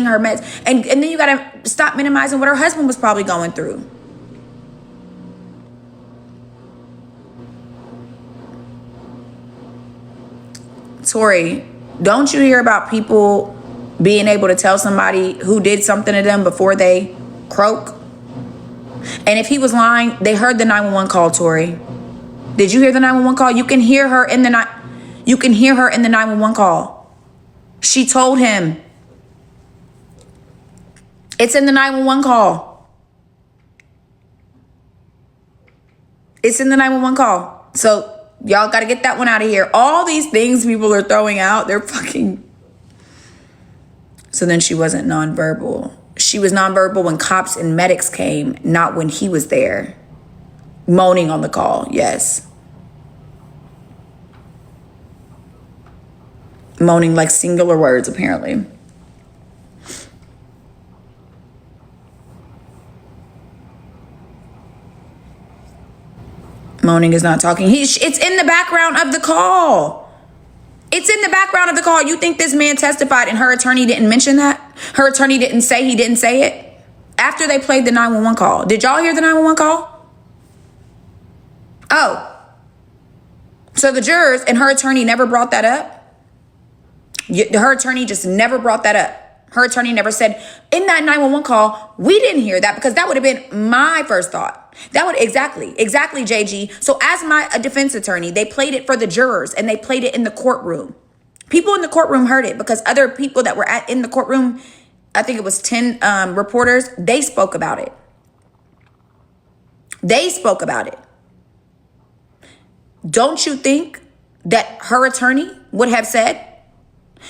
her meds. And then you got to stop minimizing what her husband was probably going through. Tori, don't you hear about people being able to tell somebody who did something to them before they croak? And if he was lying, they heard the 911 call, Tori. Did you hear the 911 call? You can hear her in the 911 call. She told him. It's in the 911 call. It's in the 911 call. So y'all got to get that one out of here. All these things people are throwing out, they're fucking. So then she wasn't nonverbal. She was nonverbal when cops and medics came, not when he was there. Moaning on the call, yes. Moaning like singular words, apparently. Moaning is not talking. It's in the background of the call. It's in the background of the call. You think this man testified and her attorney didn't mention that? Her attorney didn't say he didn't say it? After they played the 911 call. Did y'all hear the 911 call? Oh. So the jurors and her attorney never brought that up? Her attorney just never brought that up. Her attorney never said, in that 911 call, we didn't hear that, because that would have been my first thought. That would exactly, JG. So as a defense attorney, they played it for the jurors and they played it in the courtroom. People in the courtroom heard it because other people that were in the courtroom, I think it was 10 reporters, they spoke about it. They spoke about it. Don't you think that her attorney would have said?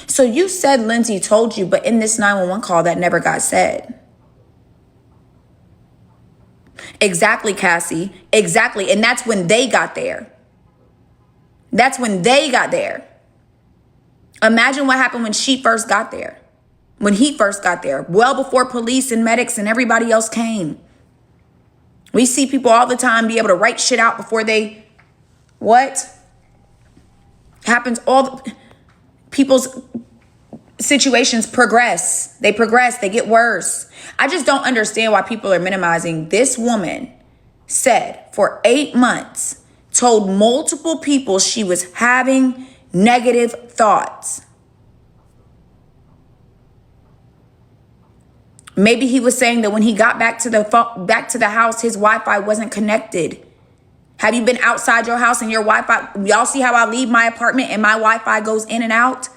So you said Lindsay told you, but in this 911 call, that never got said. Exactly, Cassie. Exactly. And that's when they got there. That's when they got there. Imagine what happened when she first got there. When he first got there. Well before police and medics and everybody else came. We see people all the time be able to write shit out before they... What? Happens all... People's situations progress. They progress. They get worse. I just don't understand why people are minimizing. This woman said for 8 months, told multiple people she was having negative thoughts. Maybe he was saying that when he got back to the house, his Wi-Fi wasn't connected. Have you been outside your house and your Wi-Fi? Y'all see how I leave my apartment and my Wi-Fi goes in and out?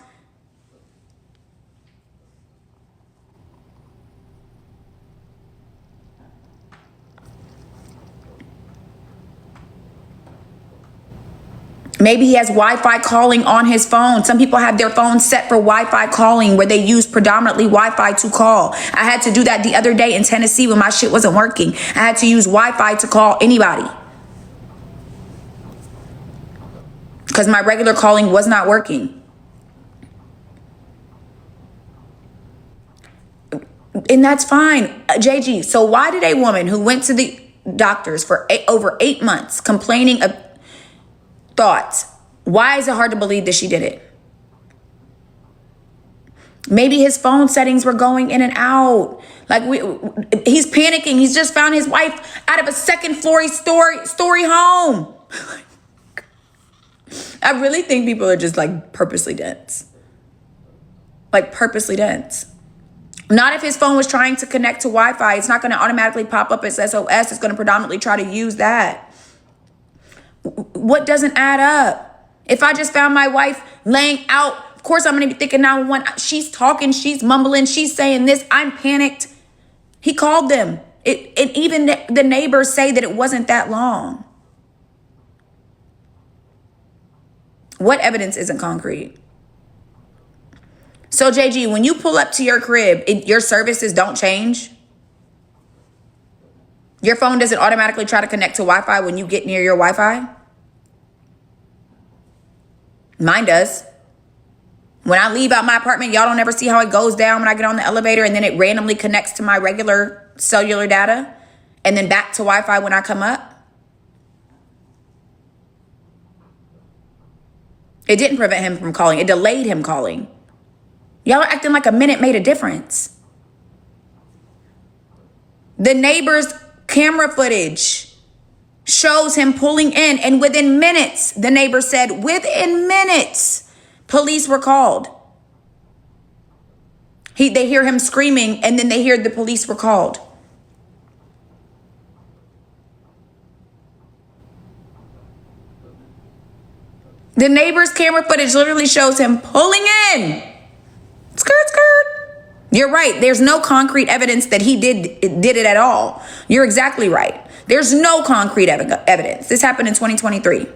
Maybe he has Wi-Fi calling on his phone. Some people have their phones set for Wi-Fi calling where they use predominantly Wi-Fi to call. I had to do that the other day in Tennessee when my shit wasn't working. I had to use Wi-Fi to call anybody. Because my regular calling was not working. And that's fine, JG. So why did a woman who went to the doctors for over 8 months complaining of thoughts, why is it hard to believe that she did it? Maybe his phone settings were going in and out. Like he's panicking. He's just found his wife out of a second story home. I really think people are just like purposely dense. Like purposely dense. Not if his phone was trying to connect to Wi-Fi. It's not going to automatically pop up as SOS. It's going to predominantly try to use that. What doesn't add up? If I just found my wife laying out, of course I'm going to be thinking 911. She's talking, she's mumbling, she's saying this. I'm panicked. He called them. And even the neighbors say that it wasn't that long. What evidence isn't concrete? So JG, when you pull up to your crib, your services don't change? Your phone doesn't automatically try to connect to Wi-Fi when you get near your Wi-Fi? Mine does. When I leave out my apartment, y'all don't ever see how it goes down when I get on the elevator and then it randomly connects to my regular cellular data and then back to Wi-Fi when I come up? It didn't prevent him from calling. It delayed him calling. Y'all are acting like a minute made a difference. The neighbor's camera footage shows him pulling in, and within minutes, the neighbor said, within minutes, police were called. They hear him screaming, and then they hear the police were called. The neighbor's camera footage literally shows him pulling in. Skirt, skirt. You're right. There's no concrete evidence that he did it at all. You're exactly right. There's no concrete evidence. This happened in 2023.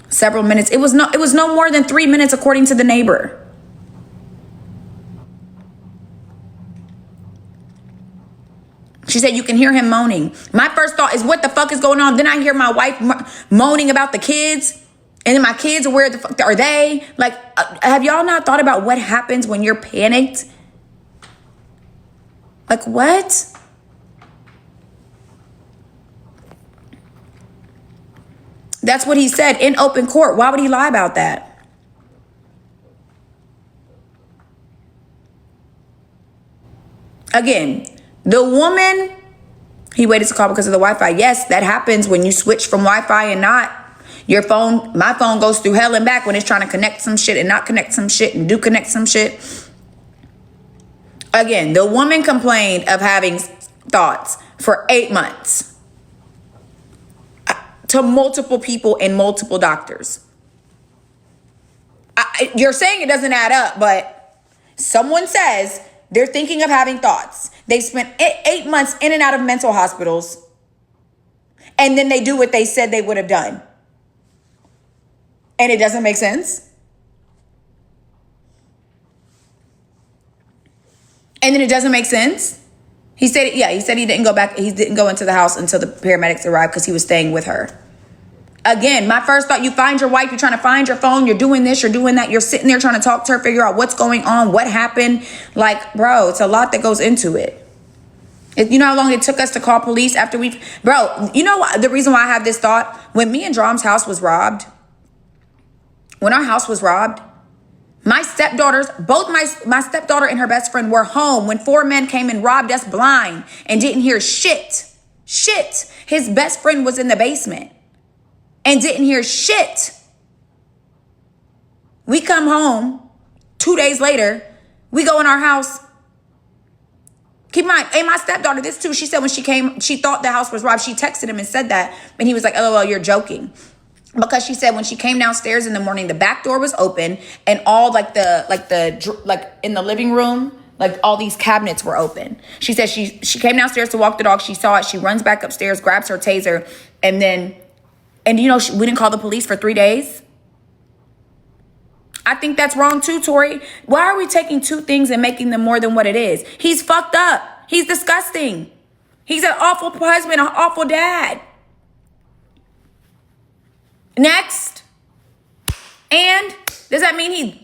Several minutes. It was no more than 3 minutes, according to the neighbor. She said, you can hear him moaning. My first thought is, what the fuck is going on? Then I hear my wife moaning about the kids. And then my kids are, where the fuck are they? Like, have y'all not thought about what happens when you're panicked? Like, what? That's what he said in open court. Why would he lie about that? Again, the woman, he waited to call because of the Wi-Fi. Yes, that happens when you switch from Wi-Fi and not. Your phone, my phone goes through hell and back when it's trying to connect some shit and not connect some shit and do connect some shit. Again, the woman complained of having thoughts for 8 months to multiple people and multiple doctors. You're saying it doesn't add up, but someone says they're thinking of having thoughts. They spent 8 months in and out of mental hospitals, and then they do what they said they would have done. And it doesn't make sense. And then it doesn't make sense. He said he didn't go back. He didn't go into the house until the paramedics arrived because he was staying with her. Again, my first thought, you find your wife, you're trying to find your phone, you're doing this, you're doing that, you're sitting there trying to talk to her, figure out what's going on, what happened. Like, bro, it's a lot that goes into it. You know how long it took us to call police after bro, you know what? The reason why I have this thought, when me and Drom's house was robbed, when our house was robbed, my stepdaughters, both my stepdaughter and her best friend were home when 4 men came and robbed us blind and didn't hear shit. Shit. His best friend was in the basement and didn't hear shit. We come home 2 days later. We go in our house. Keep in mind, and my stepdaughter, this too, she said when she came, she thought the house was robbed. She texted him and said that. And he was like, LOL, you're joking. Because she said when she came downstairs in the morning, the back door was open and all like in the living room, like all these cabinets were open. She said she came downstairs to walk the dog. She saw it. She runs back upstairs, grabs her taser. And you know, we didn't call the police for 3 days. I think that's wrong too, Tori. Why are we taking two things and making them more than what it is? He's fucked up. He's disgusting. He's an awful husband, an awful dad. Next. And does that mean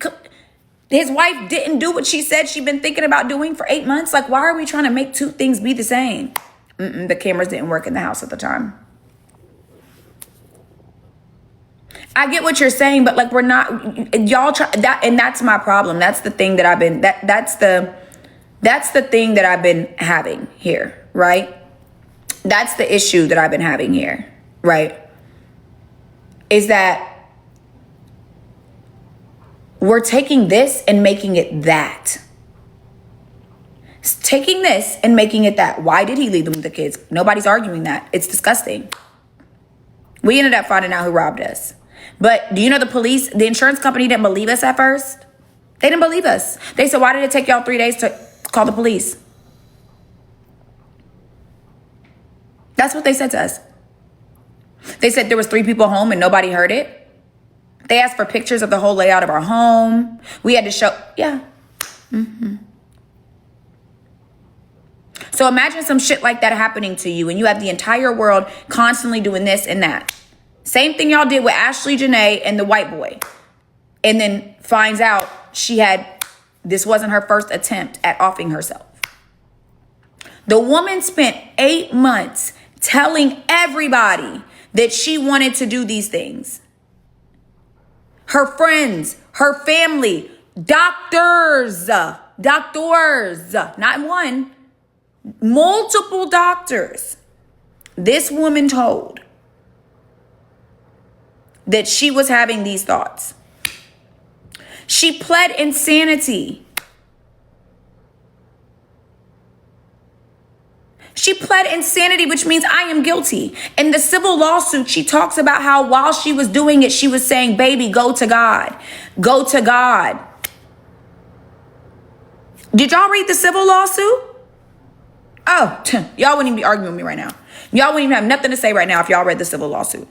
his wife didn't do what she said she'd been thinking about doing for 8 months? Like, why are we trying to make two things be the same? The cameras didn't work in the house at the time. I get what you're saying, but like, we're not, y'all try that. And that's my problem. That's the thing that I've been, that's the thing that I've been having here, right? That's the issue that I've been having here, right? Is that we're taking this and making it that. Taking this and making it that. Why did he leave them with the kids? Nobody's arguing that. It's disgusting. We ended up finding out who robbed us. But do you know the insurance company didn't believe us at first? They didn't believe us. They said, why did it take y'all 3 days to call the police? That's what they said to us. They said there was 3 people home and nobody heard it. They asked for pictures of the whole layout of our home. We had to show, yeah. So imagine some shit like that happening to you and you have the entire world constantly doing this and that. Same thing y'all did with Ashley Janae and the white boy. And then finds out this wasn't her first attempt at offing herself. The woman spent 8 months telling everybody that she wanted to do these things. Her friends, her family, doctors, not one, Multiple doctors. This woman told that she was having these thoughts. She pled insanity. She pled insanity, which means I am guilty. In the civil lawsuit, she talks about how while she was doing it, she was saying, baby, go to God. Go to God. Did y'all read the civil lawsuit? Oh, y'all wouldn't even be arguing with me right now. Y'all wouldn't even have nothing to say right now if y'all read the civil lawsuit.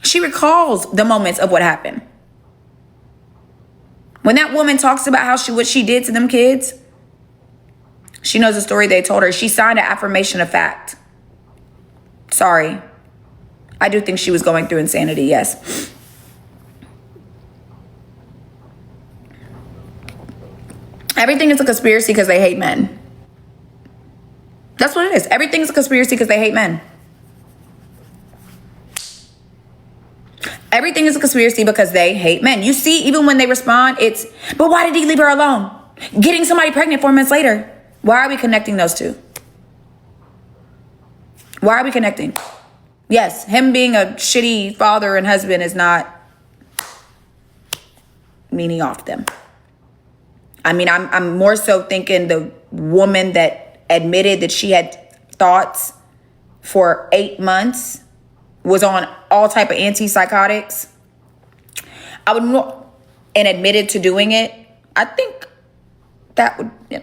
She recalls the moments of what happened. When that woman talks about what she did to them kids, she knows the story they told her. She signed an affirmation of fact. Sorry. I do think she was going through insanity, yes. Everything is a conspiracy because they hate men. That's what it is. Everything is a conspiracy because they hate men. Everything is a conspiracy because they hate men. You see, even when they respond, it's, but why did he leave her alone? Getting somebody pregnant 4 months later. Why are we connecting those two? Why are we connecting? Yes, him being a shitty father and husband is not meaning off them. I mean, I'm more so thinking the woman that admitted that she had thoughts for 8 months, was on all type of antipsychotics, and admitted to doing it. I think that would, yeah.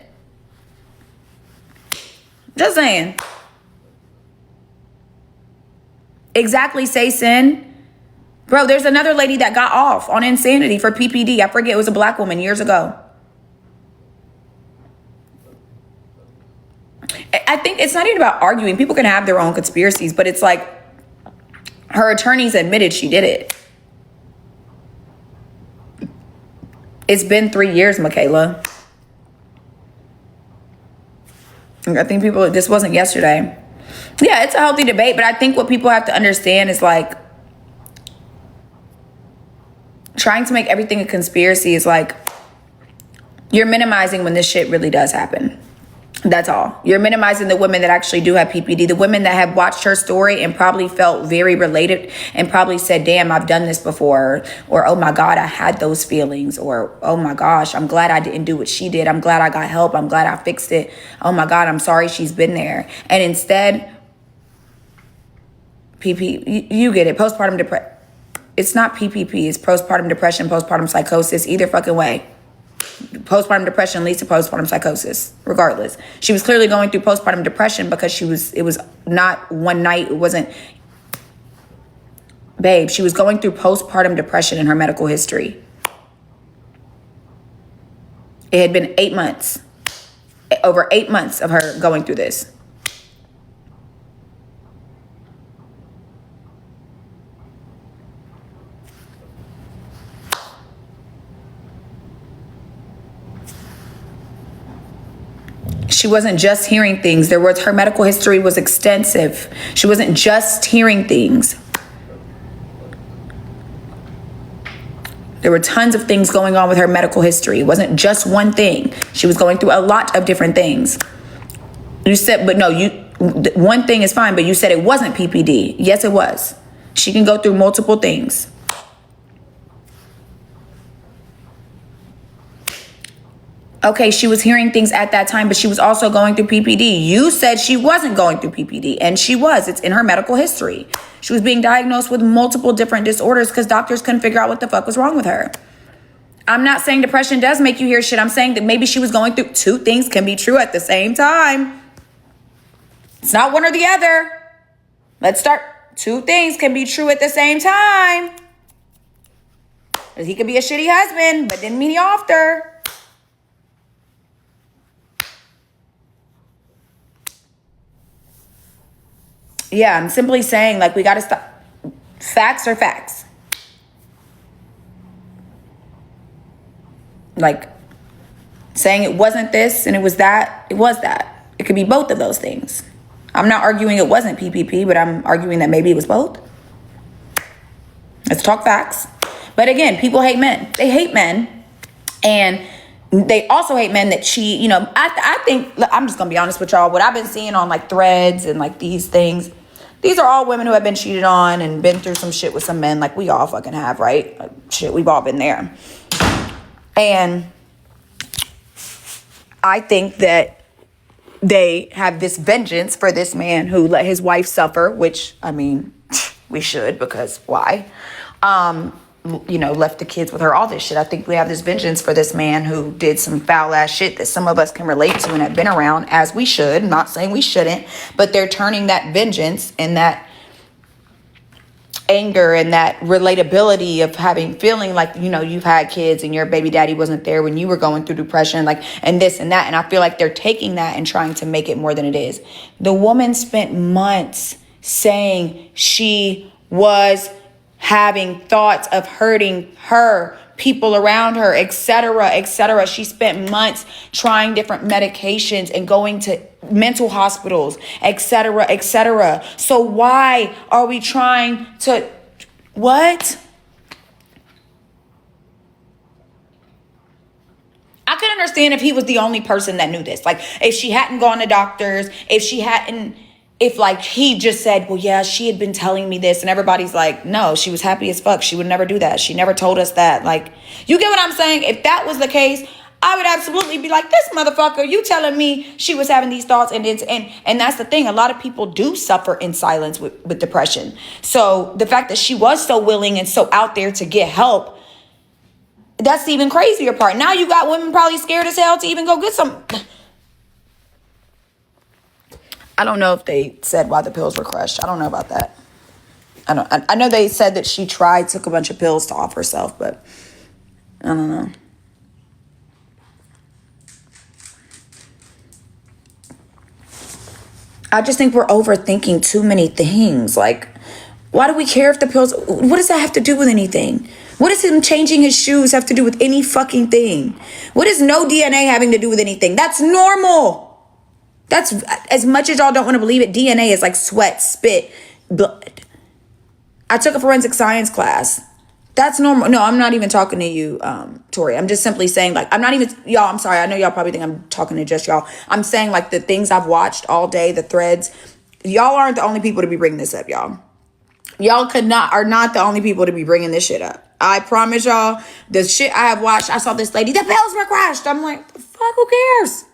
Just saying. Exactly, say sin. Bro, there's another lady that got off on insanity for PPD. I forget, it was a black woman years ago. I think it's not even about arguing. People can have their own conspiracies, but it's like her attorneys admitted she did it. It's been 3 years, Michaela. I think this wasn't yesterday. Yeah, it's a healthy debate, but I think what people have to understand is like trying to make everything a conspiracy is like you're minimizing when this shit really does happen. That's all. You're minimizing the women that actually do have PPD, the women that have watched her story and probably felt very related and probably said, damn, I've done this before, or oh my God, I had those feelings, or oh my gosh, I'm glad I didn't do what she did. I'm glad I got help. I'm glad I fixed it. Oh my God, I'm sorry she's been there. And instead, you get it, postpartum depression. It's not PPP, it's postpartum depression, postpartum psychosis, either fucking way. Postpartum depression leads to postpartum psychosis, regardless. She was clearly going through postpartum depression because it was not one night. It wasn't, babe, she was going through postpartum depression in her medical history. It had been 8 months, over 8 months of her going through this. She wasn't just hearing things. Her medical history was extensive. She wasn't just hearing things. There were tons of things going on with her medical history. It wasn't just one thing. She was going through a lot of different things. You said, but no, one thing is fine, but you said it wasn't PPD. Yes, it was. She can go through multiple things. Okay, she was hearing things at that time, but she was also going through PPD. You said she wasn't going through PPD, and she was. It's in her medical history. She was being diagnosed with multiple different disorders because doctors couldn't figure out what the fuck was wrong with her. I'm not saying depression does make you hear shit. I'm saying that maybe she was going through two things can be true at the same time. It's not one or the other. Let's start. Two things can be true at the same time. He could be a shitty husband, but didn't mean he offed her. Yeah, I'm simply saying, like, we got to stop. Facts are facts. Like, saying it wasn't this and it was that, it was that. It could be both of those things. I'm not arguing it wasn't PPP, but I'm arguing that maybe it was both. Let's talk facts. But again, people hate men. They hate men. And They also hate men that cheat. You know, I think, I'm just gonna be honest with y'all, what I've been seeing on like threads and like these things, these are all women who have been cheated on and been through some shit with some men, like we all fucking have, right? Like, shit, we've all been there. And I think that they have this vengeance for this man who let his wife suffer, which, I mean, we should, because why? You know, left the kids with her, all this shit. I think we have this vengeance for this man who did some foul ass shit that some of us can relate to and have been around, as we should. I'm not saying we shouldn't, but they're turning that vengeance and that anger and that relatability of feeling like, you know, you've had kids and your baby daddy wasn't there when you were going through depression, like, and this and that. And I feel like they're taking that and trying to make it more than it is. The woman spent months saying she was having thoughts of hurting her, people around her, etc., etc. She spent months trying different medications and going to mental hospitals, etc., etc. So why are we trying to, what? I could understand if he was the only person that knew this. Like, if she hadn't gone to doctors, if like he just said, well, yeah, she had been telling me this, and everybody's like, no, she was happy as fuck. She would never do that. She never told us that. Like, you get what I'm saying? If that was the case, I would absolutely be like, this motherfucker, you telling me she was having these thoughts. And that's the thing. A lot of people do suffer in silence with depression. So the fact that she was so willing and so out there to get help, that's the even crazier part. Now you got women probably scared as hell to even go get some. I don't know if they said why the pills were crushed. I don't know about that. I know they said that she took a bunch of pills to off herself, but I don't know. I just think we're overthinking too many things. Like, why do we care if the pills, what does that have to do with anything? What does him changing his shoes have to do with any fucking thing? What is no DNA having to do with anything? That's normal. That's, as much as y'all don't want to believe it, DNA is like sweat, spit, blood. I took a forensic science class. That's normal. No, I'm not even talking to you, Tori. I'm just simply saying, like, I'm not even, y'all, I'm sorry. I know y'all probably think I'm talking to just y'all. I'm saying, like, the things I've watched all day, the threads. Y'all aren't the only people to be bringing this up, y'all. Y'all are not the only people to be bringing this shit up. I promise y'all, the shit I have watched, I saw this lady, the pills were crushed. I'm like, the fuck, who cares?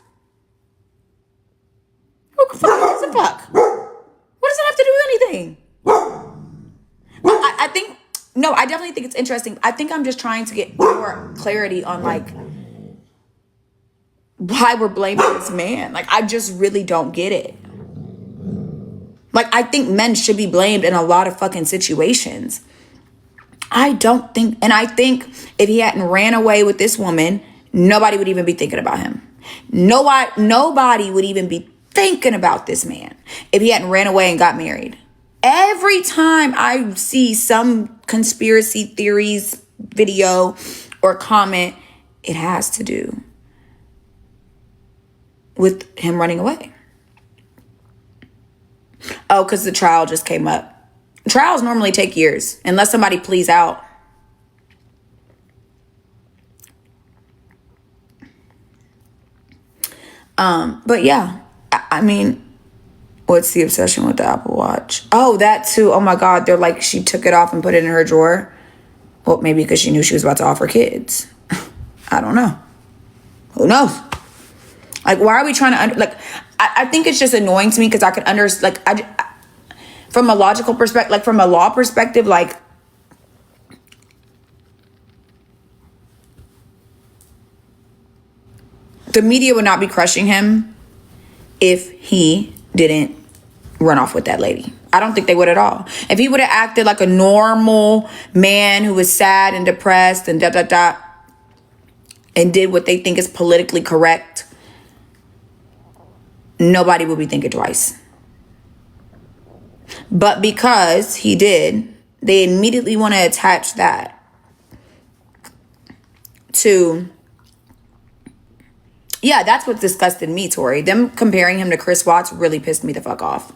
Who the fuck gives a fuck? What does it have to do with anything? I think, no, I definitely think it's interesting. I think I'm just trying to get more clarity on, like, why we're blaming this man. Like, I just really don't get it. Like, I think men should be blamed in a lot of fucking situations. I don't think, and I think if he hadn't ran away with this woman, nobody would even be thinking about him. Nobody would even be thinking about this man if he hadn't ran away and got married. Every time I see some conspiracy theories video or comment, it has to do with him running away. Oh, because the trial just came up. Trials normally take years unless somebody pleads out. But yeah, I mean, what's the obsession with the Apple Watch? Oh, that too. Oh my God. They're like, she took it off and put it in her drawer. Well, maybe because she knew she was about to offer kids. I don't know. Who knows? Like, why are we trying to, I think it's just annoying to me because I could understand, like, from a logical perspective, like from a law perspective, like, the media would not be crushing him if he didn't run off with that lady. I don't think they would at all. If he would have acted like a normal man who was sad and depressed and and did what they think is politically correct, nobody would be thinking twice. But because he did, they immediately want to attach that to, yeah, that's what disgusted me, Tori. Them comparing him to Chris Watts really pissed me the fuck off.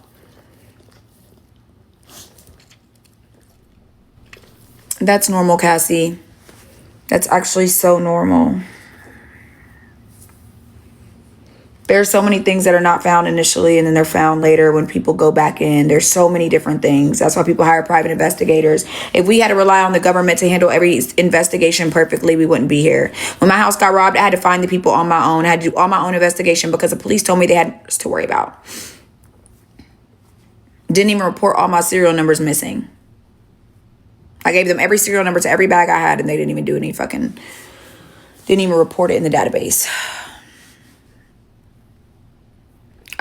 That's normal, Cassie. That's actually so normal. There's so many things that are not found initially and then they're found later when people go back in. There's so many different things. That's why people hire private investigators. If we had to rely on the government to handle every investigation perfectly, we wouldn't be here. When my house got robbed, I had to find the people on my own. I had to do all my own investigation because the police told me they had to worry about. Didn't even report all my serial numbers missing. I gave them every serial number to every bag I had and they didn't even do any didn't even report it in the database.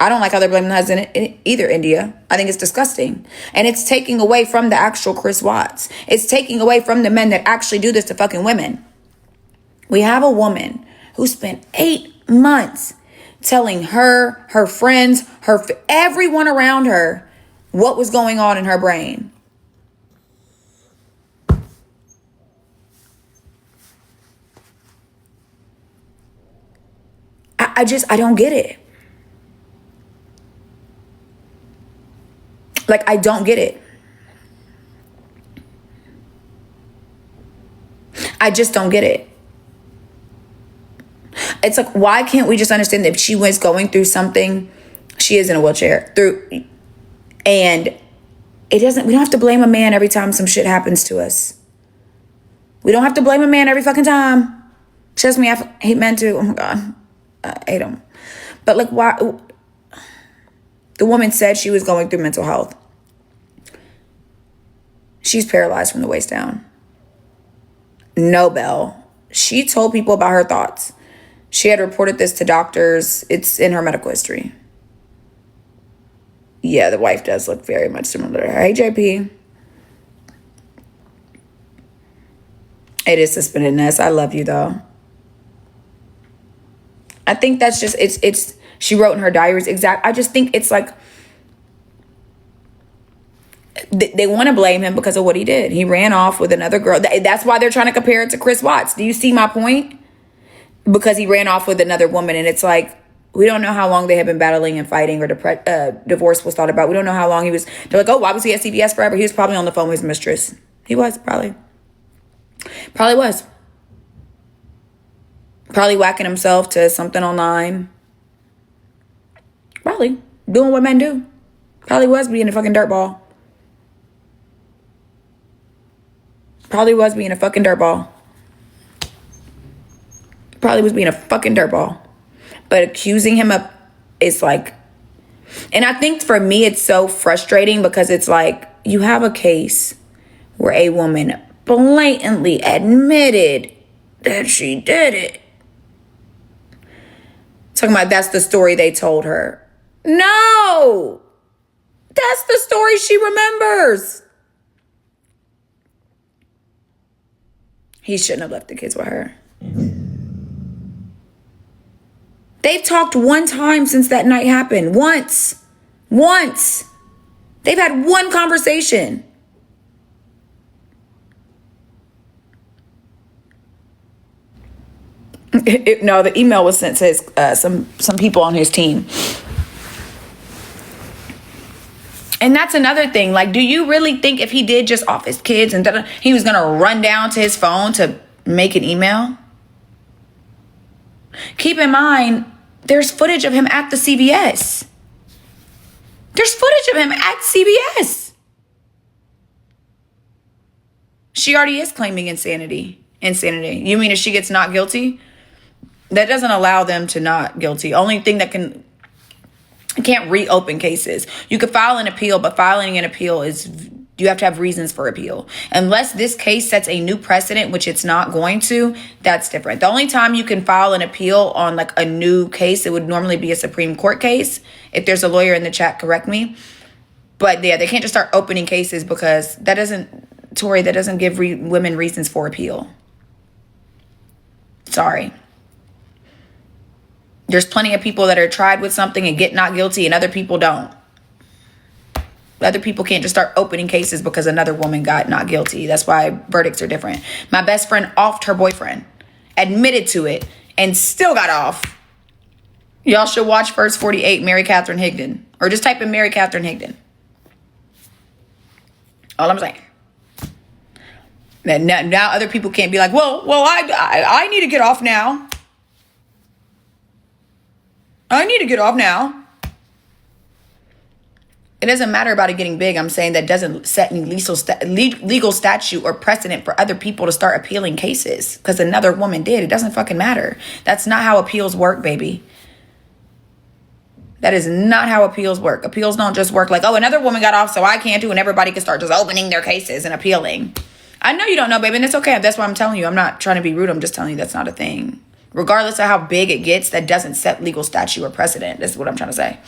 I don't like how they're blaming the husband either, India. I think it's disgusting. And it's taking away from the actual Chris Watts. It's taking away from the men that actually do this to fucking women. We have a woman who spent 8 months telling her friends, everyone around her what was going on in her brain. I don't get it. Like, I don't get it. I just don't get it. It's like, why can't we just understand that if she was going through something, she is in a wheelchair and we don't have to blame a man every time some shit happens to us. We don't have to blame a man every fucking time. Trust me, I hate men too. Oh my God. I hate them. But like, why? The woman said she was going through mental health. She's paralyzed from the waist down. Nobel. She told people about her thoughts. She had reported this to doctors. It's in her medical history. Yeah, the wife does look very much similar to her. Hey, JP. It is suspendedness. I love you, though. I think that's just, it's she wrote in her diaries I just think it's like, they want to blame him because of what he did. He ran off with another girl. That's why they're trying to compare it to Chris Watts. Do you see my point? Because he ran off with another woman. And it's like, we don't know how long they have been battling and fighting or divorce was thought about. We don't know how long he was. They're like, oh, why was he at CVS forever? He was probably on the phone with his mistress. He was, probably. Probably was. Probably whacking himself to something online. Probably. Doing what men do. Probably was being a fucking dirtball. Probably was being a fucking dirtball. Probably was being a fucking dirtball. But accusing him of is like, and I think for me it's so frustrating because it's like, you have a case where a woman blatantly admitted that she did it. Talking about that's the story they told her. No! That's the story she remembers. He shouldn't have left the kids with her. They've talked one time since that night happened. Once. They've had one conversation. No, the email was sent to his, some people on his team. And that's another thing. Like, do you really think if he did just off his kids and he was going to run down to his phone to make an email? Keep in mind, there's footage of him at the CVS. There's footage of him at CVS. She already is claiming insanity. You mean if she gets not guilty? That doesn't allow them to not guilty. Only thing that can't reopen cases. You could file an appeal, but filing an appeal is, you have to have reasons for appeal. Unless this case sets a new precedent, which it's not going to, that's different. The only time you can file an appeal on like a new case, it would normally be a Supreme Court case. If there's a lawyer in the chat, correct me. But yeah, they can't just start opening cases because that doesn't give women reasons for appeal. Sorry. There's plenty of people that are tried with something and get not guilty and other people don't. Other people can't just start opening cases because another woman got not guilty. That's why verdicts are different. My best friend offed her boyfriend, admitted to it, and still got off. Y'all should watch First 48, Mary Catherine Higdon. Or just type in Mary Catherine Higdon. All I'm saying. Now other people can't be like, well, I need to get off now. I need to get off now. It doesn't matter about it getting big. I'm saying that doesn't set any legal statute or precedent for other people to start appealing cases because another woman did. It doesn't fucking matter. That's not how appeals work, baby. That is not how appeals work. Appeals don't just work like, oh, another woman got off, so I can't do, and everybody can start just opening their cases and appealing. I know you don't know, baby, and it's okay. That's why I'm telling you. I'm not trying to be rude. I'm just telling you that's not a thing. Regardless of how big it gets, that doesn't set legal statute or precedent. That's what I'm trying to say.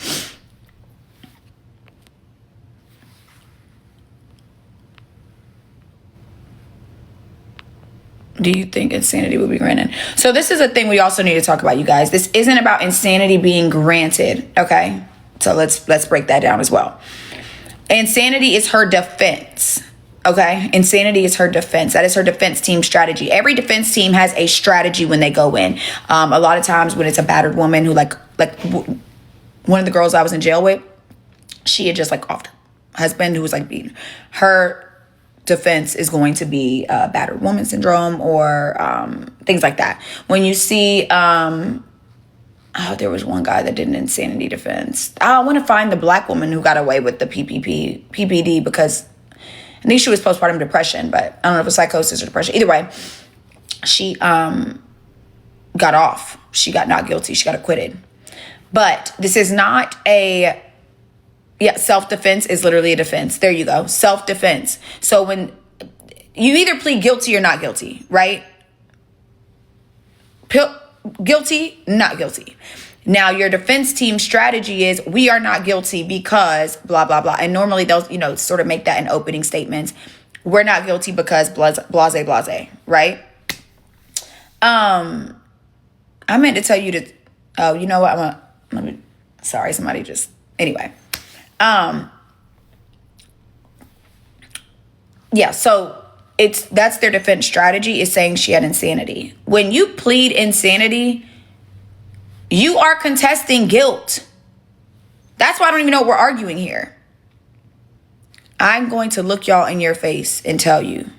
Do you think insanity will be granted? So this is a thing we also need to talk about, you guys. This isn't about insanity being granted, okay? So let's break that down as well. Insanity is her defense, okay? Insanity is her defense. That is her defense team strategy. Every defense team has a strategy when they go in. A lot of times when it's a battered woman who like one of the girls I was in jail with, she had just like offed husband who was like beaten her. Defense is going to be battered woman syndrome or things like that. When you see, there was one guy that did an insanity defense. I want to find the black woman who got away with the PPD because I think she was postpartum depression, but I don't know if it was psychosis or depression. Either way, she got off. She got not guilty. She got acquitted. But this is not a... Yeah, self-defense is literally a defense. There you go. Self-defense. So when you either plead guilty or not guilty, right? Guilty, not guilty. Now, your defense team strategy is we are not guilty because blah, blah, blah. And normally they'll, sort of make that in opening statements. We're not guilty because blase, blase, right? I meant to tell you to, oh, you know what? Sorry, somebody just, anyway. So that's their defense strategy is saying she had insanity. When you plead insanity, you are contesting guilt. That's why I don't even know what we're arguing here. I'm going to look y'all in your face and tell you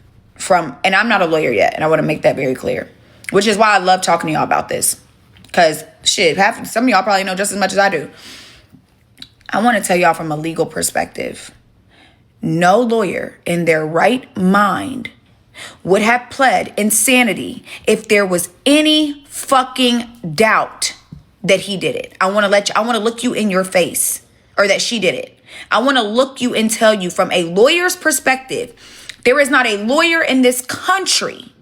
and I'm not a lawyer yet, and I want to make that very clear, which is why I love talking to y'all about this. Because some of y'all probably know just as much as I do. I want to tell y'all from a legal perspective, no lawyer in their right mind would have pled insanity if there was any fucking doubt that he did it. I want to look you in your face, or that she did it. I want to look you and tell you from a lawyer's perspective, there is not a lawyer in this country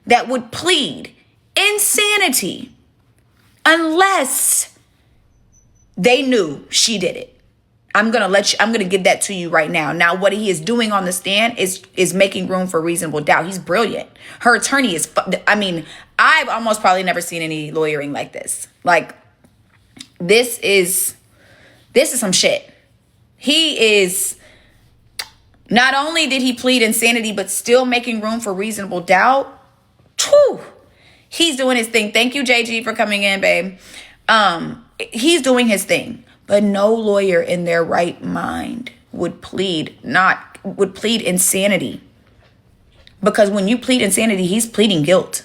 that would plead insanity unless they knew she did it. I'm going to give that to you right now. Now, what he is doing on the stand is making room for reasonable doubt. He's brilliant. Her attorney I've almost probably never seen any lawyering like this. Like, this is some shit. He is, not only did he plead insanity, but still making room for reasonable doubt. Whew. He's doing his thing. Thank you, JG, for coming in, babe. He's doing his thing, but no lawyer in their right mind would plead insanity, because when you plead insanity, he's pleading guilt.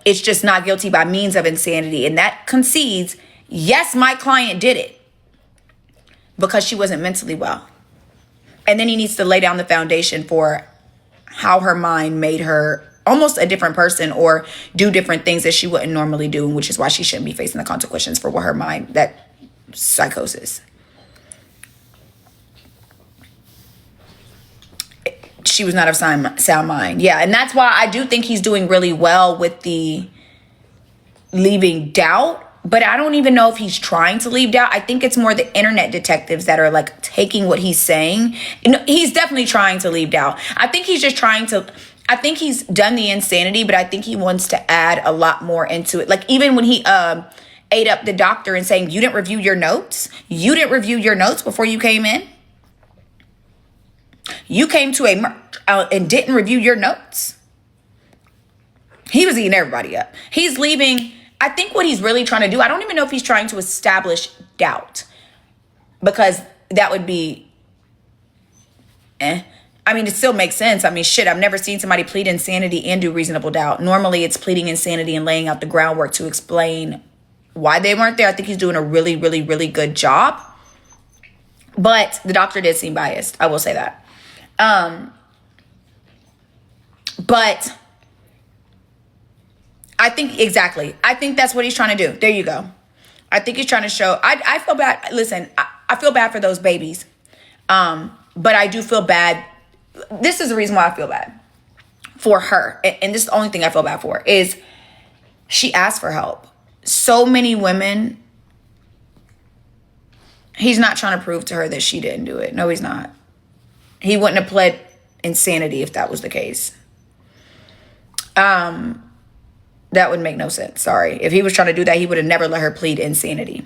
It's just not guilty by means of insanity. And that concedes, yes, my client did it because she wasn't mentally well. And then he needs to lay down the foundation for how her mind made her almost a different person or do different things that she wouldn't normally do, which is why she shouldn't be facing the consequences for what her mind, that psychosis. She was not of sound mind. Yeah, and that's why I do think he's doing really well with the leaving doubt, but I don't even know if he's trying to leave doubt. I think it's more the internet detectives that are like taking what he's saying. He's definitely trying to leave doubt. I think he's just I think he's done the insanity, but I think he wants to add a lot more into it. Like even when he ate up the doctor and saying, you didn't review your notes? You didn't review your notes before you came in? You came to and didn't review your notes? He was eating everybody up. He's leaving. I think what he's really trying to do, I don't even know if he's trying to establish doubt, because that would be, it still makes sense. I've never seen somebody plead insanity and do reasonable doubt. Normally it's pleading insanity and laying out the groundwork to explain why they weren't there. I think he's doing a really, really, really good job. But the doctor did seem biased. I will say that. But I think, exactly. I think that's what he's trying to do. There you go. I think he's trying to show, I feel bad. Listen, I feel bad for those babies. But I do feel bad. This is the reason why I feel bad for her. And this is the only thing I feel bad for is she asked for help. So many women, he's not trying to prove to her that she didn't do it. No, he's not. He wouldn't have pled insanity if that was the case. That would make no sense. Sorry. If he was trying to do that, he would have never let her plead insanity.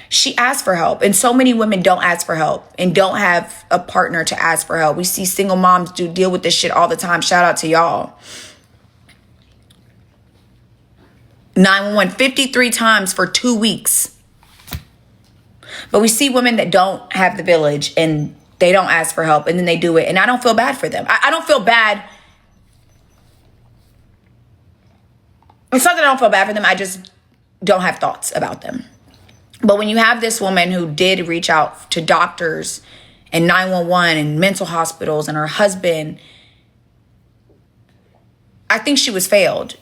She asked for help. And so many women don't ask for help and don't have a partner to ask for help. We see single moms deal with this shit all the time. Shout out to y'all. 911 53 times for 2 weeks. But we see women that don't have the village and they don't ask for help and then they do it. And I don't feel bad for them. I don't feel bad. It's not that I don't feel bad for them. I just don't have thoughts about them. But when you have this woman who did reach out to doctors and 911 and mental hospitals and her husband, I think she was failed.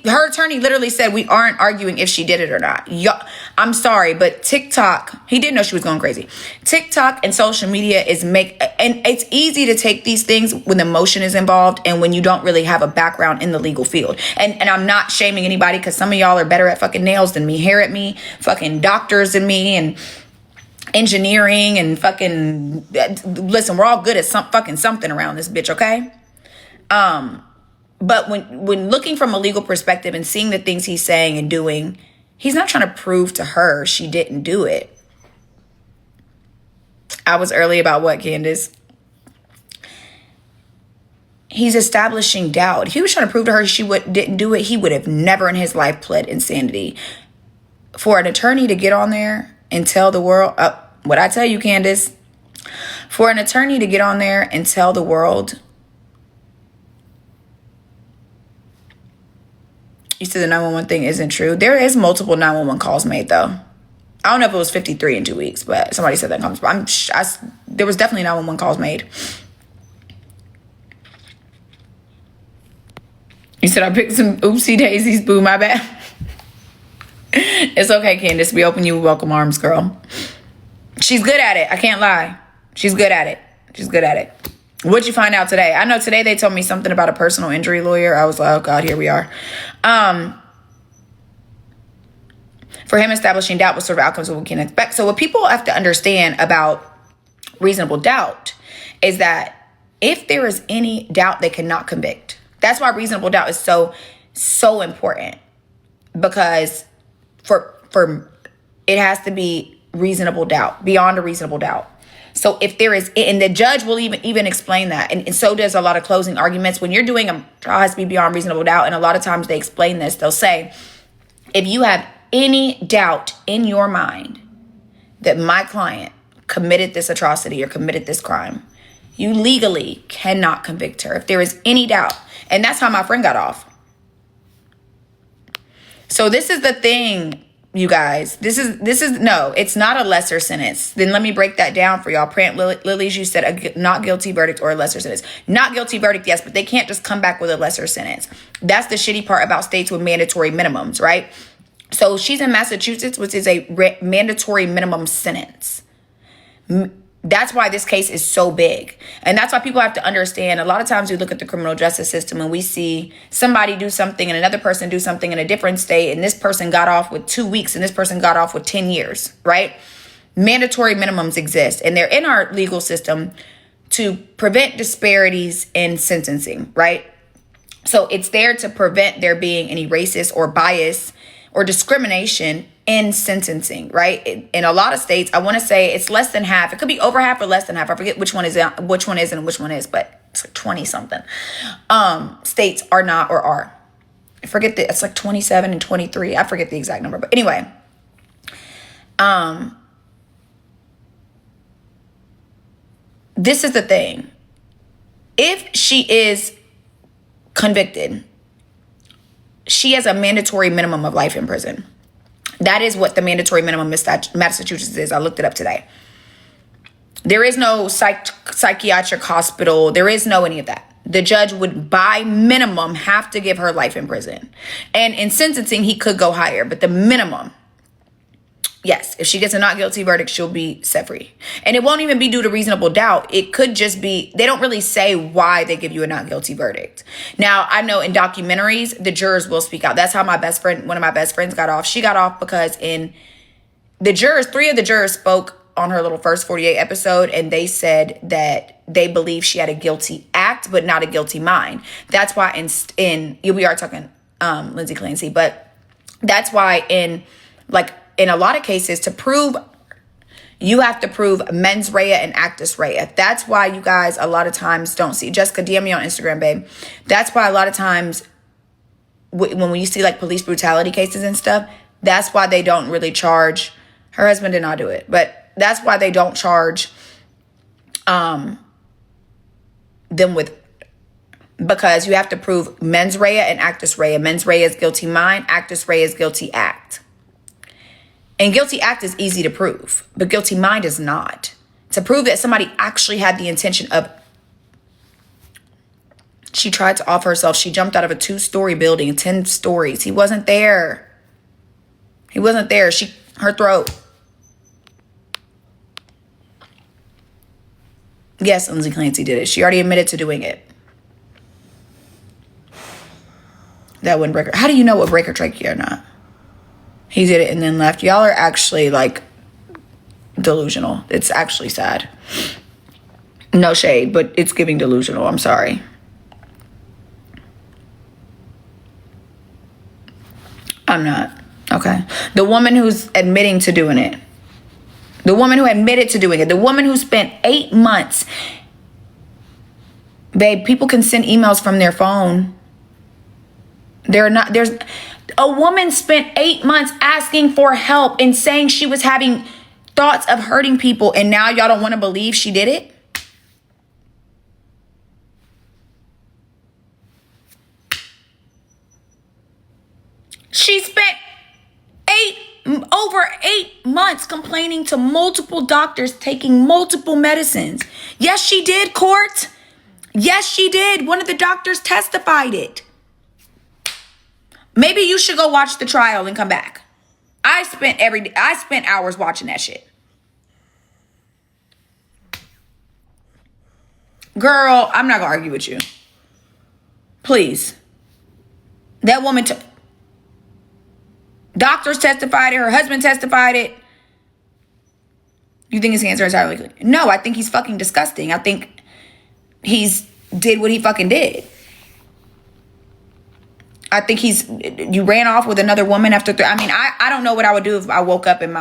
Her attorney literally said, we aren't arguing if she did it or not. I'm sorry, but TikTok, he didn't know she was going crazy. TikTok and social media and it's easy to take these things when emotion is involved and when you don't really have a background in the legal field. And I'm not shaming anybody because some of y'all are better at fucking nails than me, hair at me, fucking doctors than me, and engineering and fucking, listen, we're all good at something around this bitch, okay? But when looking from a legal perspective and seeing the things he's saying and doing, he's not trying to prove to her she didn't do it. I was early about what, Candace? He's establishing doubt. If he was trying to prove to her she didn't do it, he would have never in his life pled insanity. For an attorney to get on there and tell the world, what I tell you, Candace, for an attorney to get on there and tell the world, you said the 911 thing isn't true. There is multiple 911 calls made, though. I don't know if it was 53 in 2 weeks, but somebody said that comes. There was definitely 911 calls made. You said I picked some oopsie daisies. Boo, my bad. It's okay, Candace. We open you with welcome arms, girl. She's good at it. I can't lie. She's good at it. She's good at it. What'd you find out today? I know today they told me something about a personal injury lawyer. I was like, oh God, here we are. For him, establishing doubt, what sort of outcomes we can expect. So what people have to understand about reasonable doubt is that if there is any doubt, they cannot convict. That's why reasonable doubt is so important, because for it has to be reasonable doubt, beyond a reasonable doubt. So if there is, and the judge will even explain that, and so does a lot of closing arguments. When you're doing a trial, has to be beyond reasonable doubt, and a lot of times they explain this. They'll say, if you have any doubt in your mind that my client committed this atrocity or committed this crime, you legally cannot convict her if there is any doubt. And that's how my friend got off. So this is the thing, you guys. This is no, it's not a lesser sentence. Then let me break that down for y'all. Prant Lilies, you said a not guilty verdict or a lesser sentence. Not guilty verdict, yes, but they can't just come back with a lesser sentence. That's the shitty part about states with mandatory minimums, right? So she's in Massachusetts, which is a mandatory minimum sentence. That's why this case is so big. And that's why people have to understand. A lot of times we look at the criminal justice system and we see somebody do something and another person do something in a different state. And this person got off with 2 weeks and this person got off with 10 years, right? Mandatory minimums exist, and they're in our legal system to prevent disparities in sentencing, right? So it's there to prevent there being any racist or bias or discrimination in sentencing, right? In a lot of states, I want to say it's less than half. It could be over half or less than half. I forget which one is and which one is, but it's like 20 something. States are not or are. I forget that it's like 27 and 23. I forget the exact number, but anyway. This is the thing. If she is convicted, she has a mandatory minimum of life in prison. That is what the mandatory minimum in Massachusetts is. I looked it up today. There is no psychiatric hospital. There is no any of that. The judge would, by minimum, have to give her life in prison. And in sentencing, he could go higher. But the minimum, yes, if she gets a not guilty verdict, she'll be set free. And it won't even be due to reasonable doubt. It could just be, they don't really say why they give you a not guilty verdict. Now, I know in documentaries, the jurors will speak out. That's how one of my best friends got off. She got off because three of the jurors spoke on her little first 48 episode, and they said that they believe she had a guilty act, but not a guilty mind. That's why we are talking Lindsay Clancy, but that's why in a lot of cases, to prove, you have to prove mens rea and actus rea. That's why you guys a lot of times don't see, Jessica, DM me on Instagram, babe. That's why a lot of times when we see like police brutality cases and stuff, that's why they don't really charge. Her husband did not do it, but that's why they don't charge them because you have to prove mens rea and actus rea. Mens rea is guilty mind, actus rea is guilty act. And guilty act is easy to prove, but guilty mind is not. To prove that somebody actually had the intention of, she tried to off herself. She jumped out of a 2-story building, 10 stories. He wasn't there. Her throat. Yes, Lindsay Clancy did it. She already admitted to doing it. That wouldn't break her. How do you know what break her trachea or not? He did it and then left. Y'all are actually like delusional. It's actually sad. No shade, but it's giving delusional. I'm sorry. I'm not. Okay. The woman who's admitting to doing it. The woman who admitted to doing it. The woman who spent 8 months. Babe, people can send emails from their phone. There's a woman spent 8 months asking for help and saying she was having thoughts of hurting people, and now y'all don't want to believe she did it? She spent over 8 months complaining to multiple doctors, taking multiple medicines. Yes, she did, court. Yes, she did. One of the doctors testified it. Maybe you should go watch the trial and come back. I spent hours watching that shit. Girl, I'm not gonna argue with you. Please. That woman doctors testified it. Her husband testified it. You think his hands are entirely clean? No, I think he's fucking disgusting. I think he's did what he fucking did. I think you ran off with another woman after I don't know what I would do if I woke up and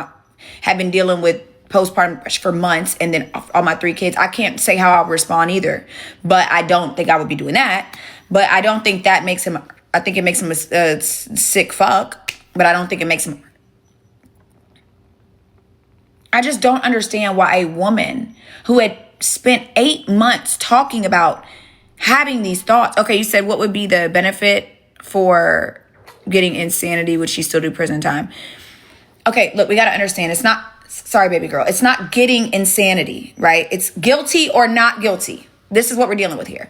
had been dealing with postpartum for months and then all my 3 kids. I can't say how I would respond either, but I don't think I would be doing that. But I don't think that makes him, I think it makes him a sick fuck, but I don't think it makes him. I just don't understand why a woman who had spent 8 months talking about having these thoughts. Okay, you said what would be the benefit for getting insanity? Would she still do prison time? Okay, look, we got to understand. It's not, sorry, baby girl. It's not getting insanity, right? It's guilty or not guilty. This is what we're dealing with here.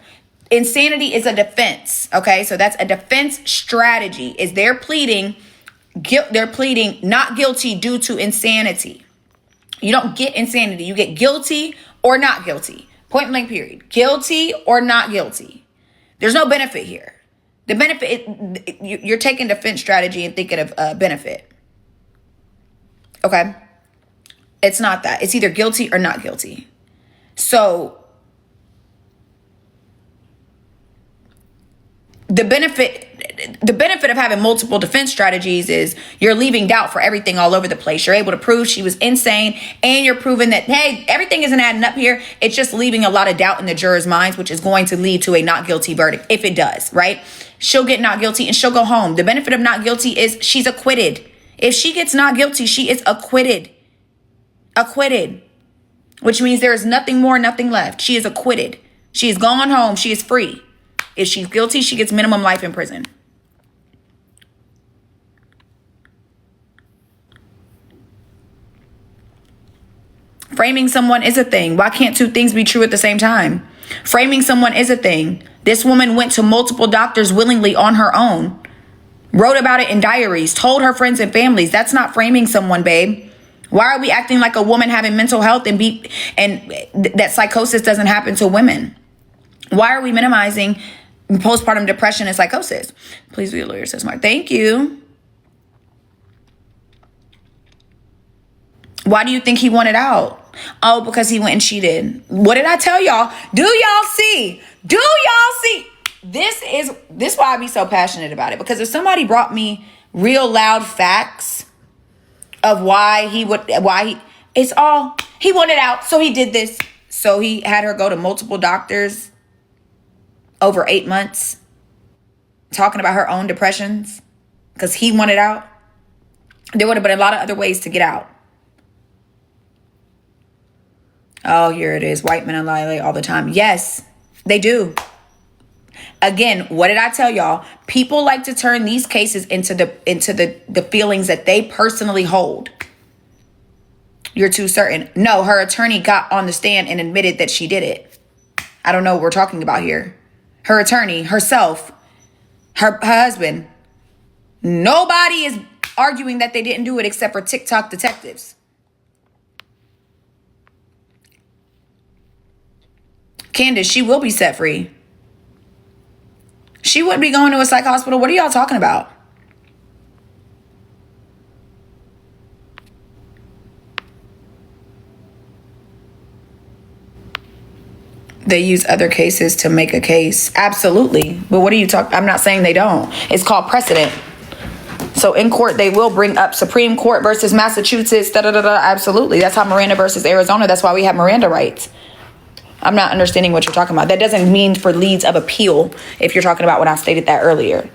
Insanity is a defense. Okay, so that's a defense strategy. Is they're pleading not guilty due to insanity. You don't get insanity. You get guilty or not guilty. Point blank period. Guilty or not guilty. There's no benefit here. The benefit, you're taking defense strategy and thinking of benefit. Okay? It's not that. It's either guilty or not guilty. So the benefit of having multiple defense strategies is you're leaving doubt for everything all over the place. You're able to prove she was insane, and you're proving that, hey, everything isn't adding up here. It's just leaving a lot of doubt in the jurors' minds, which is going to lead to a not guilty verdict if it does, right? She'll get not guilty and she'll go home. The benefit of not guilty is she's acquitted. If she gets not guilty, she is acquitted. Acquitted. Which means there is nothing more, nothing left. She is acquitted. She is gone home. She is free. If she's guilty, she gets minimum life in prison. Framing someone is a thing. Why can't two things be true at the same time? Framing someone is a thing. This woman went to multiple doctors willingly on her own, wrote about it in diaries, told her friends and families. That's not framing someone, babe. Why are we acting like a woman having mental health and that psychosis doesn't happen to women? Why are we minimizing postpartum depression and psychosis? Please be a lawyer, says Mark. Thank you. Why do you think he wanted out? Oh, because he went and cheated. What did I tell y'all? Do y'all see? Do y'all see? This is why I be so passionate about it. Because if somebody brought me real loud facts of he wanted out, so he did this. So he had her go to multiple doctors over 8 months, talking about her own depressions because he wanted out. There would have been a lot of other ways to get out. Oh, here it is. White men lie all the time. Yes, they do. Again, what did I tell y'all? People like to turn these cases into the feelings that they personally hold. You're too certain. No, her attorney got on the stand and admitted that she did it. I don't know what we're talking about here. Her attorney, herself, her husband. Nobody is arguing that they didn't do it except for TikTok detectives. Candace, she will be set free. She wouldn't be going to a psych hospital. What are y'all talking about? They use other cases to make a case. Absolutely. But what are you talking? I'm not saying they don't. It's called precedent. So in court, they will bring up Supreme Court versus Massachusetts. Absolutely. That's how Miranda versus Arizona. That's why we have Miranda rights. I'm not understanding what you're talking about. That doesn't mean for leads of appeal if you're talking about what I stated that earlier.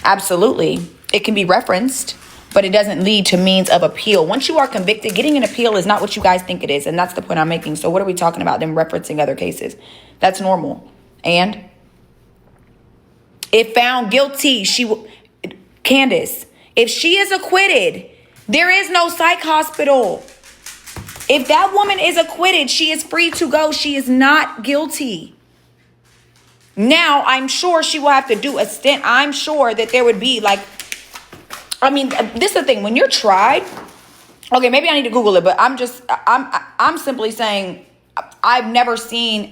Absolutely. It can be referenced, but it doesn't lead to means of appeal. Once you are convicted, getting an appeal is not what you guys think it is. And that's the point I'm making. So what are we talking about? Them referencing other cases. That's normal. And if found guilty, Candace, if she is acquitted, there is no psych hospital. If that woman is acquitted, she is free to go. She is not guilty. Now, I'm sure she will have to do a stint. I'm sure that there would be this is the thing. When you're tried, okay, maybe I need to Google it, but I'm simply saying I've never seen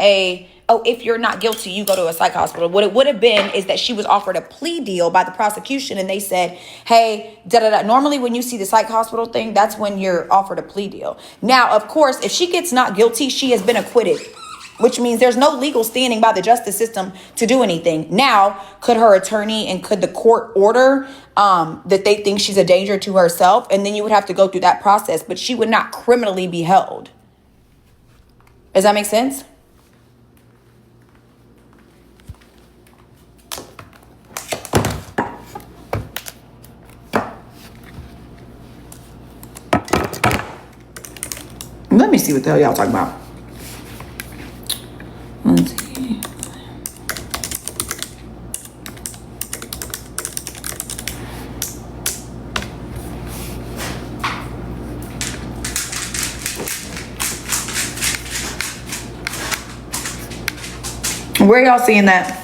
if you're not guilty, you go to a psych hospital. What it would have been is that she was offered a plea deal by the prosecution and they said, hey, Normally when you see the psych hospital thing, that's when you're offered a plea deal. Now, of course, if she gets not guilty, she has been acquitted, which means there's no legal standing by the justice system to do anything. Now, could her attorney and could the court order that they think she's a danger to herself? And then you would have to go through that process, but she would not criminally be held. Does that make sense? Let me see what the hell y'all talking about. Let's see. Where y'all seeing that?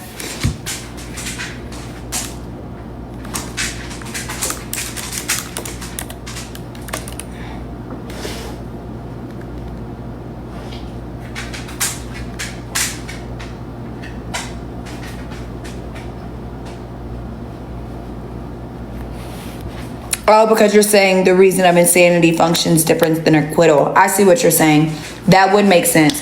Oh, because you're saying the reason of insanity functions different than acquittal. I see what you're saying. That would make sense.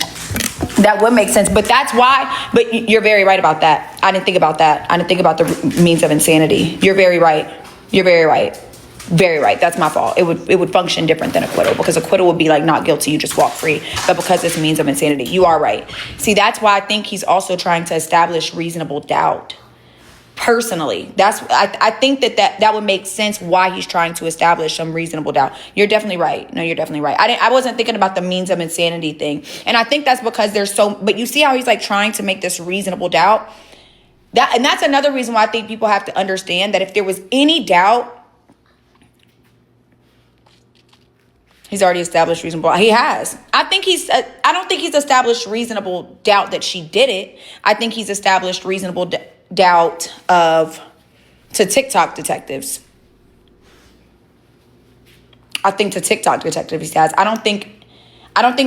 That would make sense. But that's why. But you're very right about that. I didn't think about that. I didn't think about the means of insanity. You're very right. You're very right. Very right. That's my fault. It would function different than acquittal, because acquittal would be like not guilty. You just walk free. But because it's means of insanity, you are right. See, that's why I think he's also trying to establish reasonable doubt. Personally, I think that would make sense why he's trying to establish some reasonable doubt. You're definitely right. No, you're definitely right. I wasn't thinking about the means of insanity thing. And I think that's because but you see how he's like trying to make this reasonable doubt. And that's another reason why I think people have to understand that if there was any doubt, He's already established reasonable. He has. I don't think he's established reasonable doubt that she did it. I think he's established reasonable doubt to TikTok detectives. I think to TikTok detectives he has. I don't think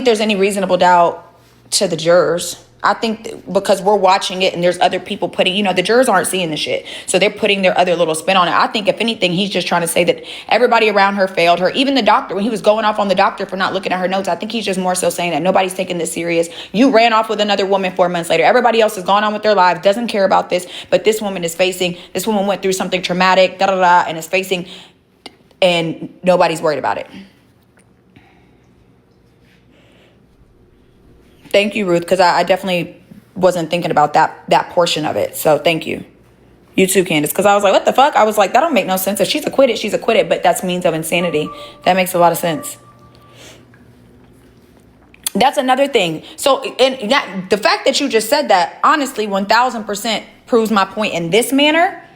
there's any reasonable doubt to the jurors. I think because we're watching it and there's other people putting, the jurors aren't seeing the shit. So they're putting their other little spin on it. I think if anything, he's just trying to say that everybody around her failed her. Even the doctor, when he was going off on the doctor for not looking at her notes, I think he's just more so saying that nobody's taking this serious. You ran off with another woman 4 months later. Everybody else has gone on with their lives, doesn't care about this. But this woman went through something traumatic, and is facing, and nobody's worried about it. Thank you, Ruth, because I definitely wasn't thinking about that portion of it. So thank you. You too, Candace. Because I was like, what the fuck? I was like, that don't make no sense. If she's acquitted, she's acquitted. But that's means of insanity. That makes a lot of sense. That's another thing. So the fact that you just said that, honestly, 1000% proves my point in this manner.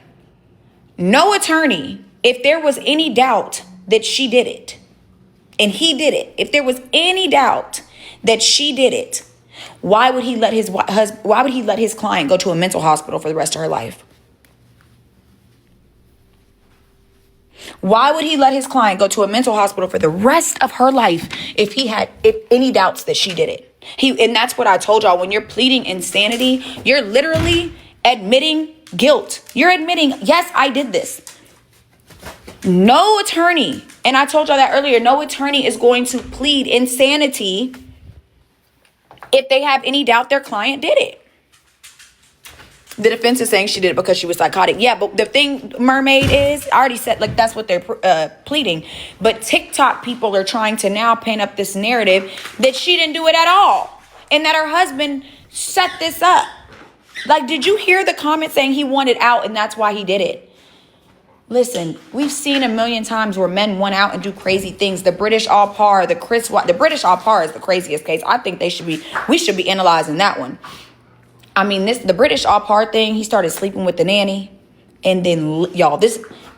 No attorney, if there was any doubt that she did it, and he did it, if there was any doubt that she did it, why would he let his client go to a mental hospital for the rest of her life? Why would he let his client go to a mental hospital for the rest of her life if any doubts that she did it? And that's what I told y'all. When you're pleading insanity, you're literally admitting guilt. You're admitting, yes, I did this. No attorney, and I told y'all that earlier, no attorney is going to plead insanity if they have any doubt their client did it. The defense is saying she did it because she was psychotic. Yeah, but the thing, Mermaid, is, I already said, like, that's what they're pleading. But TikTok people are trying to now paint up this narrative that she didn't do it at all. And that her husband set this up. Like, did you hear the comment saying he wanted out and that's why he did it? Listen, we've seen a million times where men went out and do crazy things. The British All Par, the British All Par is the craziest case. I think we should be analyzing that one. I mean, the British All Par thing, he started sleeping with the nanny. And then,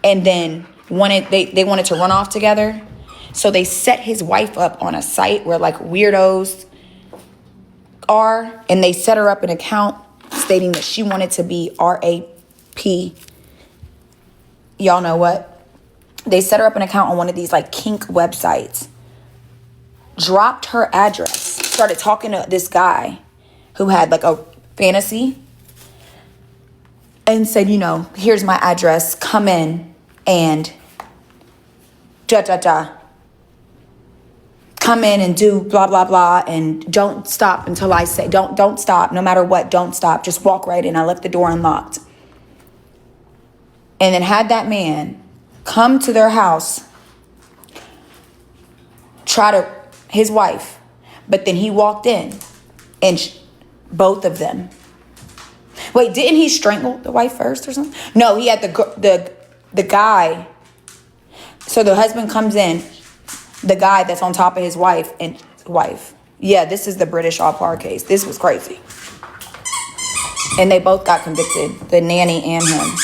they wanted to run off together. So they set his wife up on a site where like weirdos are. And they set her up an account stating that she wanted to be RAP. Y'all know what? They set her up an account on one of these like kink websites. Dropped her address. Started talking to this guy who had like a fantasy. And said, here's my address. Come in and come in and do blah, blah, blah. And don't stop until I say, don't stop. No matter what, don't stop. Just walk right in. I left the door unlocked. And then had that man come to their house, his wife, but then he walked in and both of them. Wait, didn't he strangle the wife first or something? No, he had the guy. So the husband comes in, the guy that's on top of his wife and wife. Yeah, this is the British All Par case. This was crazy. And they both got convicted, the nanny and him.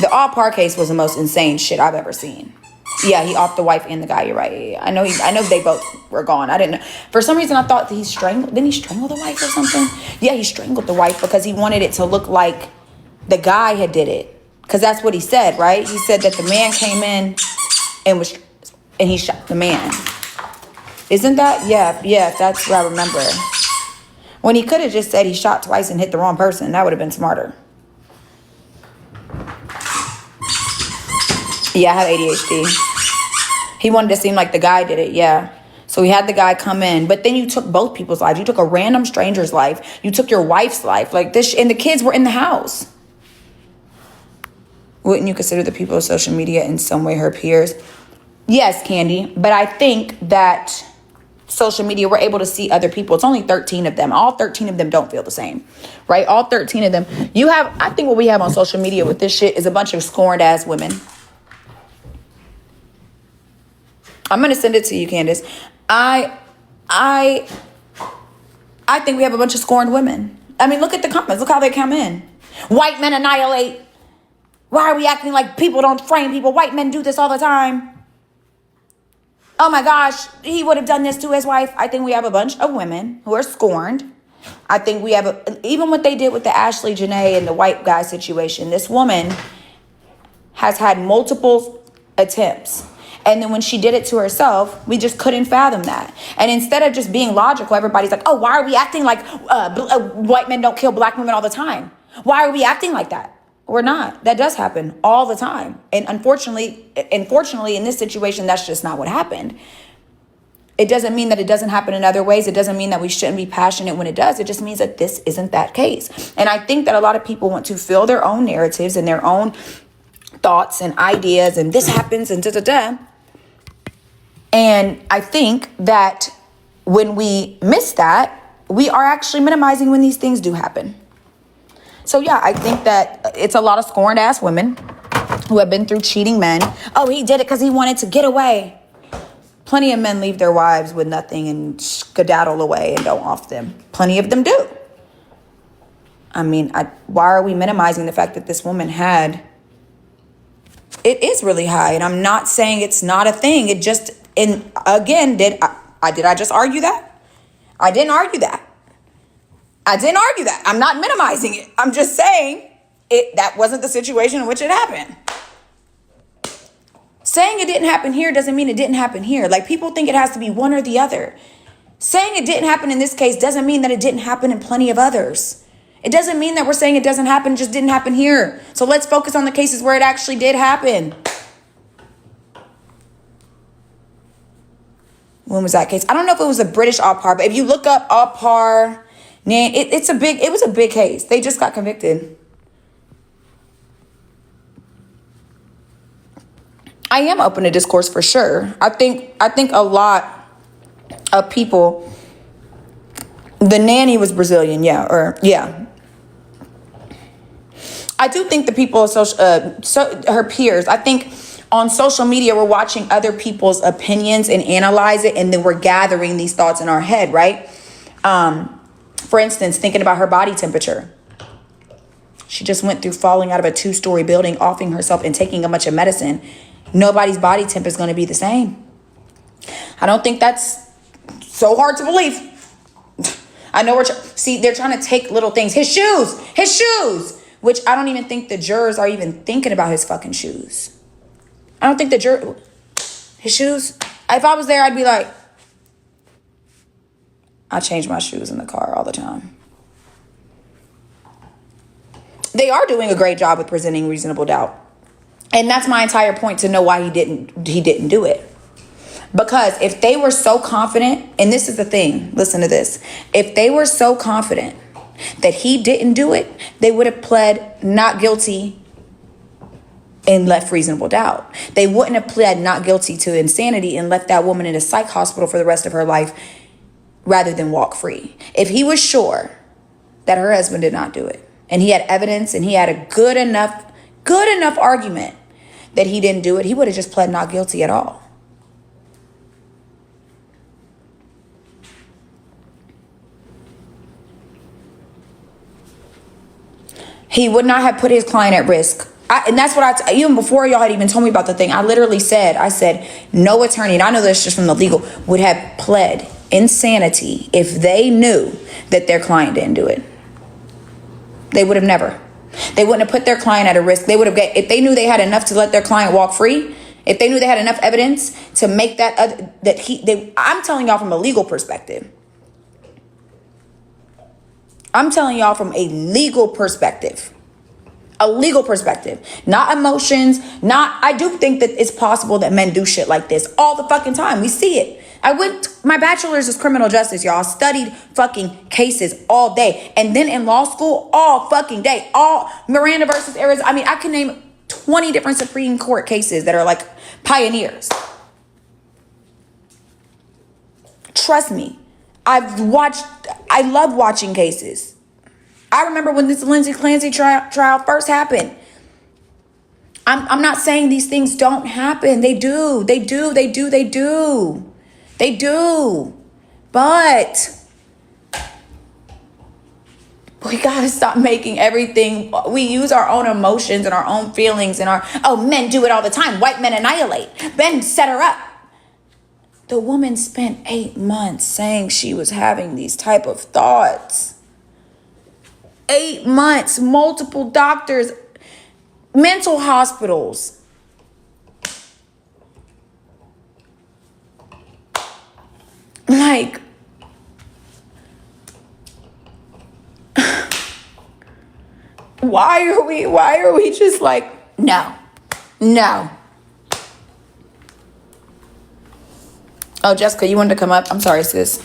The All Par case was the most insane shit I've ever seen. Yeah, he offed the wife and the guy. You're right. Yeah. I know they both were gone. I didn't know. For some reason, I thought that didn't he strangle the wife or something? Yeah, he strangled the wife because he wanted it to look like the guy had did it. Because that's what he said, right? He said that the man came in and he shot the man. Isn't that? Yeah, that's what I remember. When he could have just said he shot twice and hit the wrong person. That would have been smarter. Yeah, I have ADHD. He wanted to seem like the guy did it, yeah. So he had the guy come in, but then you took both people's lives. You took a random stranger's life. You took your wife's life. Like this, and the kids were in the house. Wouldn't you consider the people of social media in some way her peers? Yes, Candy, but I think that social media, we're able to see other people. It's only 13 of them. All 13 of them don't feel the same, right? All 13 of them. I think what we have on social media with this shit is a bunch of scorned ass women. I'm going to send it to you, Candace. I think we have a bunch of scorned women. I mean, look at the comments. Look how they come in. White men annihilate. Why are we acting like people don't frame people? White men do this all the time. oh my gosh, he would have done this to his wife. I think we have a bunch of women who are scorned. I think we have, even what they did with the Ashley Janae and the white guy situation, this woman has had multiple attempts. And then when she did it to herself, we just couldn't fathom that. And instead of just being logical, everybody's like, oh, why are we acting like white men don't kill black women all the time? Why are we acting like that? We're not. That does happen all the time. And unfortunately, in this situation, that's just not what happened. It doesn't mean that it doesn't happen in other ways. It doesn't mean that we shouldn't be passionate when it does. It just means that this isn't that case. And I think that a lot of people want to fill their own narratives and their own thoughts and ideas, and this happens and da-da-da. And I think that when we miss that, we are actually minimizing when these things do happen. So yeah, I think that it's a lot of scorned ass women who have been through cheating men. Oh, he did it because he wanted to get away. Plenty of men leave their wives with nothing and skedaddle away and don't off them. Plenty of them do. I mean, why are we minimizing the fact that this woman had? It is really high, and I'm not saying it's not a thing. It just, and again, did I just argue that? I didn't argue that. I'm not minimizing it. I'm just saying that wasn't the situation in which it happened. Saying it didn't happen here doesn't mean it didn't happen here. Like, people think it has to be one or the other. Saying it didn't happen in this case doesn't mean that it didn't happen in plenty of others. It doesn't mean that we're saying it doesn't happen, just didn't happen here. So let's focus on the cases where it actually did happen. When was that case? I don't know if it was a British au pair, but if you look up au pair, it was a big case. They just got convicted. I am open to discourse for sure. I think a lot of people, the nanny was Brazilian, yeah. I do think the people, her peers, I think on social media, we're watching other people's opinions and analyze it, and then we're gathering these thoughts in our head, right? For instance, thinking about her body temperature. She just went through falling out of a 2-story building, offing herself and taking a bunch of medicine. Nobody's body temp is going to be the same. I don't think that's so hard to believe. I know they're trying to take little things. His shoes, which I don't even think the jurors are even thinking about his fucking shoes. I don't think his shoes. If I was there, I'd be like, I change my shoes in the car all the time. They are doing a great job with presenting reasonable doubt. And that's my entire point, to know why he didn't do it. Because if they were so confident, and this is the thing, listen to this. If they were so confident that he didn't do it, they would have pled not guilty and left reasonable doubt. They wouldn't have pled not guilty to insanity and left that woman in a psych hospital for the rest of her life rather than walk free. If he was sure that her husband did not do it, and he had evidence and he had a good enough argument that he didn't do it, he would have just pled not guilty at all. He would not have put his client at risk. And that's what even before y'all had even told me about the thing, I literally said, no attorney, and I know this just from the legal, would have pled insanity if they knew that their client didn't do it. They would have never. They wouldn't have put their client at a risk. They would have, if they knew they had enough to let their client walk free, if they knew they had enough evidence to make I'm telling y'all from a legal perspective. I'm telling y'all from a legal perspective. A legal perspective, not emotions, I do think that it's possible that men do shit like this all the fucking time. We see it. My bachelor's is criminal justice, y'all. I studied fucking cases all day. And then in law school, all fucking day. All Miranda versus Arizona. I mean, I can name 20 different Supreme Court cases that are like pioneers. Trust me. I love watching cases. I remember when this Lindsay Clancy trial first happened. I'm not saying these things don't happen. They do. But we gotta stop making everything. We use our own emotions and our own feelings and men do it all the time. White men annihilate. Men set her up. The woman spent 8 months saying she was having these type of thoughts. 8 months, multiple doctors, mental hospitals. Like, why are we just like, no. Oh, Jessica, you wanted to come up? I'm sorry, sis.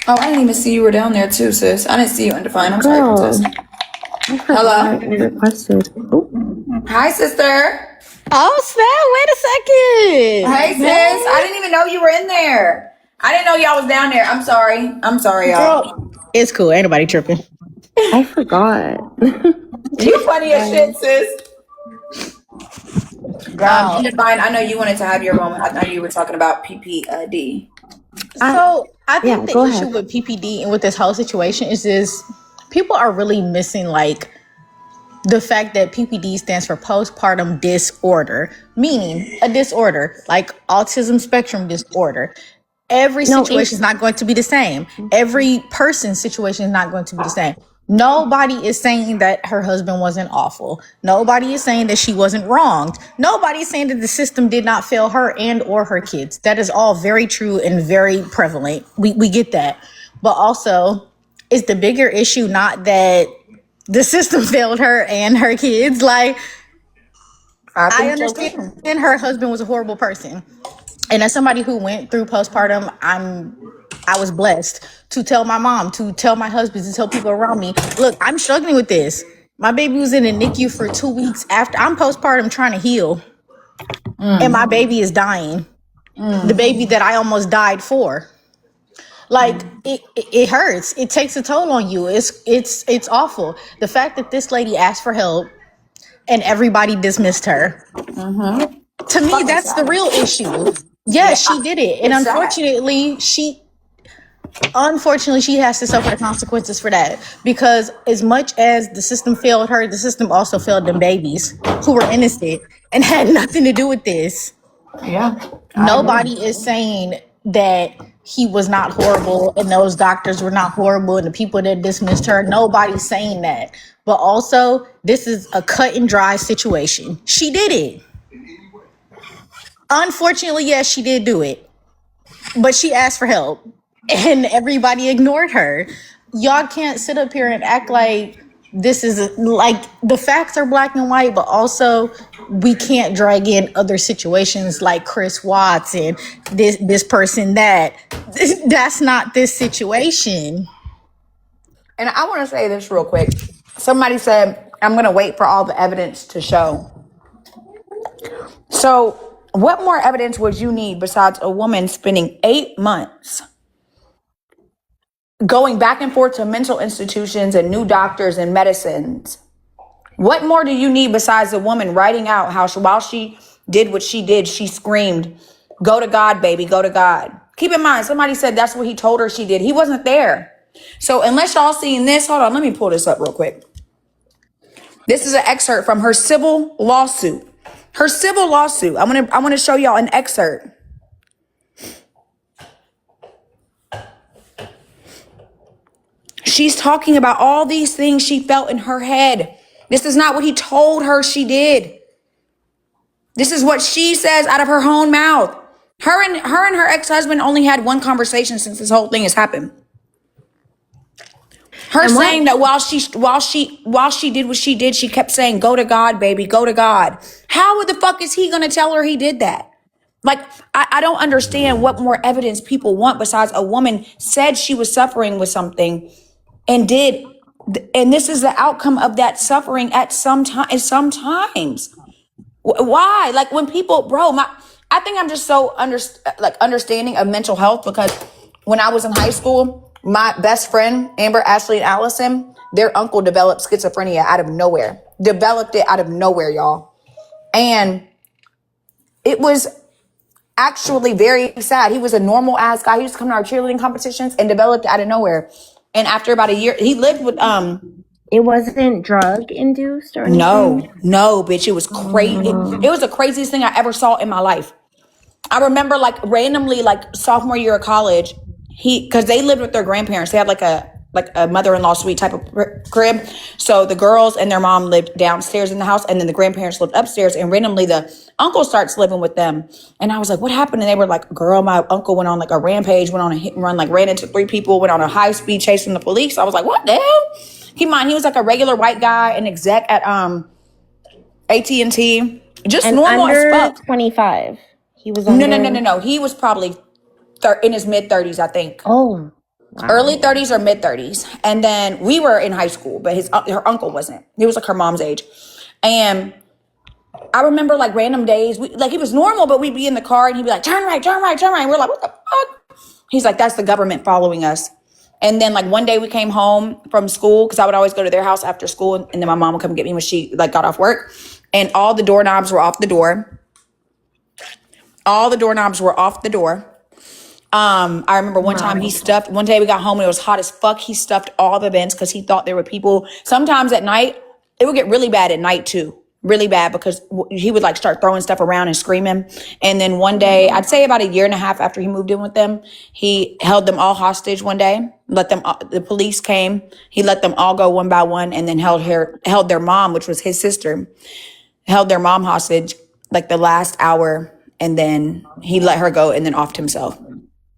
Oh, I didn't even see you were down there too, sis. I didn't see you undefined. I'm sorry, princess. Hello. Requested. Hi, sister. Oh, snap. Wait a second. Hey, sis. I didn't even know you were in there. I didn't know y'all was down there. I'm sorry, y'all. Girl, it's cool. Ain't nobody tripping. I forgot. You funny as shit, sis. Undefined, I know you wanted to have your moment. I know you were talking about PPD. So I think the issue with PPD and with this whole situation is this: people are really missing like the fact that PPD stands for postpartum disorder, meaning a disorder like autism spectrum disorder. Every situation is not going to be the same. Every person's situation is not going to be the same. Nobody is saying that her husband wasn't awful. Nobody is saying that she wasn't wronged. Nobody is saying that the system did not fail her and or her kids. That is all very true and very prevalent. We get that. But also, is the bigger issue not that the system failed her and her kids? Like, I understand her husband was a horrible person. And as somebody who went through postpartum, I was blessed to tell my mom, to tell my husband, to tell people around me, look, I'm struggling with this. My baby was in the NICU for 2 weeks after I'm postpartum trying to heal. And my baby is dying. The baby that I almost died for. Like it hurts. It takes a toll on you. It's awful. The fact that this lady asked for help and everybody dismissed her. To me, that's the real issue. Yes, she did it. And unfortunately, she has to suffer the consequences for that. Because as much as the system failed her, the system also failed them babies who were innocent and had nothing to do with this. Yeah. Nobody is saying that he was not horrible and those doctors were not horrible and the people that dismissed her. Nobody's saying that. But also, this is a cut and dry situation. She did it. Unfortunately, yes, she did do it. But she asked for help and everybody ignored her. Y'all can't sit up here and act like this is like the facts are black and white, but also we can't drag in other situations like Chris Watts and this person that. That's not this situation. And I want to say this real quick. Somebody said, I'm going to wait for all the evidence to show. So what more evidence would you need besides a woman spending 8 months going back and forth to mental institutions and new doctors and medicines? What more do you need besides a woman writing out how while she did what she did, she screamed, go to God, baby, go to God. Keep in mind, somebody said that's what he told her she did. He wasn't there. So unless y'all seen this, hold on, let me pull this up real quick. This is an excerpt from her civil lawsuit. Her civil lawsuit. I want to show y'all an excerpt. She's talking about all these things she felt in her head. This is not what he told her she did. This is what she says out of her own mouth. Her and her ex-husband only had one conversation since this whole thing has happened. Her saying that while she did what she did, she kept saying, go to God, baby, go to God. How the fuck is he going to tell her he did that? Like, I don't understand what more evidence people want besides a woman said she was suffering with something and did. And this is the outcome of that suffering at sometimes. Why? Like when people, I think I'm just so understanding of mental health because when I was in high school, my best friend, Amber, Ashley, and Allison, their uncle developed schizophrenia out of nowhere. Developed it out of nowhere, y'all. And it was actually very sad. He was a normal ass guy. He used to come to our cheerleading competitions and developed it out of nowhere. And after about a year, he lived with It wasn't drug induced or anything? No, bitch. It was crazy. It was the craziest thing I ever saw in my life. I remember like randomly, like sophomore year of college, because they lived with their grandparents. They had like a mother-in-law suite type of crib. So the girls and their mom lived downstairs in the house, and then the grandparents lived upstairs. And randomly, the uncle starts living with them. And I was like, "What happened?" And they were like, "Girl, my uncle went on like a rampage, went on a hit and run, like ran into 3 people, went on a high-speed chase from the police." I was like, "What the hell?" Keep in mind, he was like a regular white guy, an exec at AT&T, just And normal as under fuck. 25. He was under... No. He was probably in his mid-30s, I think. Oh, wow. Early 30s or mid-30s. And then we were in high school, but her uncle wasn't. He was like her mom's age. And I remember like random days, like he was normal, but we'd be in the car and he'd be like, turn right, turn right, turn right. And we're like, what the fuck? He's like, that's the government following us. And then like one day we came home from school, because I would always go to their house after school, and then my mom would come get me when she like got off work. And all the doorknobs were off the door. All the doorknobs were off the door. I remember one time one day we got home and it was hot as fuck. He stuffed all the vents because he thought there were people. Sometimes at night, it would get really bad at night too. Really bad, because he would like start throwing stuff around and screaming. And then one day, I'd say about a year and a half after he moved in with them, he held them all hostage one day. The police came. He let them all go one by one, and then held their mom, which was his sister, held their mom hostage like the last hour. And then he let her go and then offed himself.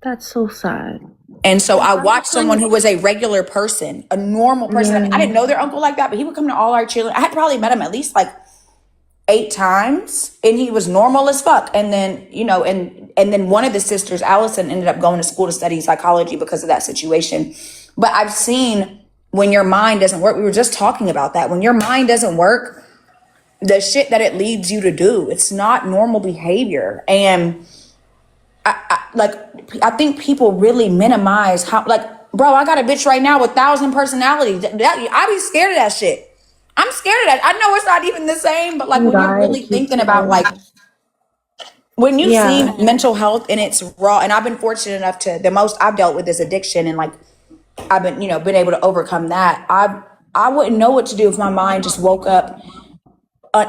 That's so sad. And so I watched someone who was a regular person, a normal person. Yeah. I didn't know their uncle like that, but he would come to all our cheerleading. I had probably met him at least like 8 times, and he was normal as fuck. And then, and then one of the sisters, Allison, ended up going to school to study psychology because of that situation. But I've seen when your mind doesn't work, we were just talking about that. When your mind doesn't work, the shit that it leads you to do, it's not normal behavior. And I think people really minimize how, like, bro, I got a bitch right now with 1,000 personalities. I be scared of that shit. I'm scared of that. I know it's not even the same, but like when you're really thinking about like, when you see mental health in its raw, and I've been fortunate enough to, the most I've dealt with is addiction, and like I've been, been able to overcome that. I wouldn't know what to do if my mind just woke up,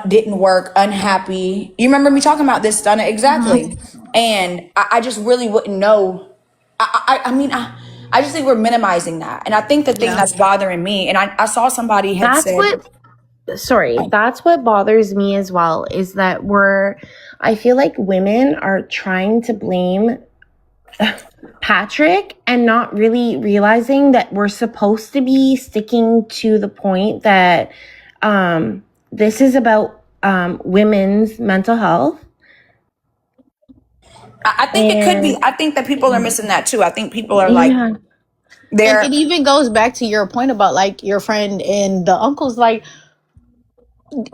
didn't work, unhappy. You remember me talking about this, Donna? Exactly. And I just really wouldn't know. I just think we're minimizing that. And I think the thing that's bothering me, and I saw somebody had said... That's what bothers me as well, is that I feel like women are trying to blame Patrick and not really realizing that we're supposed to be sticking to the point that this is about women's mental health. I think it could be. I think that people are missing that too. I think people are like, and it even goes back to your point about like your friend and the uncles, like,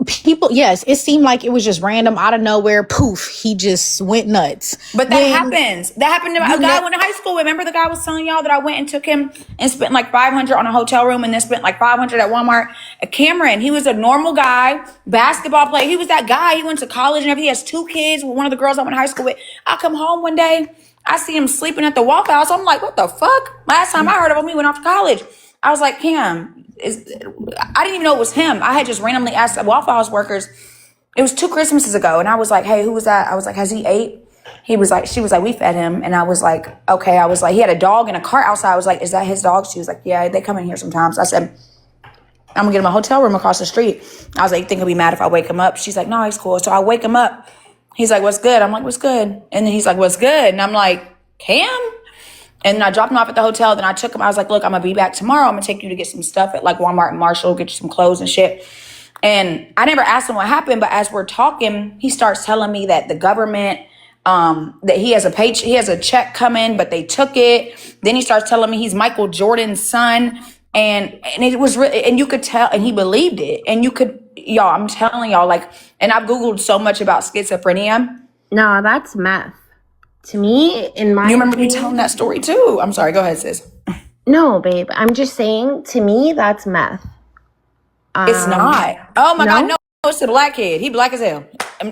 people, yes, it seemed like it was just random out of nowhere. Poof, he just went nuts. But that happens. That happened to a guy I went to high school with. Remember the guy I was telling y'all that I went and took him and spent like $500 on a hotel room, and then spent like $500 at Walmart? Cameron, he was a normal guy, basketball player. He was that guy. He went to college and everything. He has 2 kids with one of the girls I went to high school with. I come home one day, I see him sleeping at the Waffle House. I'm like, what the fuck? Last time I heard of him, he went off to college. I was like, Cam, I didn't even know it was him. I had just randomly asked the Waffle House workers. It was 2 Christmases ago. And I was like, hey, who was that? I was like, has he ate? She was like, we fed him. And I was like, okay. I was like, he had a dog in a cart outside. I was like, is that his dog? She was like, yeah, they come in here sometimes. I said, I'm gonna get him a hotel room across the street. I was like, you think he'll be mad if I wake him up? She's like, no, he's cool. So I wake him up. He's like, what's good? I'm like, what's good? And then he's like, what's good? And I'm like, Cam? And then I dropped him off at the hotel. Then I took him. I was like, look, I'm going to be back tomorrow. I'm going to take you to get some stuff at like Walmart and Marshall, get you some clothes and shit. And I never asked him what happened. But as we're talking, he starts telling me that the government, that he has a check coming, but they took it. Then he starts telling me he's Michael Jordan's son. And it was really, and you could tell, and he believed it. And you could, y'all, I'm telling y'all, like, and I've Googled so much about schizophrenia. No, that's meth. To me, in my You remember me telling that story too? I'm sorry. Go ahead, sis. No, babe. I'm just saying, to me, that's meth. It's not. Oh my God, no. It's a black kid. He black as hell.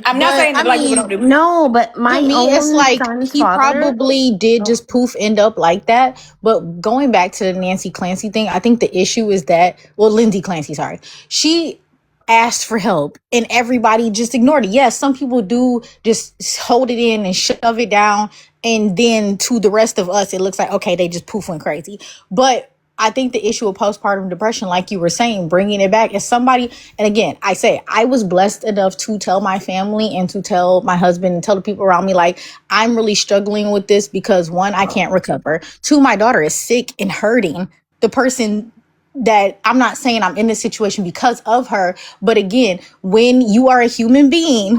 I'm not saying that black people don't do. No, but my to me, it's own like son's he father. probably did just poof end up like that. But going back to the Nancy Clancy thing, I think the issue is that, well, Lindsay Clancy, sorry, she asked for help and everybody just ignored it. Yes, some people do just hold it in and shove it down, and then to the rest of us, it looks like, okay, they just poof went crazy. But I think the issue of postpartum depression, like you were saying, bringing it back is somebody. And again, I say I was blessed enough to tell my family and to tell my husband and tell the people around me, like, I'm really struggling with this because one, I can't recover. Two, my daughter is sick and hurting. The person that, I'm not saying I'm in this situation because of her, but again, when you are a human being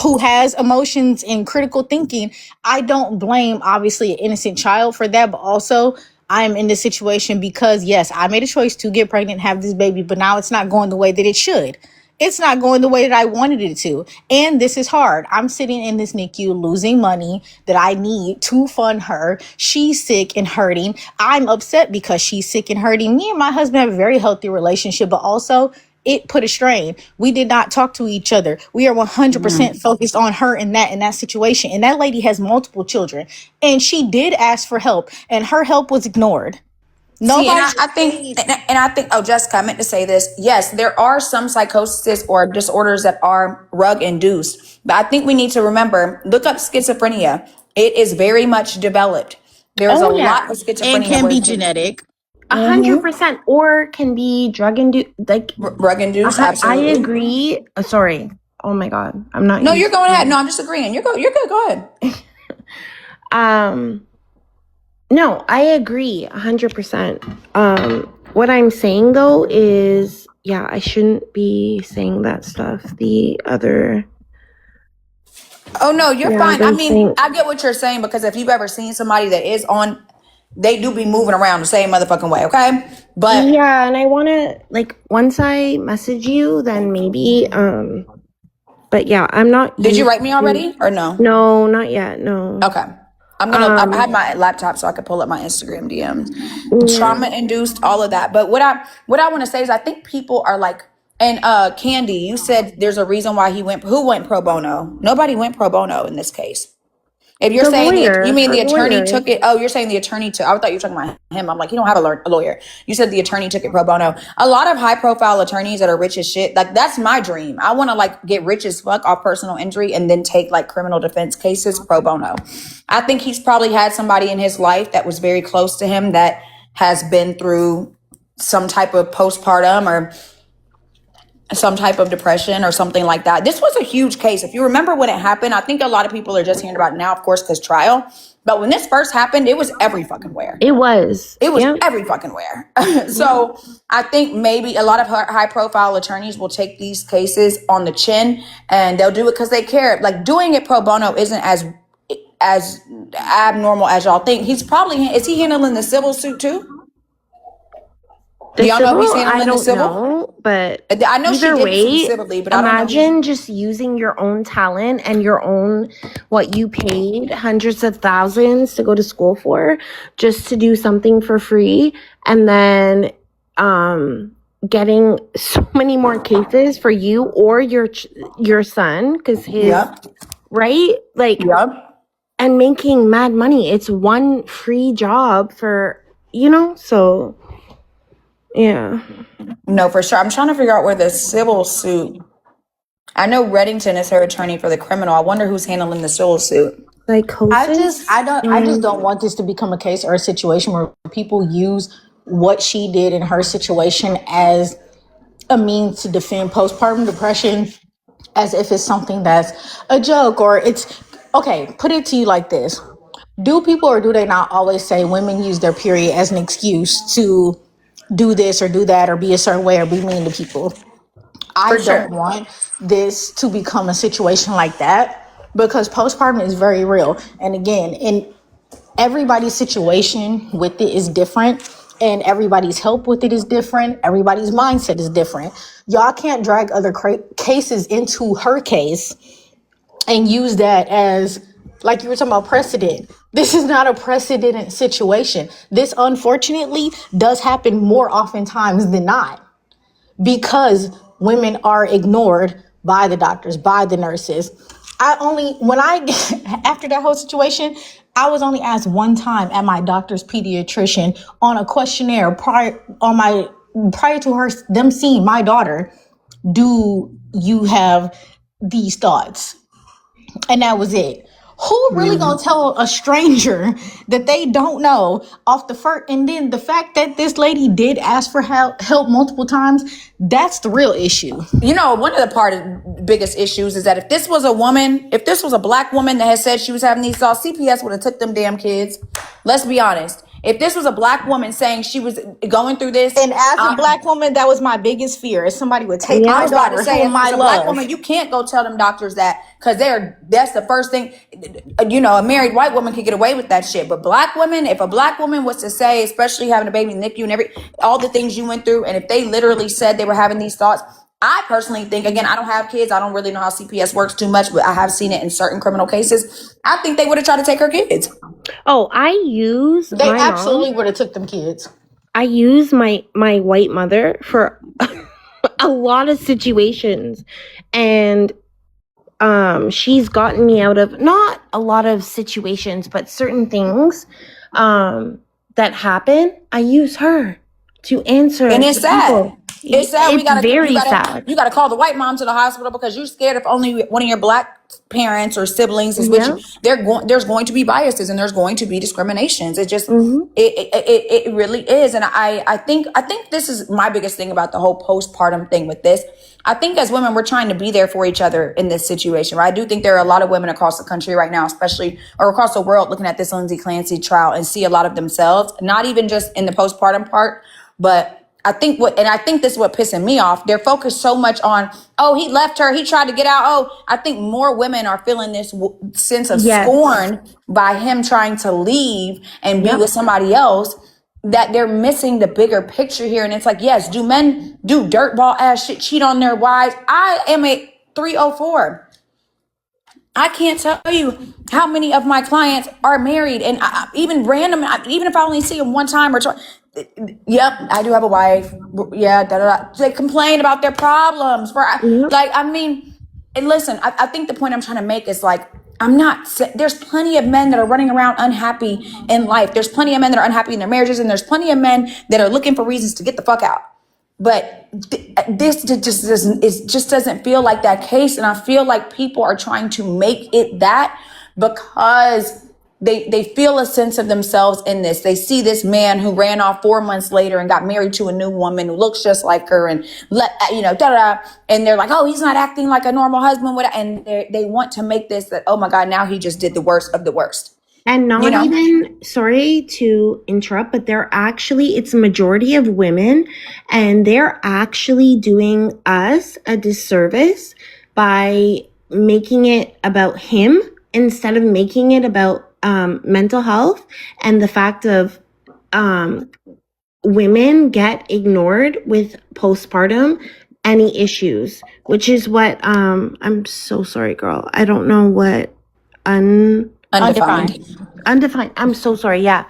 who has emotions and critical thinking, I don't blame obviously an innocent child for that, but also I'm in this situation because yes, I made a choice to get pregnant and have this baby, but now it's not going the way that it should. It's not going the way that I wanted it to. And this is hard. I'm sitting in this NICU losing money that I need to fund her. She's sick and hurting. I'm upset because she's sick and hurting. Me and my husband have a very healthy relationship, but also it put a strain. We did not talk to each other. We are 100% focused on her in that situation. And that lady has multiple children. And she did ask for help, and her help was ignored. See, and I think, oh, Jessica, I meant to say this. Yes, there are some psychosis or disorders that are drug induced, but I think we need to remember, look up schizophrenia. It is very much developed. There's a lot of schizophrenia. And can be genetic. 100%, or can be drug induced. Like drug induced, absolutely. I agree. Sorry. Oh my God, I'm not. No, you're going ahead. No, I'm just agreeing. You're good. Go ahead. No, I agree 100%. What I'm saying though is, yeah, I shouldn't be saying that stuff. The other. Oh no, you're fine. I mean, I get what you're saying, because if you've ever seen somebody that is on, they do be moving around the same motherfucking way, okay? But yeah, and I want to, like, once I message you, then maybe, but yeah, I'm not. Did you write me already or no? No, not yet. No. Okay. I had my laptop so I could pull up my Instagram DMs. Yeah. Trauma induced, all of that. But what I want to say is, I think people are like, and Candy, you said there's a reason why who went pro bono? Nobody went pro bono in this case. If you're saying you mean the attorney took it. Oh, you're saying the attorney took. I thought you were talking about him. I'm like, you don't have a lawyer. You said the attorney took it pro bono. A lot of high profile attorneys that are rich as shit. Like, that's my dream. I want to like get rich as fuck off personal injury and then take like criminal defense cases pro bono. I think he's probably had somebody in his life that was very close to him that has been through some type of postpartum or some type of depression or something like that. This was a huge case. If you remember when it happened, I think a lot of people are just hearing about it now, of course, because trial. But when this first happened, it was every fucking where. It was every fucking where. So I think maybe a lot of high profile attorneys will take these cases on the chin, and they'll do it because they care. Like, doing it pro bono isn't as abnormal as y'all think. Is he handling the civil suit too? Do y'all know if he's handling the civil? Know, but I know either she did way, civilly, but imagine just using your own talent and your own, what you paid hundreds of thousands to go to school for, just to do something for free, and then getting so many more cases for you or your son, because his right, like, and making mad money. It's one free job for, so. Yeah. No, for sure. I'm trying to figure out where the civil suit. I know Reddington is her attorney for the criminal. I wonder who's handling the civil suit. I just don't want this to become a case or a situation where people use what she did in her situation as a means to defend postpartum depression, as if it's something that's a joke, or it's okay. Put it to you like this: do people, or do they not always say women use their period as an excuse to do this or do that or be a certain way or be mean to people? I don't want this to become a situation like that, because postpartum is very real. And again, in everybody's situation with it is different, and everybody's help with it is different. Everybody's mindset is different. Y'all can't drag other cases into her case and use that as, like you were talking about, precedent. This is not a precedent situation. This, unfortunately, does happen more oftentimes than not, because women are ignored by the doctors, by the nurses. After that whole situation, I was only asked one time at my doctor's pediatrician on a questionnaire prior to them seeing my daughter, do you have these thoughts? And that was it. Who really gonna tell a stranger that they don't know off the first? And then the fact that this lady did ask for help multiple times, that's the real issue. You know, one of the biggest issues is that if this was a black woman that had said she was having these thoughts, CPS would have took them damn kids. Let's be honest. If this was a black woman saying she was going through this, and as a black woman, that was my biggest fear: is somebody would take my daughter, whom I love. Black woman, you can't go tell them doctors that, because that's the first thing. You know, a married white woman could get away with that shit, but black women, if a black woman was to say, especially having a baby in the NICU and all the things you went through, and if they literally said they were having these thoughts, I personally think, again, I don't have kids, I don't really know how CPS works too much, but I have seen it in certain criminal cases. I think they would have tried to take her kids. Oh, they absolutely would have took them kids. I use my white mother for a lot of situations, and she's gotten me out of not a lot of situations, but certain things that happen. I use her to answer, and it's sad. People. It's sad. It's sad. You got to call the white mom to the hospital because you're scared if only one of your black parents or siblings is with you. There's going to be biases and there's going to be discriminations. It just it really is. And I think this is my biggest thing about the whole postpartum thing with this. I think as women, we're trying to be there for each other in this situation. Right? I do think there are a lot of women across the country right now, especially or across the world, looking at this Lindsay Clancy trial and see a lot of themselves, not even just in the postpartum part, but I think this is what pissing me off. They're focused so much on, oh, he left her, he tried to get out. Oh, I think more women are feeling this sense of scorn by him trying to leave and be with somebody else, that they're missing the bigger picture here. And it's like, yes, do men do dirtball ass shit, cheat on their wives? I am a 304. I can't tell you how many of my clients are married, and even if I only see them one time or twice. Yep, I do have a wife. Yeah, they complain about their problems. And listen, I think the point I'm trying to make is like, there's plenty of men that are running around unhappy in life. There's plenty of men that are unhappy in their marriages, and there's plenty of men that are looking for reasons to get the fuck out. But this just doesn't feel like that case. And I feel like people are trying to make it that because they feel a sense of themselves in this. They see this man who ran off 4 months later and got married to a new woman who looks just like her and and they're like, oh, he's not acting like a normal husband. And they want to make this that, oh my God, now he just did the worst of the worst. And not even, sorry to interrupt, but it's a majority of women, and they're actually doing us a disservice by making it about him instead of making it about mental health and the fact of women get ignored with postpartum any issues, which is what I'm so sorry, girl. I don't know what Undefined. I'm so sorry. Yeah.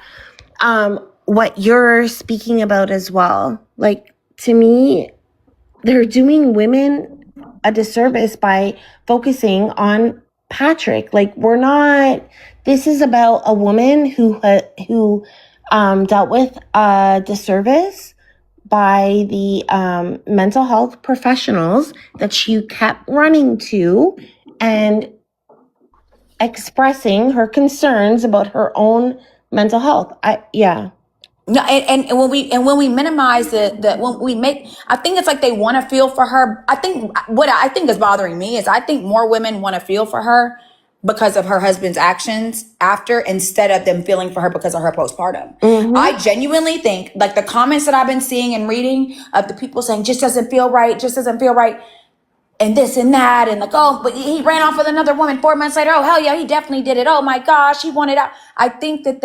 What you're speaking about as well. Like, to me, they're doing women a disservice by focusing on Patrick. Like, this is about a woman who dealt with a disservice by the mental health professionals that she kept running to and expressing her concerns about her own mental health. No, and when we minimize when we make, I think it's like they want to feel for her. I think what I think is bothering me is I think more women want to feel for her because of her husband's actions after, instead of them feeling for her because of her postpartum. Mm-hmm. I genuinely think, like, the comments that I've been seeing and reading of the people saying just doesn't feel right, and this and that, and like, oh, but he ran off with another woman 4 months later. Oh, hell yeah, he definitely did it. Oh my gosh, he wanted out. I think that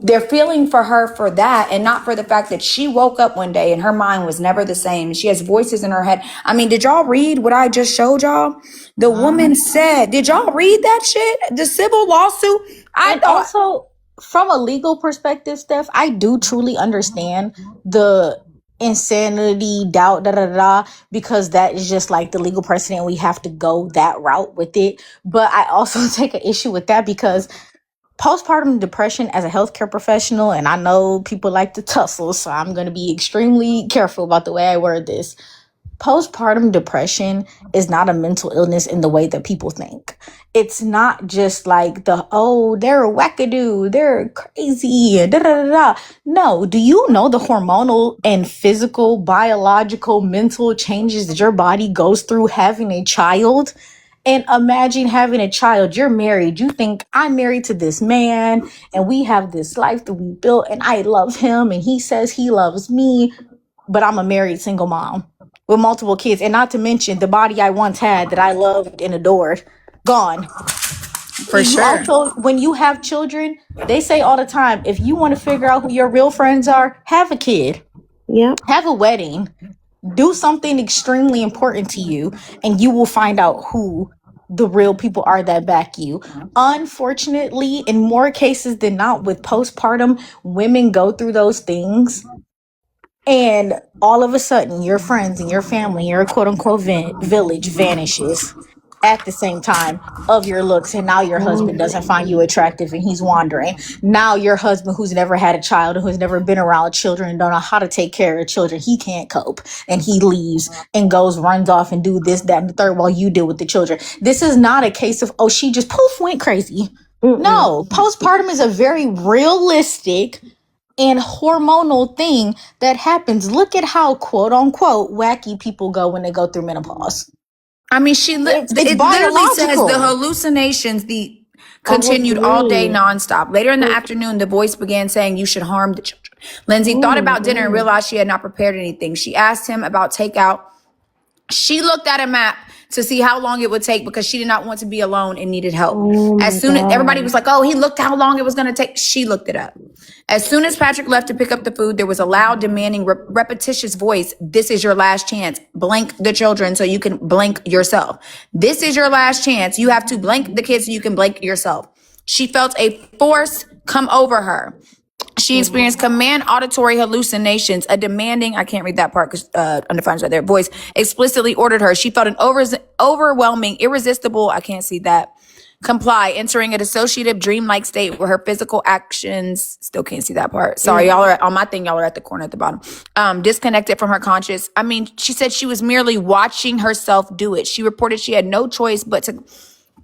they're feeling for her for that, and not for the fact that she woke up one day and her mind was never the same. She has voices in her head. I mean, did y'all read what I just showed y'all? The woman said, did y'all read that shit? The civil lawsuit? Also, from a legal perspective, Steph, I do truly understand the insanity, doubt, because that is just like the legal precedent. We have to go that route with it. But I also take an issue with that because postpartum depression, as a healthcare professional, and I know people like to tussle, so I'm going to be extremely careful about the way I word this. Postpartum depression is not a mental illness in the way that people think. It's not just like they're a wackadoo, they're crazy, da da da da. No, do you know the hormonal and physical, biological, mental changes that your body goes through having a child? And imagine having a child. You're married. You think, I'm married to this man and we have this life that we built and I love him and he says he loves me, but I'm a married single mom with multiple kids, and not to mention the body I once had that I loved and adored, gone. For sure. Also, when you have children, they say all the time, if you want to figure out who your real friends are, have a kid. Yeah. Have a wedding. Do something extremely important to you, and you will find out who the real people are that back you. Unfortunately, in more cases than not, with postpartum, women go through those things. And all of a sudden, your friends and your family, your quote unquote village vanishes at the same time of your looks. And now your husband doesn't find you attractive and he's wandering. Now your husband, who's never had a child, who's never been around children and don't know how to take care of children, he can't cope and he leaves and runs off and do this, that, and the third while you deal with the children. This is not a case of, she just poof went crazy. No, postpartum is a very realistic and hormonal thing that happens. Look at how quote unquote wacky people go when they go through menopause. I mean, it literally says the hallucinations, the continued all day nonstop. Later in the afternoon, the voice began saying, "You should harm the children." Lindsay thought about dinner and realized she had not prepared anything. She asked him about takeout. She looked at a map to see how long it would take because she did not want to be alone and needed help. As soon as everybody was like, he looked how long it was going to take, she looked it up. As soon as Patrick left to pick up the food, there was a loud, demanding, repetitious voice. "This is your last chance. Blank the children so you can blank yourself. This is your last chance. You have to blank the kids so you can blank yourself." She felt a force come over her. She experienced command auditory hallucinations. A demanding, I can't read that part because undefined right there, voice explicitly ordered her. She felt an overwhelming, irresistible, I can't see that, comply, entering a dissociative dreamlike state where her physical actions, still can't see that part. Sorry, y'all are on my thing, y'all are at the corner at the bottom. Disconnected from her conscious. I mean, she said she was merely watching herself do it. She reported she had no choice but to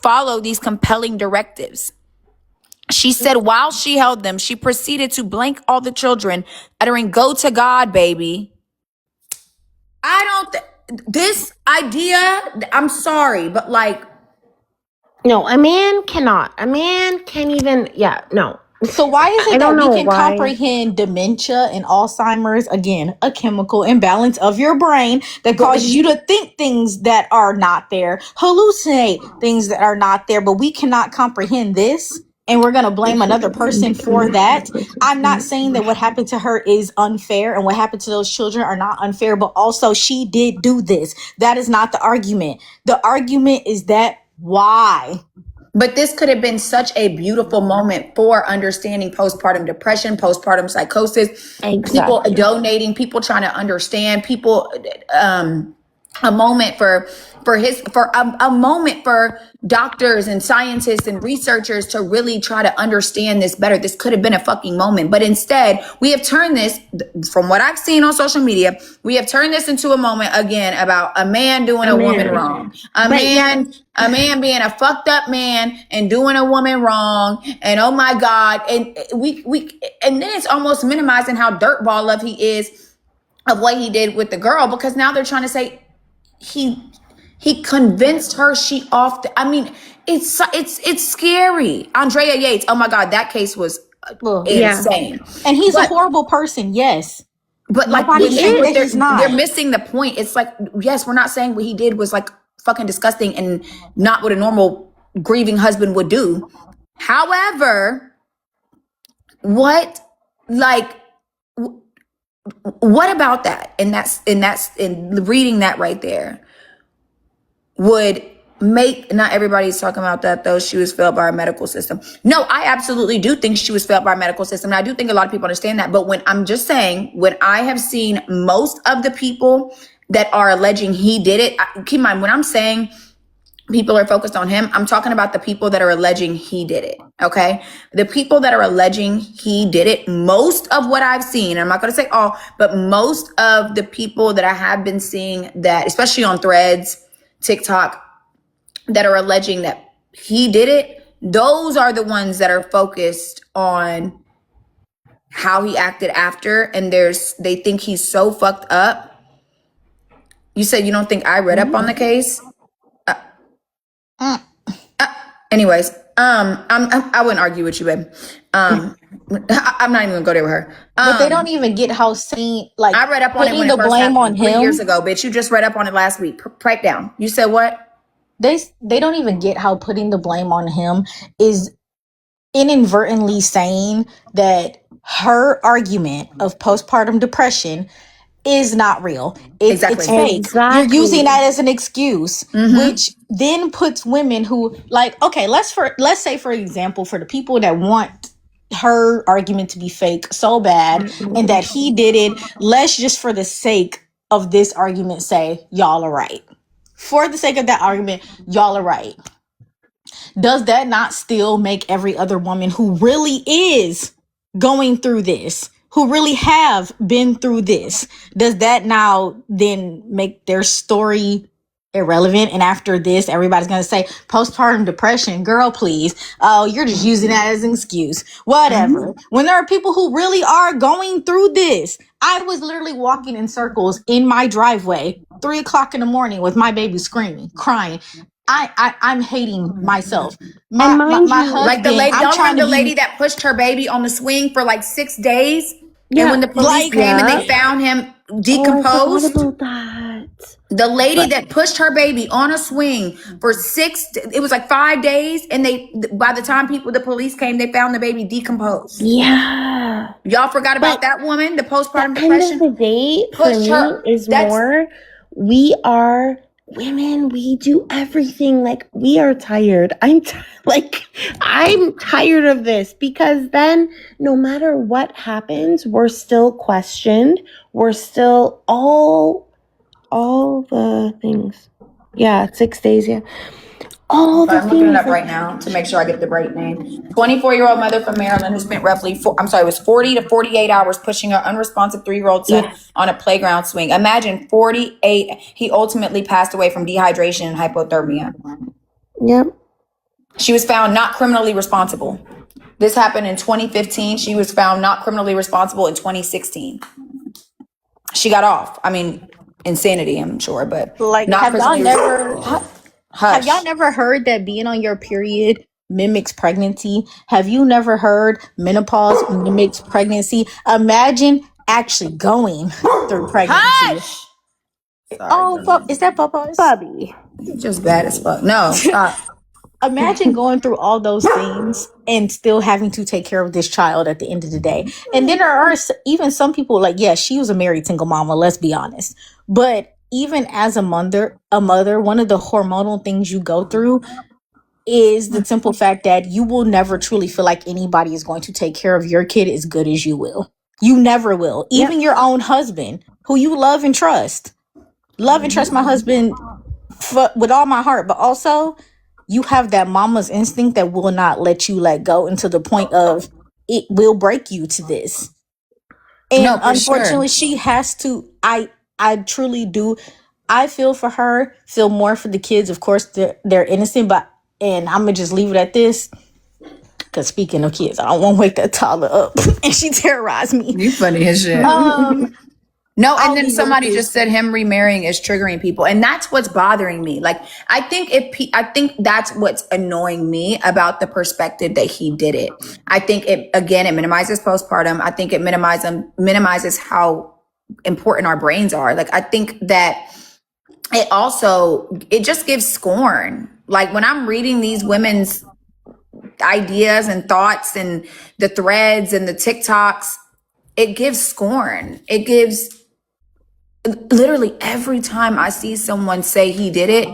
follow these compelling directives. She said while she held them, she proceeded to blank all the children, uttering, "Go to God, baby." This idea, I'm sorry, but no, a man cannot. A man can't even, no. So why is it that we can comprehend dementia and Alzheimer's, again, a chemical imbalance of your brain that causes you to think things that are not there, hallucinate things that are not there, but we cannot comprehend this? And we're going to blame another person for that. I'm not saying that what happened to her is unfair and what happened to those children are not unfair, but also she did do this. That is not the argument. The argument is that why? But this could have been such a beautiful moment for understanding postpartum depression, postpartum psychosis, people donating, people trying to understand, people, a moment for a moment for doctors and scientists and researchers to really try to understand this better. This could have been a fucking moment, but instead we have turned this, from what I've seen on social media, we have turned this into a moment again about a man doing a woman wrong, a man being a fucked up man and doing a woman wrong, and oh my God, and and then it's almost minimizing how dirtball love he is of what he did with the girl, because now they're trying to say he convinced her she off the, I mean, it's scary. Andrea Yates, oh my God, that case was insane. And he's a horrible person, yes. But they're missing the point. It's like, yes, we're not saying what he did was like fucking disgusting and not what a normal grieving husband would do. However, what about that? And that's in reading that right there would not everybody's talking about that though. She was failed by our medical system. No, I absolutely do think she was failed by our medical system. And I do think a lot of people understand that. But when I'm just saying, when I have seen most of the people that are alleging he did it, keep in mind, when I'm saying people are focused on him, I'm talking about the people that are alleging he did it. Okay. The people that are alleging he did it, most of what I've seen, and I'm not going to say all, but most of the people that I have been seeing that, especially on Threads, TikTok, that are alleging that he did it, those are the ones that are focused on how he acted after. And they think he's so fucked up. You said you don't think I read up on the case? Anyways, I wouldn't argue with you, babe. I'm not even gonna go there with her. But they don't even get how sane, like, I read up on it when it first happened 3 years ago, bitch. You just read up on it last week. Break down. You said what? They don't even get how putting the blame on him is inadvertently saying that her argument of postpartum depression is not real. It's fake. Exactly. You're using that as an excuse, which then puts women who, like, okay, let's say for example, for the people that want her argument to be fake so bad and that he did it, let's just for the sake of this argument say y'all are right. For the sake of that argument, y'all are right. Does that not still make every other woman who really is going through this, who really have been through this, does that now then make their story irrelevant? And after this, everybody's going to say postpartum depression, girl, please. Oh, you're just using that as an excuse. Whatever. When there are people who really are going through this, I was literally walking in circles in my driveway, 3:00 in the morning with my baby screaming, crying. I'm hating myself. My husband, like the lady, lady that pushed her baby on the swing for like 6 days. Yeah. And when the police came and they found him decomposed. Oh, about that. The lady that pushed her baby on a swing for it was like 5 days. And by the time the police came, they found the baby decomposed. Yeah. Y'all forgot about that woman, the postpartum End depression? of the day, for me, is more, we are women, we do everything. Like, we are tired. I'm tired of this, because then no matter what happens, we're still questioned. We're still all the things. Yeah, 6 days. Yeah. I'm looking it up right now to make sure I get the right name. 24-year-old mother from Maryland who spent roughly 40 to 48 hours pushing her unresponsive 3-year-old son on a playground swing. Imagine 48. He ultimately passed away from dehydration and hypothermia. Yep. She was found not criminally responsible. This happened in 2015. She was found not criminally responsible in 2016. She got off. I mean, insanity, I'm sure, but like, not have y'all never heard that being on your period mimics pregnancy? Have you never heard menopause mimics pregnancy? Imagine actually going through pregnancy. Sorry, is that Bubba's? Bubby. Just bad as fuck. No, stop. Imagine going through all those things and still having to take care of this child at the end of the day. And then there are even some people like, yeah, she was a married single mama, let's be honest. But even as a mother, one of the hormonal things you go through is the simple fact that you will never truly feel like anybody is going to take care of your kid as good as you will. You never will. Even your own husband, who you love and trust. Love and trust my husband with all my heart, but also you have that mama's instinct that will not let you let go until the point of it will break you to this. And unfortunately, she has to. I truly do. I feel for her, feel more for the kids. Of course, they're innocent, and I'm going to just leave it at this. Because speaking of kids, I don't want to wake that toddler up and she terrorized me. You funny as shit. No, and then somebody just said him remarrying is triggering people. And that's what's bothering me. Like, I think that's what's annoying me about the perspective that he did it. I think it minimizes postpartum. I think it minimizes how important our brains are. Like, I think that it just gives scorn. Like, when I'm reading these women's ideas and thoughts and the threads and the TikToks, it gives scorn. It gives literally every time I see someone say he did it,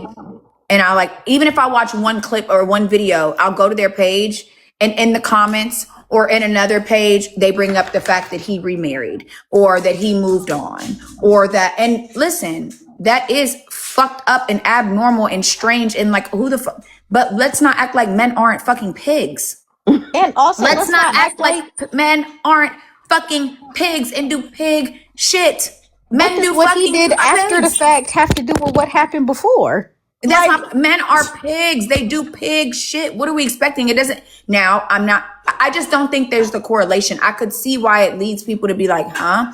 And I like, even if I watch one clip or one video, I'll go to their page, and in the comments or in another page, they bring up the fact that he remarried or that he moved on or that, and listen, that is fucked up and abnormal and strange and like, who the fuck, but let's not act like men aren't fucking pigs. And also, let's not act like men aren't fucking pigs and do pig shit. Men do what fucking he did after the fact have to do with what happened before. That's not, men are pigs. They do pig shit. What are we expecting? It doesn't. Now, I just don't think there's the correlation. I could see why it leads people to be like, huh?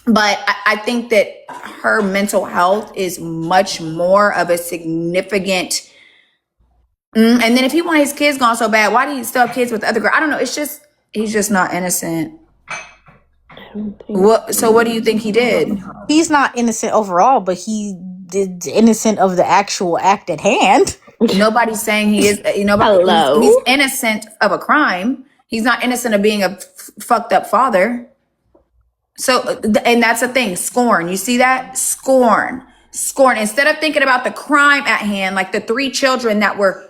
But I think that her mental health is much more of a significant. And then if he wanted his kids gone so bad, why do he still have kids with other girls? I don't know. It's just, he's just not innocent. So what do you think he did? He's not innocent overall, but he did innocent of the actual act at hand. Nobody's saying he is. He's innocent of a crime. He's not innocent of being a fucked up father. So, and that's the thing. Scorn. You see that? Scorn. Instead of thinking about the crime at hand, like the 3 children that we're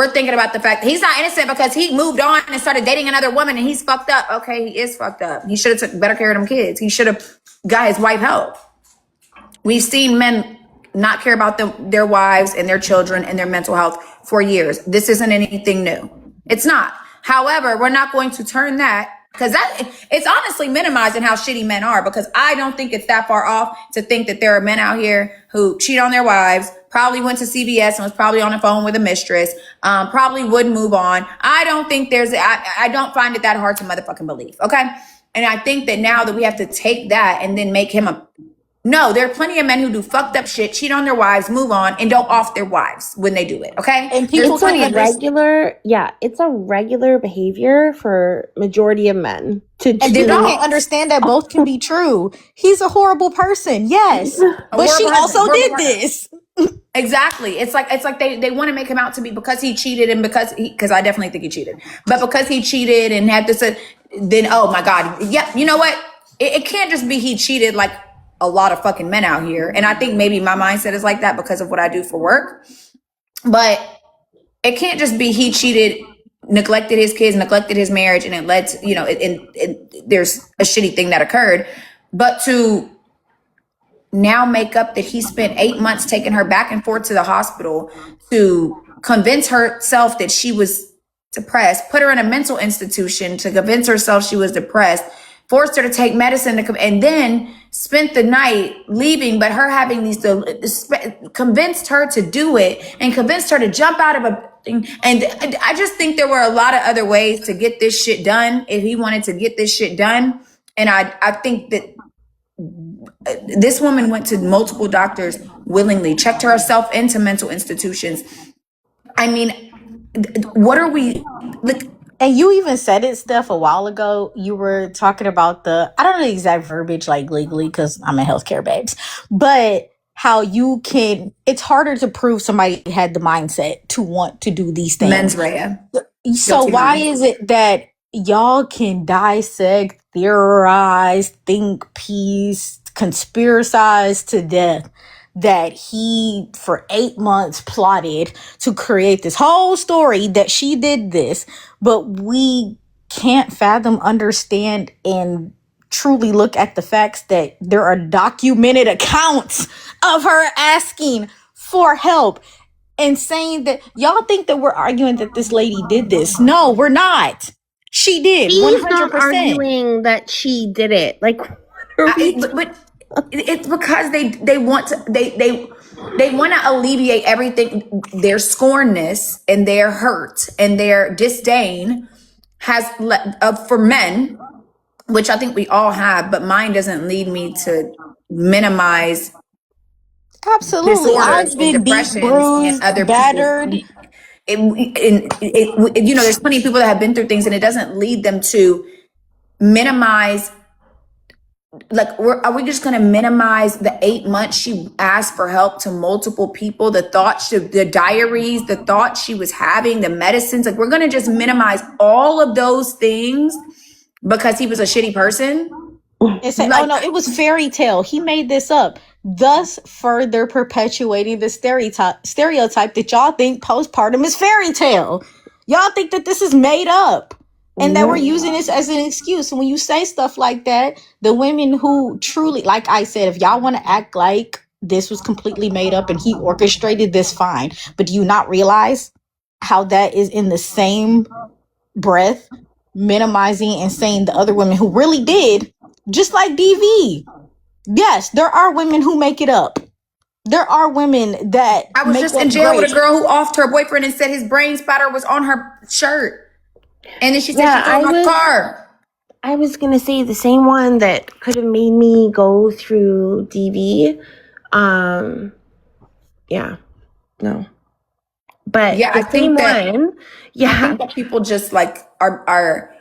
thinking about the fact that he's not innocent because he moved on and started dating another woman and he's fucked up. Okay, he is fucked up. He should have took better care of them kids. He should have got his wife help. We've seen men not care about their wives and their children and their mental health for years. This isn't anything new. It's not. However, we're not going to turn that, because it's honestly minimizing how shitty men are, because I don't think it's that far off to think that there are men out here who cheat on their wives, probably went to CVS and was probably on the phone with a mistress, probably would move on. I don't think I don't find it that hard to motherfucking believe. Okay. And I think that now that we have to take that and then make him no, there are plenty of men who do fucked up shit, cheat on their wives, move on, and don't off their wives when they do it. Okay, and it's a regular behavior for majority of men to do. And they don't understand that both can be true. He's a horrible person, yes, but she also did this. Exactly. It's like they want to make him out to be because he cheated and because I definitely think he cheated, but because he cheated and had this, then oh my God, yeah, you know what? It can't just be he cheated like a lot of fucking men out here. And I think maybe my mindset is like that because of what I do for work. But it can't just be he cheated, neglected his kids, neglected his marriage, and it led to, there's a shitty thing that occurred. But to now make up that he spent 8 months taking her back and forth to the hospital to convince herself that she was depressed, put her in a mental institution to convince herself she was depressed, forced her to take medicine and then spent the night leaving, but her having these, convinced her to do it and convinced her to jump out of a thing. And I just think there were a lot of other ways to get this shit done if he wanted to get this shit done. And I think that this woman went to multiple doctors willingly, checked herself into mental institutions. I mean, what are we like? And you even said it, Steph, a while ago. You were talking about I don't know the exact verbiage, like legally, because I'm a healthcare babes, but how it's harder to prove somebody had the mindset to want to do these things. Mens rea. So why is it that y'all can dissect, theorize, think piece, conspiracize to death that he for 8 months plotted to create this whole story that she did this, but we can't fathom, understand, and truly look at the facts that there are documented accounts of her asking for help and saying that y'all think that we're arguing that this lady did this. No, we're not. She did. She's 100%. Not arguing that she did it. Like, but it's because they want to alleviate everything. Their scornness and their hurt and their disdain has for men, which I think we all have, but mine doesn't lead me to minimize. Absolutely, I've been beat, bruised, battered. There's plenty of people that have been through things, and it doesn't lead them to minimize. Like, are we just going to minimize the 8 months she asked for help to multiple people, the thoughts, the diaries, the thoughts she was having, the medicines? Like, we're going to just minimize all of those things because he was a shitty person? And say, oh no, it was fairy tale. He made this up. thus further perpetuating the stereotype that y'all think postpartum is fairy tale. Y'all think that this is made up and that we're using this as an excuse. And when you say stuff like that, the women who truly, like I said, if y'all want to act like this was completely made up and he orchestrated this, fine. But do you not realize how that is in the same breath minimizing and saying the other women who really did, just like DV? Yes, there are women who make it up. There are women that I was just in jail with a girl who offed her boyfriend and said his brain spatter was on her shirt. And then she said she threw my car. I was going to say the same one that could have made me go through DV. Yeah. No. But yeah, I think that people just like are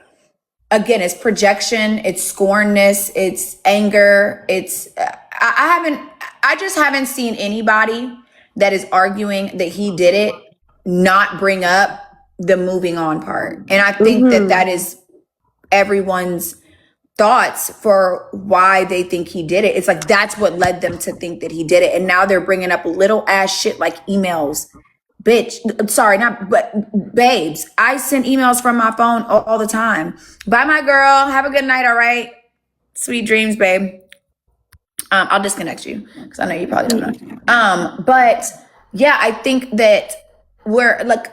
again, it's projection, it's scornness, it's anger, it's I just haven't seen anybody that is arguing that he did it not bring up the moving on part. And I think that is everyone's thoughts for why they think he did it. It's like that's what led them to think that he did it. And now they're bringing up little ass shit like emails. Bitch, sorry, but babes, I send emails from my phone all the time. Bye, my girl. Have a good night, all right? Sweet dreams, babe. I'll disconnect you because I know you probably don't know. But yeah, I think that we're like,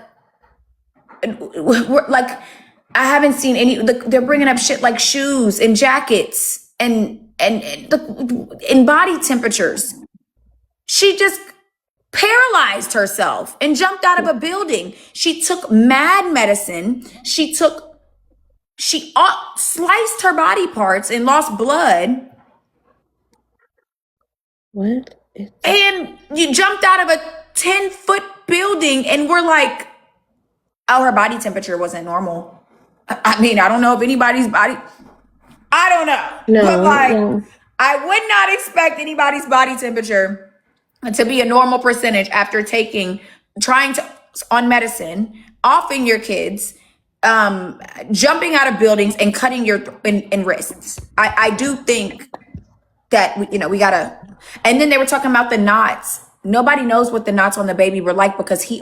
I haven't seen any, they're bringing up shit like shoes and jackets and body temperatures. She just paralyzed herself and jumped out of a building. She took mad medicine. She sliced her body parts and lost blood. What? And you jumped out of a 10-foot building and we're like, oh, her body temperature wasn't normal. I mean, I don't know if anybody's body, I don't know. No, but I would not expect anybody's body temperature to be a normal percentage after trying to on medicine, offing your kids, jumping out of buildings and cutting your in wrists. I do think that we gotta. And then they were talking about the knots. Nobody knows what the knots on the baby were like because he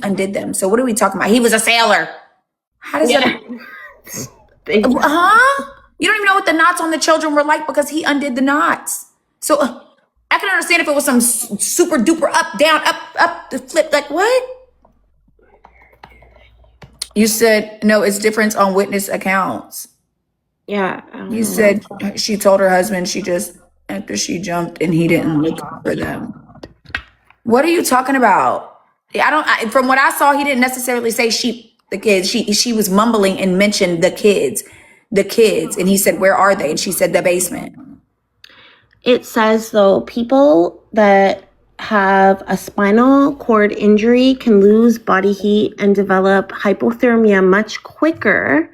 undid them. So what are we talking about? He was a sailor. How does that? Huh? You don't even know what the knots on the children were like because he undid the knots. So I can understand if it was some super duper up, down, up, the flip. Like what? You said no. It's different on witness accounts. Yeah. You said she told her husband after she jumped and he didn't look for them. What are you talking about? From what I saw, he didn't necessarily say the kids. She was mumbling and mentioned the kids. And he said, where are they? And she said, the basement. It says though, people that have a spinal cord injury can lose body heat and develop hypothermia much quicker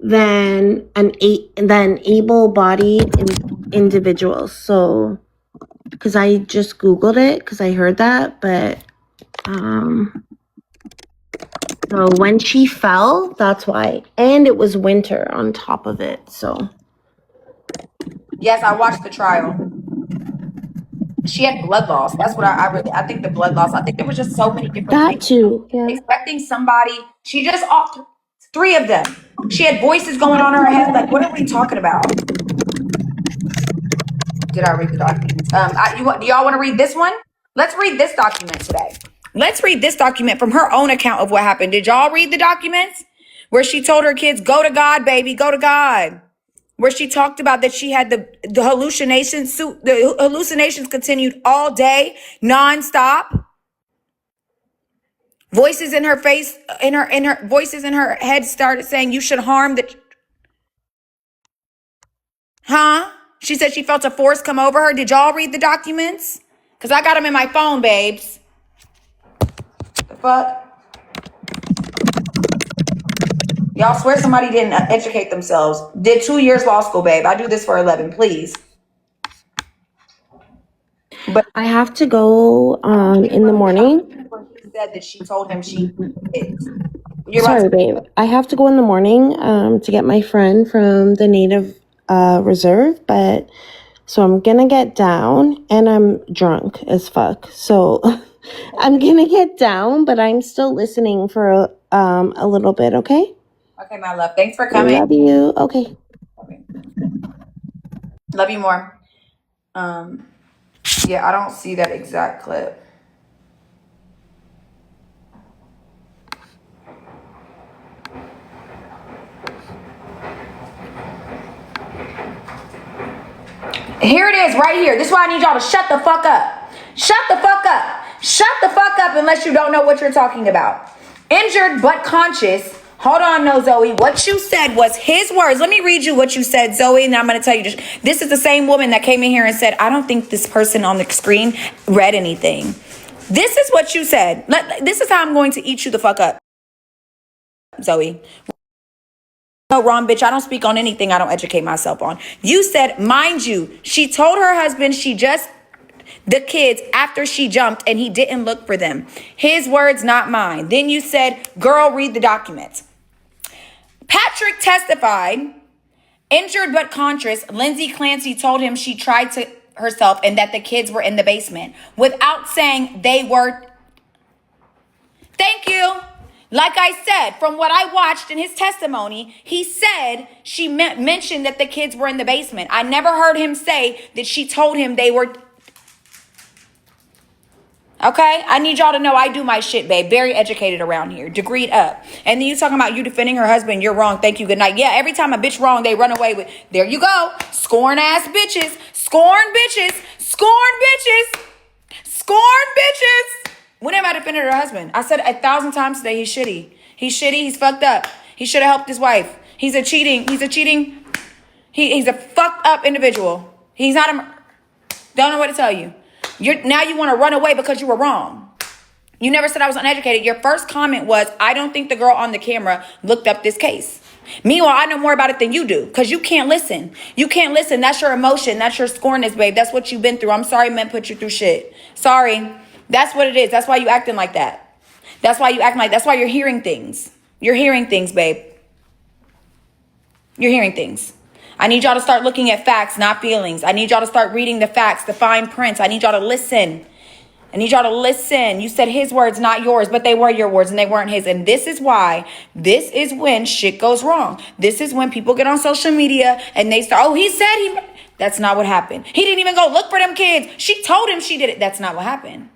than able-bodied individuals. So, because I just Googled it because I heard that, but so when she fell, that's why. And it was winter on top of it, so. Yes, I watched the trial. She had blood loss. That's what I think the blood loss. I think there was just so many different things. That too, yeah. Expecting somebody. She just offed 3 of them. She had voices going on in her head. Like, what are we talking about? Did I read the documents? Do y'all want to read this one? Let's read this document today. Let's read this document from her own account of what happened. Did y'all read the documents? Where she told her kids, go to God, baby, go to God. Where she talked about that she had the hallucinations. The hallucinations continued all day, nonstop. Voices in her face, in her voices in her head started saying, you should harm the. Huh? She said she felt a force come over her. Did y'all read the documents? Because I got them in my phone, babes. The fuck? Y'all swear somebody didn't educate themselves. Did 2 years law school, babe. I do this for 11, please. But I have to go in the morning. He said that she told him she is. Sorry, babe. I have to go in the morning to get my friend from the Native Reserve, but So I'm gonna get down, and I'm drunk as fuck. So I'm gonna get down, but I'm still listening for a little bit, okay? Okay, my love. Thanks for coming. Love you. Okay. Love you more. Yeah, I don't see that exact clip. Here it is, right here. This is why I need y'all to shut the fuck up. Shut the fuck up. Shut the fuck up unless you don't know what you're talking about. Injured but conscious. Hold on, no, Zoe. What you said was his words. Let me read you what you said, Zoe, and I'm going to tell you. This is the same woman that came in here and said, I don't think this person on the screen read anything. This is what you said. This is how I'm going to eat you the fuck up, Zoe. No, wrong, bitch. I don't speak on anything I don't educate myself on. You said, mind you, she told her husband the kids after she jumped and he didn't look for them. His words, not mine. Then you said, girl, read the documents. Patrick testified, injured but conscious. Lindsay Clancy told him she tried to herself and that the kids were in the basement without saying they were. Thank you. Like I said, from what I watched in his testimony, he said she mentioned that the kids were in the basement. I never heard him say that she told him they were. Okay? I need y'all to know I do my shit, babe. Very educated around here. Degreed up. And then you talking about you defending her husband. You're wrong. Thank you. Good night. Yeah, every time a bitch wrong, they run away with. There you go. Scorn ass bitches. Scorn bitches. Scorn bitches. Scorn bitches. When have I defended her husband? I said 1,000 times today he's shitty. He's shitty. He's fucked up. He should have helped his wife. He's a cheating. He's a fucked up individual. He's not don't know what to tell you. Now you want to run away because you were wrong. You never said I was uneducated. Your first comment was, I don't think the girl on the camera looked up this case. Meanwhile, I know more about it than you do because you can't listen. You can't listen. That's your emotion. That's your scornness, babe. That's what you've been through. I'm sorry men put you through shit. Sorry. That's what it is. That's why you acting like that. That's why you're hearing things. You're hearing things, babe. You're hearing things. I need y'all to start looking at facts, not feelings. I need y'all to start reading the facts, the fine prints. I need y'all to listen. You said his words, not yours, but they were your words and they weren't his. And this is when shit goes wrong. This is when people get on social media and they start, that's not what happened. He didn't even go look for them kids. She told him she did it. That's not what happened.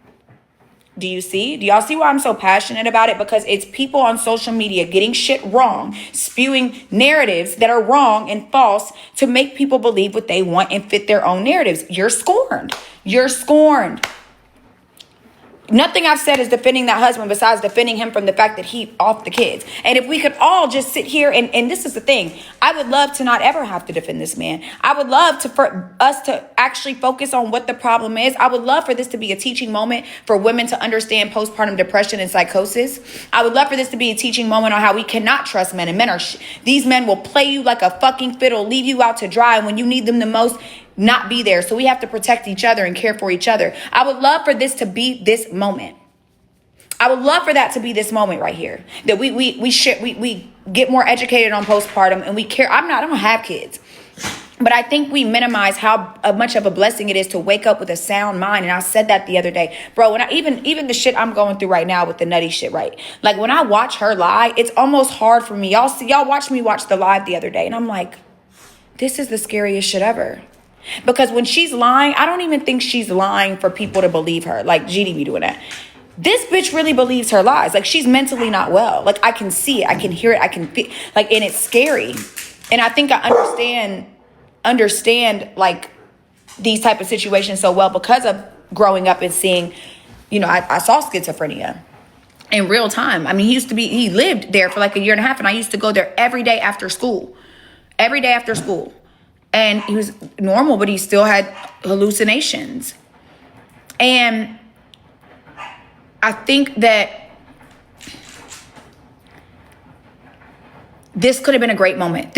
Do y'all see why I'm so passionate about it? Because it's people on social media getting shit wrong, spewing narratives that are wrong and false to make people believe what they want and fit their own narratives. You're scorned. You're scorned. Nothing I've said is defending that husband besides defending him from the fact that he off the kids. And if we could all just sit here and this is the thing, I would love to not ever have to defend this man. I would love for us to actually focus on what the problem is. I would love for this to be a teaching moment for women to understand postpartum depression and psychosis. I would love for this to be a teaching moment on how we cannot trust men, and men are these men will play you like a fucking fiddle, leave you out to dry, and when you need them the most, not be there. So we have to protect each other and care for each other. I would love for this to be this moment. I would love for that to be this moment right here. That we get more educated on postpartum and we care. I don't have kids. But I think we minimize how much of a blessing it is to wake up with a sound mind. And I said that the other day, bro, when even the shit I'm going through right now with the nutty shit, right? Like when I watch her lie, it's almost hard for me. Y'all watched me watch the live the other day. And I'm like, this is the scariest shit ever. Because when she's lying, I don't even think she's lying for people to believe her. Like GD be doing that. This bitch really believes her lies. Like she's mentally not well. Like I can see it. I can hear it. I can feel like, and it's scary. And I think I understand like these type of situations so well because of growing up and seeing, I saw schizophrenia in real time. I mean, he lived there for like a year and a half and I used to go there every day after school. And he was normal, but he still had hallucinations. And I think that this could have been a great moment.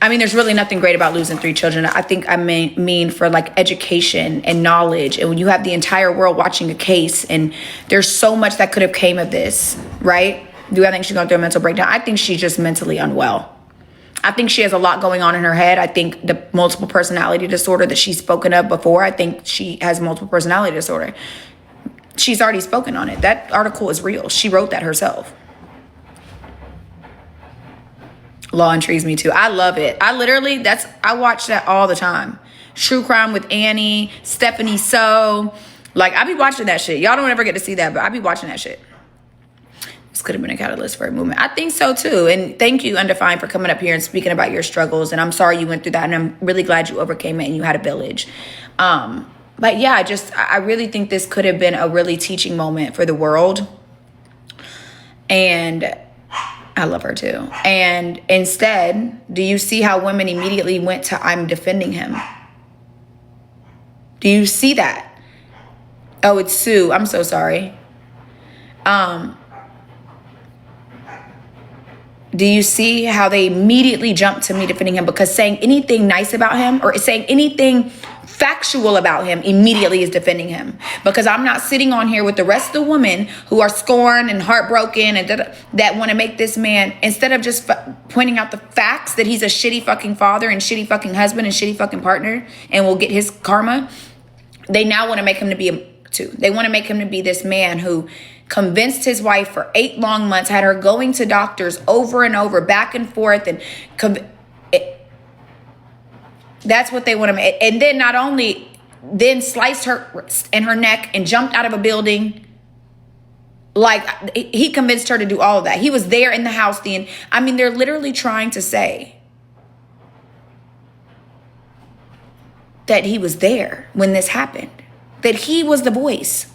I mean, there's really nothing great about losing 3 children. I think I mean for like education and knowledge. And when you have the entire world watching a case and there's so much that could have came of this, right? Do I think she's going through a mental breakdown? I think she's just mentally unwell. I think she has a lot going on in her head. I think the multiple personality disorder that she's spoken of before, I think she has multiple personality disorder. She's already spoken on it. That article is real. She wrote that herself. Law intrigues me too. I love it. I watch that all the time. True Crime with Annie, Stephanie So. Like, I be watching that shit. Y'all don't ever get to see that, but I be watching that shit. This could have been a catalyst for a movement. I think so too. And thank you, Undefined, for coming up here and speaking about your struggles. And I'm sorry you went through that. And I'm really glad you overcame it and you had a village. But yeah, I really think this could have been a really teaching moment for the world. And I love her too. And instead, do you see how women immediately went to, I'm defending him? Do you see that? Oh, it's Sue. I'm so sorry. Do you see how they immediately jumped to me defending him? Because saying anything nice about him or saying anything factual about him immediately is defending him. Because I'm not sitting on here with the rest of the women who are scorned and heartbroken and that want to make this man, instead of just pointing out the facts that he's a shitty fucking father and shitty fucking husband and shitty fucking partner and will get his karma, they now want to make him to be they want to make him to be this man who convinced his wife for 8 long months, had her going to doctors over and over, back and forth, and that's what they want to make. And then not only then sliced her in her neck and jumped out of a building. Like, he convinced her to do all of that. He was there in the house. They're literally trying to say that he was there when this happened, that he was the voice.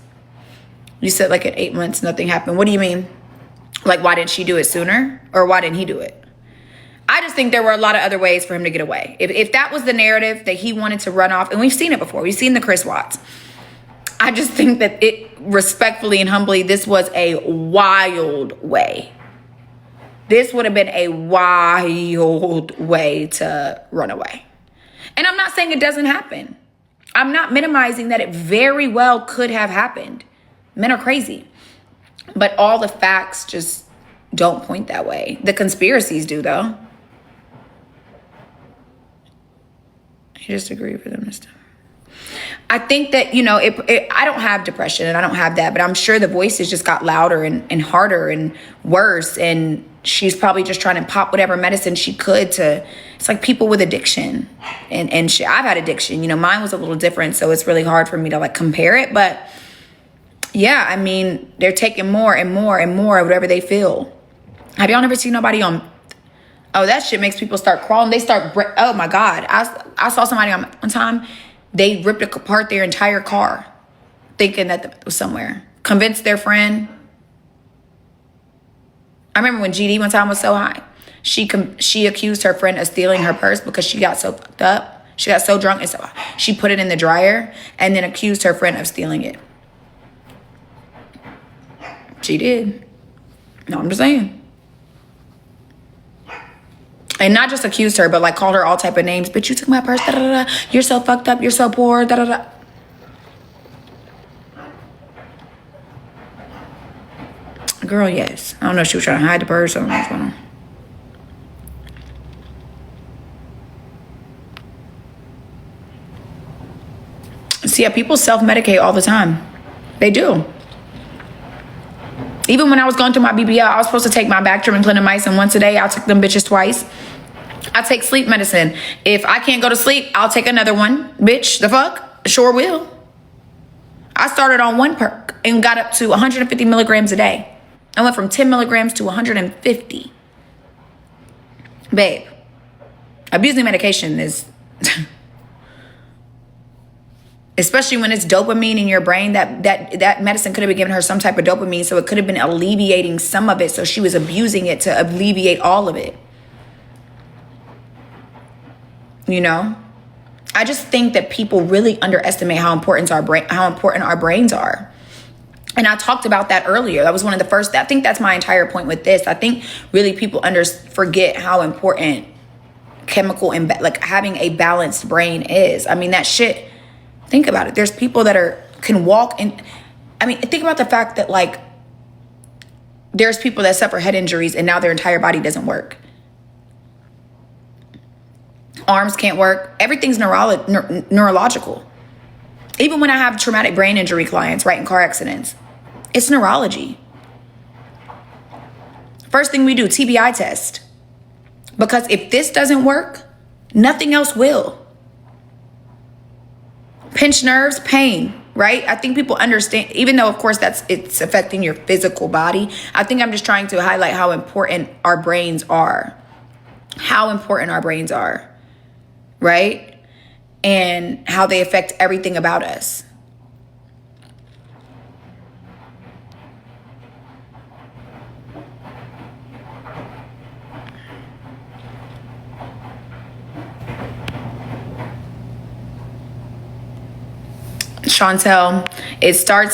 You said like at 8 months, nothing happened. What do you mean? Like, why didn't she do it sooner? Or why didn't he do it? I just think there were a lot of other ways for him to get away. If that was the narrative that he wanted to run off, and we've seen it before. We've seen the Chris Watts. I just think that respectfully and humbly, this was a wild way. This would have been a wild way to run away. And I'm not saying it doesn't happen. I'm not minimizing that it very well could have happened. Men are crazy. But all the facts just don't point that way. The conspiracies do, though. I just agree for them this time. I think that, I don't have depression and I don't have that, but I'm sure the voices just got louder and harder and worse. And she's probably just trying to pop whatever medicine she could it's like people with addiction and shit. I've had addiction, mine was a little different. So it's really hard for me to compare it. But yeah, they're taking more and more and more of whatever they feel. Have y'all never seen nobody on, oh, that shit makes people start crawling. They start, oh my God. I saw somebody on one time, they ripped apart their entire car thinking that it was somewhere. Convinced their friend. I remember when GD one time was so high. She accused her friend of stealing her purse because she got so fucked up. She got so drunk and so she put it in the dryer and then accused her friend of stealing it. She did. No, I'm just saying. And not just accused her, but called her all type of names. Bitch, you took my purse. Da, da, da. You're so fucked up. You're so poor. Da, da, da. Girl, yes. I don't know if she was trying to hide the purse. I don't know what's going on. See, yeah, people self-medicate all the time. They do. Even when I was going through my BBL, I was supposed to take my Bactrim and clindamycin once a day. I took them bitches twice. I take sleep medicine. If I can't go to sleep, I'll take another one. Bitch, the fuck? Sure will. I started on one perk and got up to 150 milligrams a day. I went from 10 milligrams to 150. Babe, abusing medication is... Especially when it's dopamine in your brain, that medicine could have been giving her some type of dopamine, so it could have been alleviating some of it, so she was abusing it to alleviate all of it. I just think that people really underestimate how important our brains are. And I talked about that earlier. That was one of the first. I think that's my entire point with this. I think really people forget how important chemical and having a balanced brain is. That shit. Think about it. There's people that can walk and think about the fact that there's people that suffer head injuries and now their entire body doesn't work. Arms can't work. Everything's neurological. Even when I have traumatic brain injury clients, right, in car accidents, it's neurology. First thing we do, TBI test. Because if this doesn't work, nothing else will. Pinched nerves, pain, right? I think people understand, even though, of course, it's affecting your physical body. I think I'm just trying to highlight how important our brains are. How important our brains are, right? And how they affect everything about us. Chantel,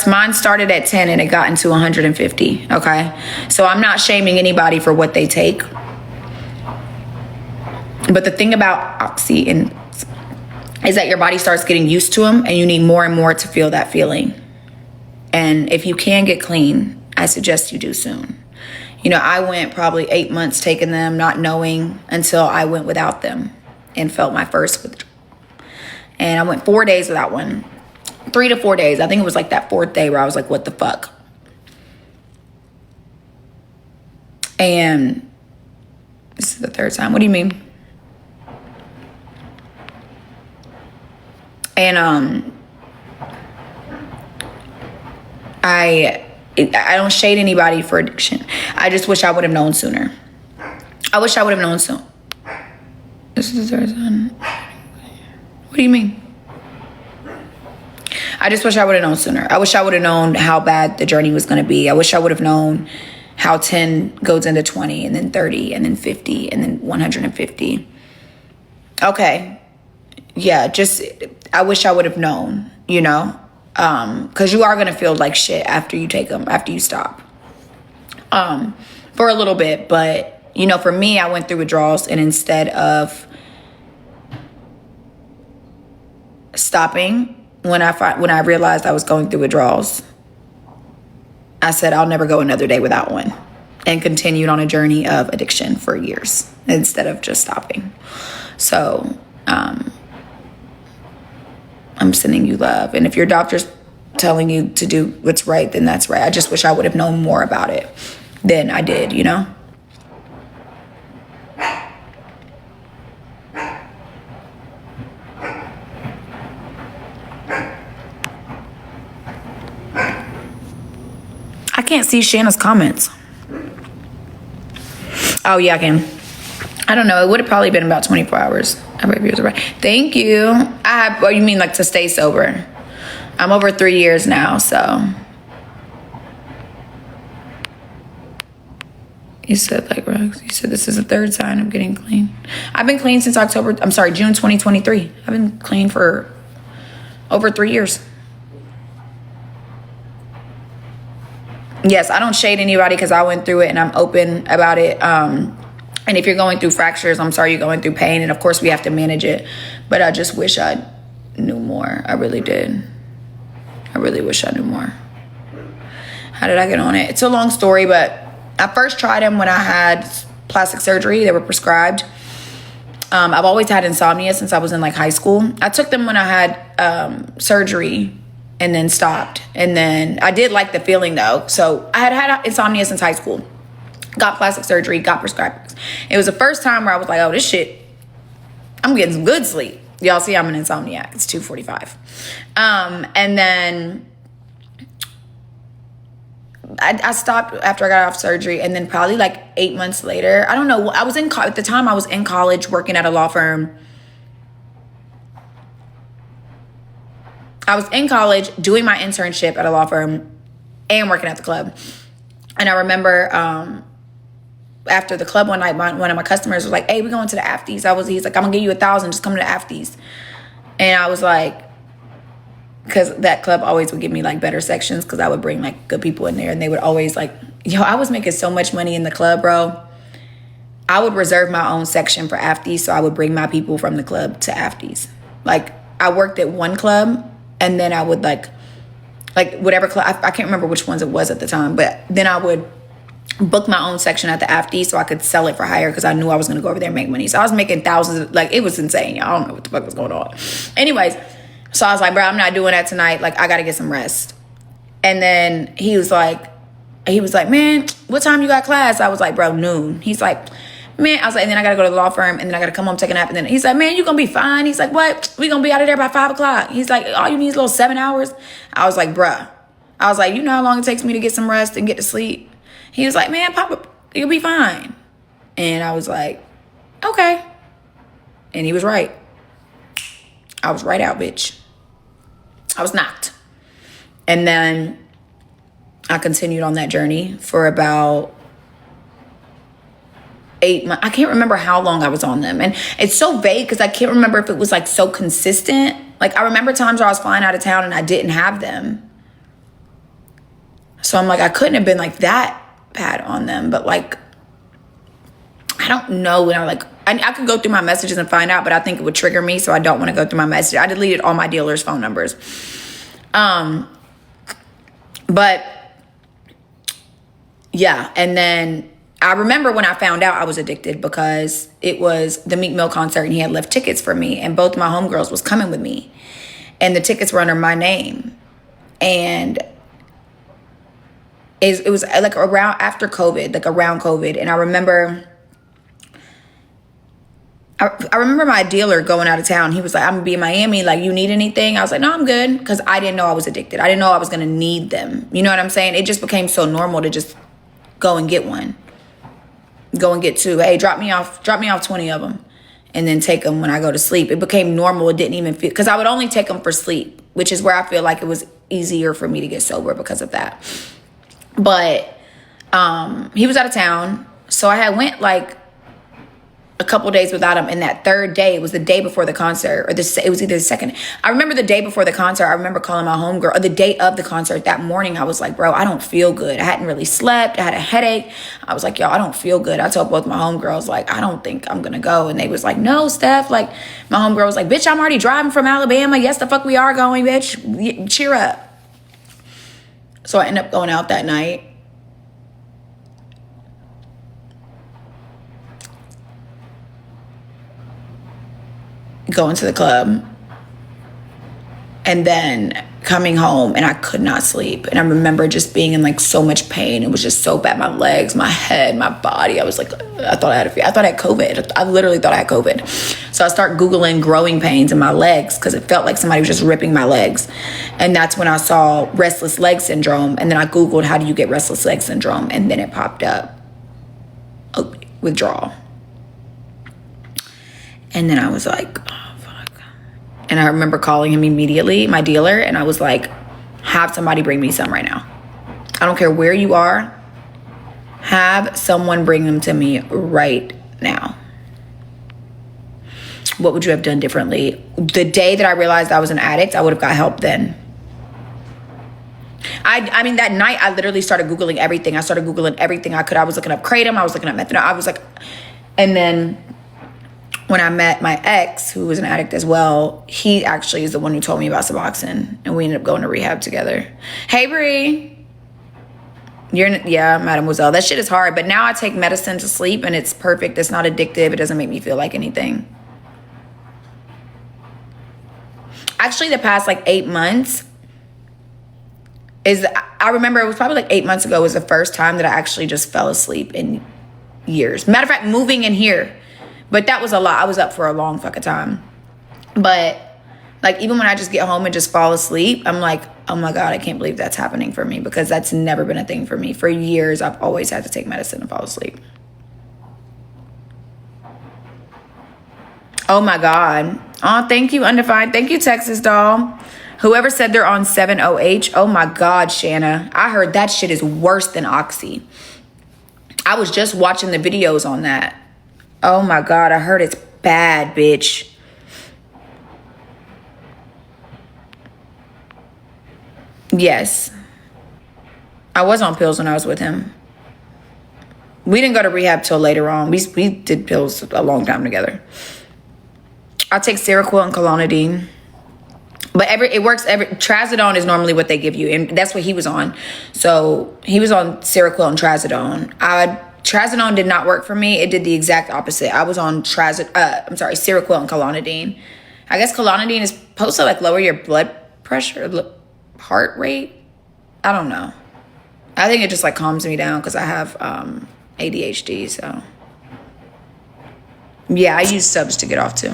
mine started at 10 and it got into 150. Okay. So I'm not shaming anybody for what they take. But the thing about oxy is that your body starts getting used to them and you need more and more to feel that feeling. And if you can get clean, I suggest you do soon. You know, I went probably 8 months taking them, not knowing until I went without them and felt my first withdrawal. And I went 4 days without one. 3 to 4 days. I think it was like that 4th day where I was like, what the fuck? And this is the 3rd time. What do you mean? And I don't shade anybody for addiction. I just wish I would have known sooner. I wish I would have known soon. This is the 3rd time. What do you mean? I just wish I would have known sooner. I wish I would have known how bad the journey was going to be. I wish I would have known how 10 goes into 20 and then 30 and then 50 and then 150. Okay. Yeah, I wish I would have known, you know, because you are going to feel like shit after you take them, after you stop, for a little bit. But, you know, for me, I went through withdrawals, and instead of stopping, when I realized I was going through withdrawals, I said, I'll never go another day without one, and continued on a journey of addiction for years instead of just stopping. So, I'm sending you love. And if your doctor's telling you to do what's right, then that's right. I just wish I would have known more about it than I did, you know? I can't see Shanna's comments. Oh, yeah, I can. I don't know. It would have probably been about 24 hours. Thank you. You mean like to stay sober? I'm over 3 years now, so. You said this is the 3rd sign I'm getting clean. I've been clean since June 2023. I've been clean for over 3 years. Yes, I don't shade anybody because I went through it and I'm open about it. And if you're going through fractures, I'm sorry you're going through pain. And of course we have to manage it. But I just wish I knew more. I really did. I really wish I knew more. How did I get on it? It's a long story, but I first tried them when I had plastic surgery. They were prescribed. I've always had insomnia since I was in like high school. I took them when I had surgery and then stopped. And then I did like the feeling though. So I had insomnia since high school. Got plastic surgery, got prescribed. It was the first time where I was like, oh, this shit, I'm getting some good sleep. Y'all see I'm an insomniac. It's 2:45. And then I stopped after I got off surgery. And then probably like 8 months later, I don't know. I was at the time I was in college working at a law firm. I was in college doing my internship at a law firm and working at the club. And I remember, after the club one night, one of my customers was like, hey, we're going to the Afties. He's like, I'm gonna give you $1,000, just come to the Afties. And I was like, because that club always would give me like better sections because I would bring like good people in there, and they would always like, I was making so much money in the club, bro. I would reserve my own section for Afties, so I would bring my people from the club to Afties. Like I worked at one club, and then I would like whatever club, I can't remember which ones it was at the time, but then I would booked my own section at the AFD so I could sell it for higher because I knew I was going to go over there and make money. So I was making thousands. Like, it was insane. I don't know what the fuck was going on. Anyways, so I was like, bro, I'm not doing that tonight. Like, I got to get some rest. And then he was like, man, what time you got class? I was like, bro, noon. He's like, man, I was like, and then I got to go to the law firm, and then I got to come home, take a nap. And then he's like, man, you going to be fine. He's like, what? We going to be out of there by 5 o'clock. He's like, all you need is a little 7 hours. I was like, bruh. I was like, you know how long it takes me to get some rest and get to sleep? He was like, man, Papa, you'll be fine. And I was like, okay. And he was right. I was right out, bitch. I was knocked. And then I continued on that journey for about 8 months. I can't remember how long I was on them. And it's so vague because I can't remember if it was like so consistent. Like, I remember times where I was flying out of town and I didn't have them. So I'm like, I couldn't have been like that bad on them. But like, I don't know. When I could go through my messages and find out, but I think it would trigger me. So I don't want to go through my messages. I deleted all my dealers' phone numbers. But yeah. And then I remember when I found out I was addicted because it was the Meek Mill concert and he had left tickets for me, and both my homegirls was coming with me, and the tickets were under my name. And it was like around after COVID, like around COVID. And I remember my dealer going out of town. He was like, I'm gonna be in Miami. Like, you need anything? I was like, no, I'm good. Because I didn't know I was addicted. I didn't know I was gonna need them. You know what I'm saying? It just became so normal to just go and get one. Go and get 2. Hey, drop me off 20 of them. And then take them when I go to sleep. It became normal. It didn't even feel, because I would only take them for sleep, which is where I feel like it was easier for me to get sober because of that. But he was out of town. So I had went like a couple days without him. And that third day, it was the day before the concert, or it was either the second. I remember the day before the concert, I remember calling my homegirl, or the day of the concert that morning. I was like, bro, I don't feel good. I hadn't really slept. I had a headache. I was like, yo, I don't feel good. I told both my homegirls, like, I don't think I'm going to go. And they was like, no, Steph. Like, my homegirl was like, bitch, I'm already driving from Alabama. Yes, the fuck we are going, bitch. Cheer up. So I ended up going out that night. Going to the club. And then coming home, and I could not sleep. And I remember just being in like so much pain. It was just so bad. My legs, my head, my body. I was like, I thought I had COVID. I literally thought I had COVID. So I start Googling growing pains in my legs because it felt like somebody was just ripping my legs. And that's when I saw restless leg syndrome. And then I Googled, how do you get restless leg syndrome? And then it popped up, withdrawal. And then I was like, oh, fuck. And I remember calling him immediately, my dealer, and I was like, have somebody bring me some right now. I don't care where you are. Have someone bring them to me right now. What would you have done differently? The day that I realized I was an addict, I would have got help then. I mean, that night, I literally started Googling everything. I started Googling everything I could. I was looking up kratom. I was looking up methadone. I was like, and then when I met my ex, who was an addict as well, he actually is the one who told me about Suboxone, and we ended up going to rehab together. Hey, Bree. Yeah, mademoiselle. That shit is hard, but now I take medicine to sleep, and it's perfect. It's not addictive. It doesn't make me feel like anything. Actually, the past like 8 months I remember it was probably like 8 months ago was the first time that I actually just fell asleep in years. Matter of fact, moving in here. But that was a lot. I was up for a long fucking time. But like, even when I just get home and just fall asleep, I'm like, oh my God, I can't believe that's happening for me, because that's never been a thing for me. For years, I've always had to take medicine and fall asleep. Oh my God. Oh, thank you, Undefined. Thank you, Texas Doll. Whoever said they're on 7-OH, oh my God, Shanna. I heard that shit is worse than Oxy. I was just watching the videos on that. Oh my God, I heard it's bad, bitch. Yes. I was on pills when I was with him. We didn't go to rehab till later on. We did pills a long time together. I take Seroquel and Clonidine. But it works. Trazodone is normally what they give you, and that's what he was on. So he was on Seroquel and Trazodone. Trazodone did not work for me. It did the exact opposite. I was on Seroquel and Clonidine. I guess Clonidine is supposed to like lower your blood pressure, heart rate. I don't know. I think it just like calms me down because I have ADHD. So yeah, I use subs to get off too.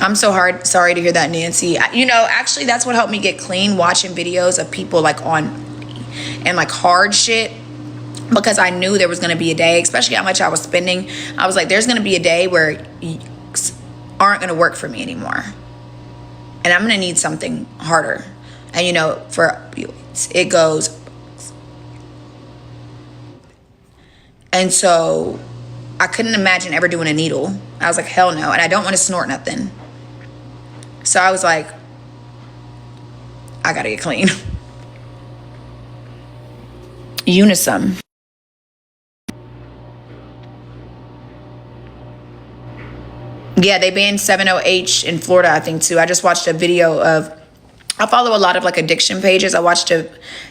I'm sorry to hear that, Nancy. Actually, that's what helped me get clean, watching videos of people like on and like hard shit, because I knew there was going to be a day, especially how much I was spending. I was like, there's going to be a day where aren't going to work for me anymore. And I'm going to need something harder. And, for opioids, it goes. And so I couldn't imagine ever doing a needle. I was like, hell no. And I don't want to snort nothing. So I was like, I gotta get clean. Unisum. Yeah, they banned 7-0H in Florida, I think, too. I just watched a video I follow a lot of like addiction pages. I watched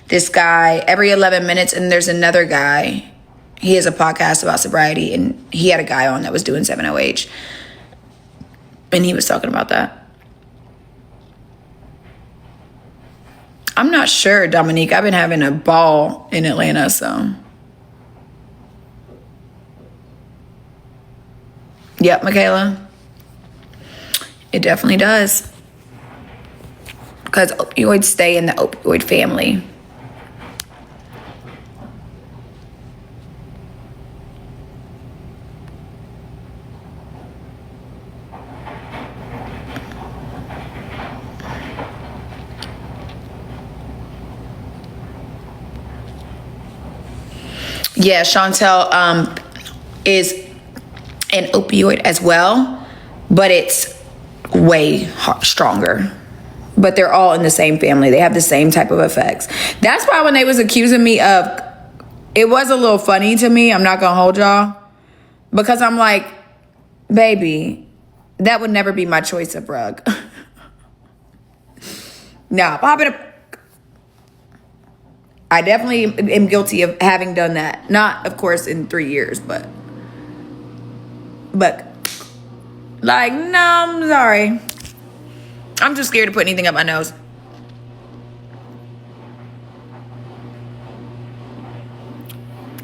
this guy every 11 minutes, and there's another guy. He has a podcast about sobriety, and he had a guy on that was doing 7-0H. And he was talking about that. I'm not sure, Dominique. I've been having a ball in Atlanta, so. Yep, Michaela. It definitely does. Because opioids stay in the opioid family. Yeah, Chantel is an opioid as well, but it's way stronger. But they're all in the same family. They have the same type of effects. That's why when they was accusing me of, it was a little funny to me. I'm not going to hold y'all. Because I'm like, baby, that would never be my choice of rug. No, I definitely am guilty of having done that. Not, of course, in 3 years, but like, no, I'm sorry. I'm too scared to put anything up my nose.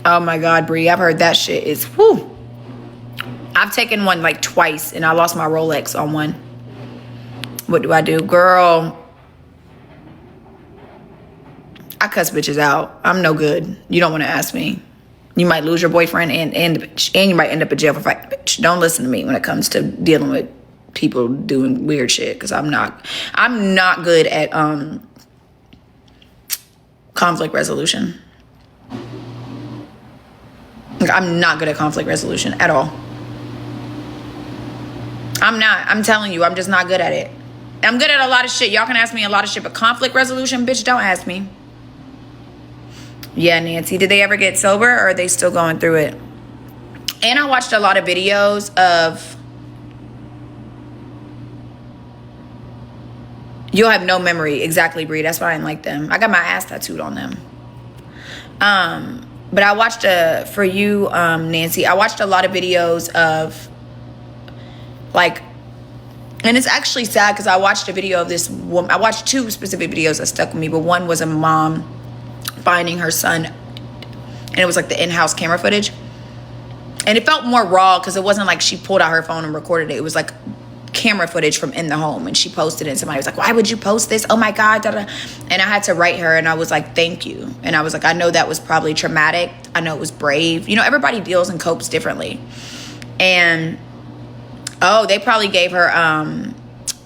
Oh my God, Brie, I've heard that shit is, whew. I've taken one like twice, and I lost my Rolex on one. What do I do? Girl, I cuss bitches out. I'm no good. You don't want to ask me. You might lose your boyfriend and you might end up in jail for fighting a bitch. Don't listen to me when it comes to dealing with people doing weird shit, because I'm not good at conflict resolution. Like, I'm not good at conflict resolution at all. I'm not. I'm telling you, I'm just not good at it. I'm good at a lot of shit. Y'all can ask me a lot of shit, but conflict resolution, bitch, don't ask me. Yeah, Nancy, did they ever get sober, or are they still going through it? And I watched a lot of videos of, you'll have no memory. Exactly, Brie. That's why I didn't like them. I got my ass tattooed on them. But I watched for you, Nancy, I watched a lot of videos of like, and it's actually sad because I watched a video of this woman. I watched two specific videos that stuck with me, but one was a mom finding her son, and it was like the in-house camera footage, and it felt more raw because it wasn't like she pulled out her phone and recorded it. It was like camera footage from in the home, and she posted it, and somebody was like, why would you post this? Oh my God. Da, da. And I had to write her, and I was like, thank you. And I was like, I know that was probably traumatic. I know it was brave. Everybody deals and copes differently. And they probably gave her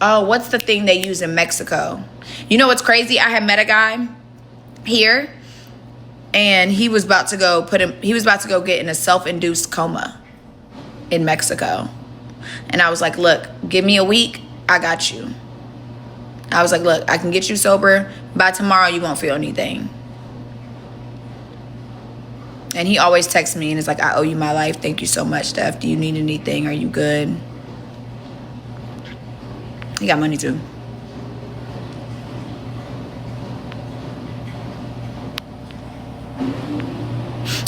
what's the thing they use in Mexico? What's crazy? I had met a guy here, and he was about to go get in a self-induced coma in Mexico. And I was like, look, give me a week. I got you. I was like, look, I can get you sober. By tomorrow, you won't feel anything. And he always texts me and is like, I owe you my life. Thank you so much, Steph. Do you need anything? Are you good? He got money too.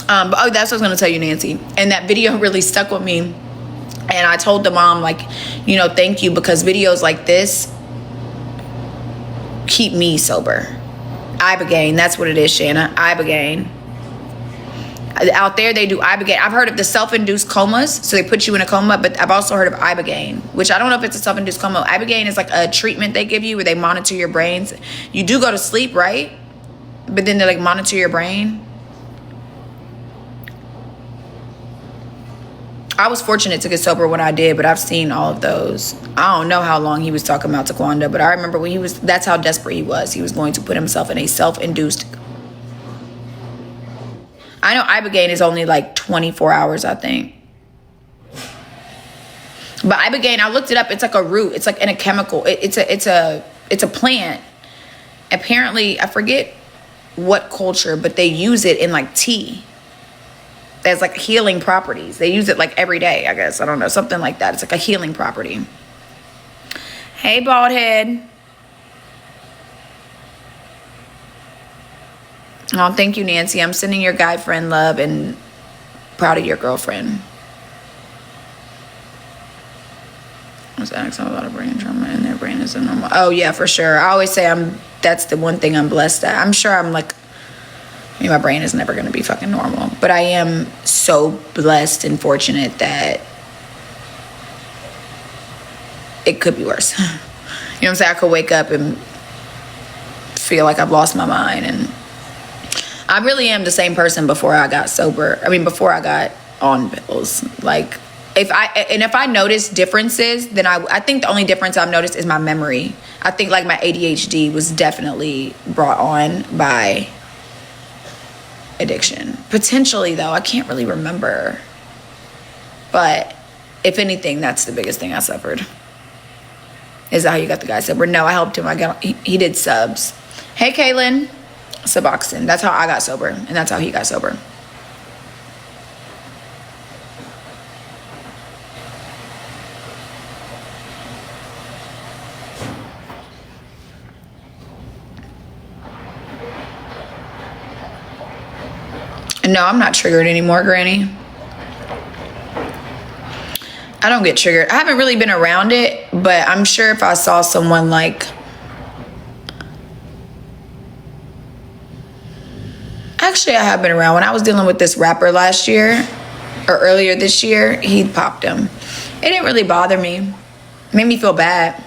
But oh, that's what I was gonna tell you, Nancy. And that video really stuck with me. And I told the mom, like, you know, thank you, because videos like this keep me sober. Ibogaine, that's what it is, Shanna. Ibogaine. Out there, they do Ibogaine. I've heard of the self-induced comas, so they put you in a coma, but I've also heard of Ibogaine, which I don't know if it's a self-induced coma. Ibogaine is like a treatment they give you where they monitor your brains. You do go to sleep, right? But then they like monitor your brain. I was fortunate to get sober when I did, but I've seen all of those. I don't know how long he was talking about Taekwondo, but I remember when he was, that's how desperate he was. He was going to put himself in a self-induced. I know Ibogaine is only like 24 hours, I think. But Ibogaine, I looked it up. It's like a root. It's like in a chemical. It's a plant. Apparently, I forget what culture, but they use it in like tea. There's like healing properties. They use it like every day, I guess. I don't know, something like that. It's like a healing property. Hey, bald head. Oh, thank you, Nancy. I'm sending your guy friend love and proud of your girlfriend. I was asking about a brain trauma and their brain is normal. Oh, yeah, for sure. I always say that's the one thing I'm blessed at. I'm sure I'm like, I mean, my brain is never going to be fucking normal. But I am so blessed and fortunate that it could be worse. You know what I'm saying? I could wake up and feel like I've lost my mind. And I really am the same person before I got sober. I mean, before I got on pills. Like, if I notice differences, then I think the only difference I've noticed is my memory. I think like my ADHD was definitely brought on by addiction. Potentially, though, I can't really remember. But if anything, that's the biggest thing I suffered. Is that how you got the guy sober? No, I helped him. He did subs. Hey, Kaylin. Suboxone. That's how I got sober, and that's how he got sober. No, I'm not triggered anymore, Granny. I don't get triggered. I haven't really been around it, but I'm sure if I saw someone like... Actually, I have been around. When I was dealing with this rapper last year, or earlier this year, he popped him. It didn't really bother me. It made me feel bad.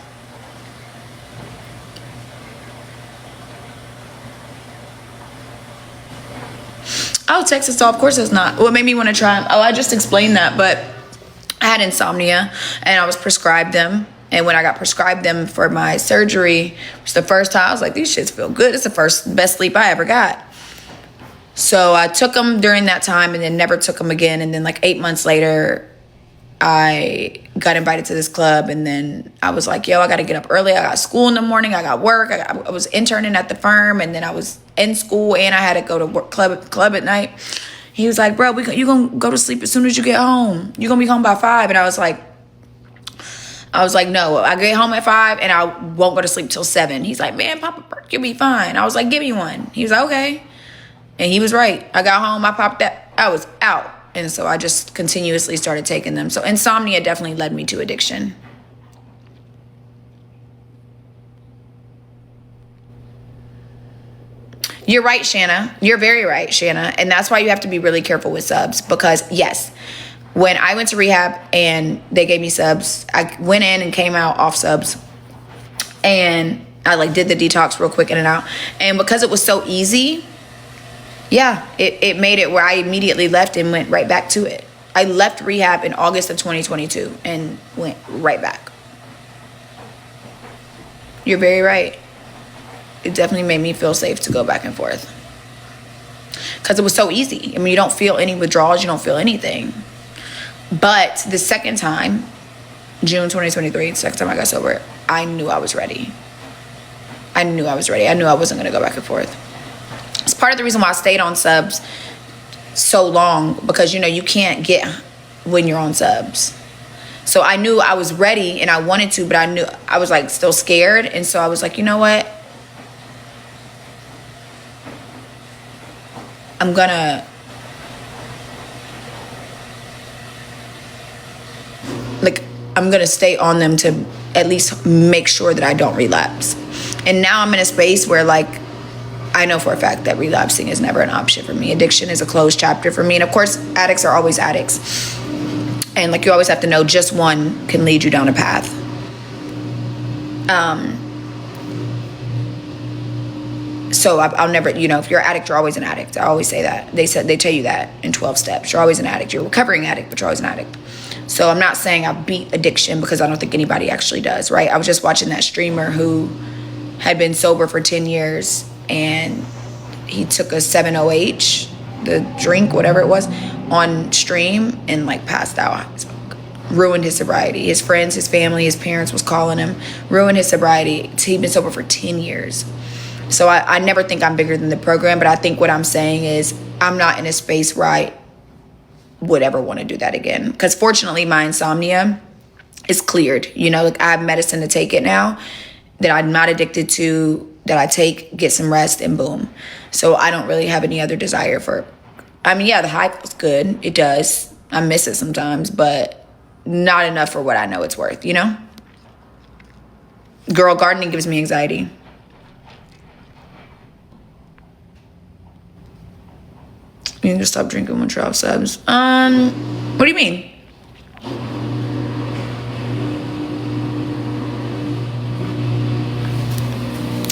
Oh, Texas, of course it's not. What made me want to try? Oh, I just explained that, but I had insomnia and I was prescribed them. And when I got prescribed them for my surgery, it was the first time I was like, these shits feel good. It's the best sleep I ever got. So I took them during that time and then never took them again. And then like 8 months later, I got invited to this club. And then I was like, yo, I got to get up early. I got school in the morning. I got work. I was interning at the firm. And then I was in school and I had to go to work club at night. He was like, bro, you going to go to sleep as soon as you get home. You're going to be home by 5. And I was like, no, I get home at 5 and I won't go to sleep till 7. He's like, man, pop a perk, you'll be fine. I was like, give me one. He was like, okay. And he was right. I got home, I popped that, I was out. And so I just continuously started taking them. So insomnia definitely led me to addiction. You're right, Shanna. You're very right, Shanna. And that's why you have to be really careful with subs. Because yes, when I went to rehab and they gave me subs, I went in and came out off subs. And I like did the detox real quick in and out. And because it was so easy, yeah, it made it where I immediately left and went right back to it. I left rehab in August of 2022 and went right back. You're very right. It definitely made me feel safe to go back and forth. Because it was so easy. I mean, you don't feel any withdrawals. You don't feel anything. But the second time, June 2023, the second time I got sober, I knew I was ready. I knew I was ready. I knew I wasn't going to go back and forth. It's part of the reason why I stayed on subs so long, because, you know, you can't get when you're on subs. So I knew I was ready and I wanted to, but I knew I was like still scared. And so I was like, you know what? I'm gonna stay on them to at least make sure that I don't relapse. And now I'm in a space where like, I know for a fact that relapsing is never an option for me. Addiction is a closed chapter for me. And of course, addicts are always addicts. And like, you always have to know just one can lead you down a path. So I'll never, if you're an addict, you're always an addict. I always say that. They tell you that in 12 steps. You're always an addict. You're a recovering addict, but you're always an addict. So I'm not saying I beat addiction because I don't think anybody actually does, right? I was just watching that streamer who had been sober for 10 years and he took a 7-OH, the drink, whatever it was, on stream and like passed out. Ruined his sobriety. His friends, his family, his parents was calling him. Ruined his sobriety. He'd been sober for 10 years. So I never think I'm bigger than the program, but I think what I'm saying is I'm not in a space where I would ever want to do that again. Because fortunately, my insomnia is cleared. Like I have medicine to take it now that I'm not addicted to, that I take, get some rest, and boom. So I don't really have any other desire for, the high feels good. It does. I miss it sometimes, but not enough for what I know it's worth, Girl, gardening gives me anxiety. You need to stop drinking when you're off subs. What do you mean?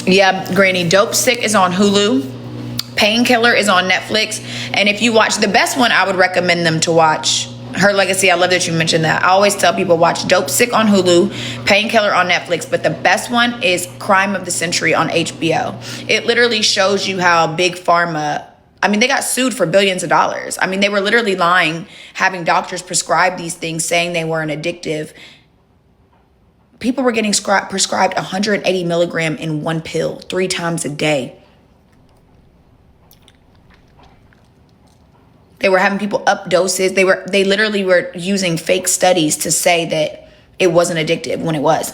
Yeah, Granny, Dope Sick is on Hulu. Painkiller is on Netflix. And if you watch the best one, I would recommend them to watch Her Legacy. I love that you mentioned that. I always tell people watch Dope Sick on Hulu, Painkiller on Netflix, but the best one is Crime of the Century on HBO. It literally shows you how big pharma, they got sued for billions of dollars. They were literally lying, having doctors prescribe these things, saying they weren't addictive. People were getting prescribed 180 milligram in one pill 3 times a day. They were having people up doses. They literally were using fake studies to say that it wasn't addictive when it was.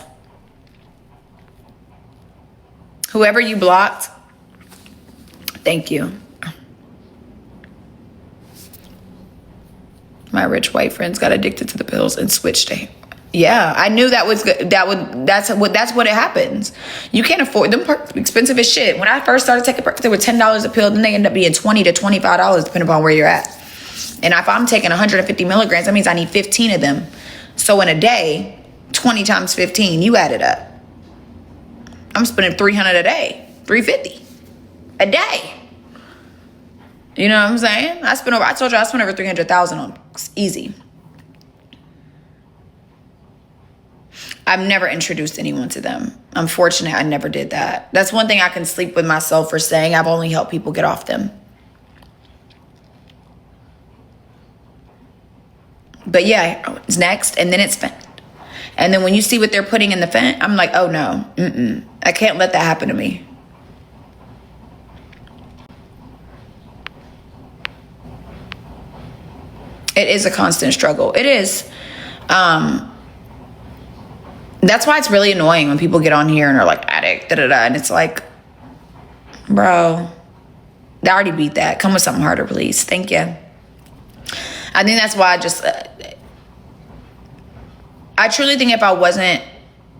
Whoever you blocked, thank you. My rich white friends got addicted to the pills and switched to. Yeah, I knew that was good. That's what it happens. You can't afford them. Expensive as shit. When I first started taking perks, they were $10 a pill. Then they end up being $20 to $25 depending upon where you're at. And if I'm taking 150 milligrams, that means I need 15 of them. So in a day, 20 times 15, you add it up. I'm spending $300 a day, $350 a day. You know what I'm saying? I told you I spent over $300,000 on books. Easy. I've never introduced anyone to them. I'm fortunate I never did that. That's one thing I can sleep with myself for saying. I've only helped people get off them. But yeah, it's next, and then it's fent. And then when you see what they're putting in the fent, I'm like, oh no, I can't let that happen to me. It is a constant struggle. It is. That's why it's really annoying when people get on here and are like, addict, and it's like, bro, they already beat that. Come with something harder, please. Thank you. I think that's why I truly think if I wasn't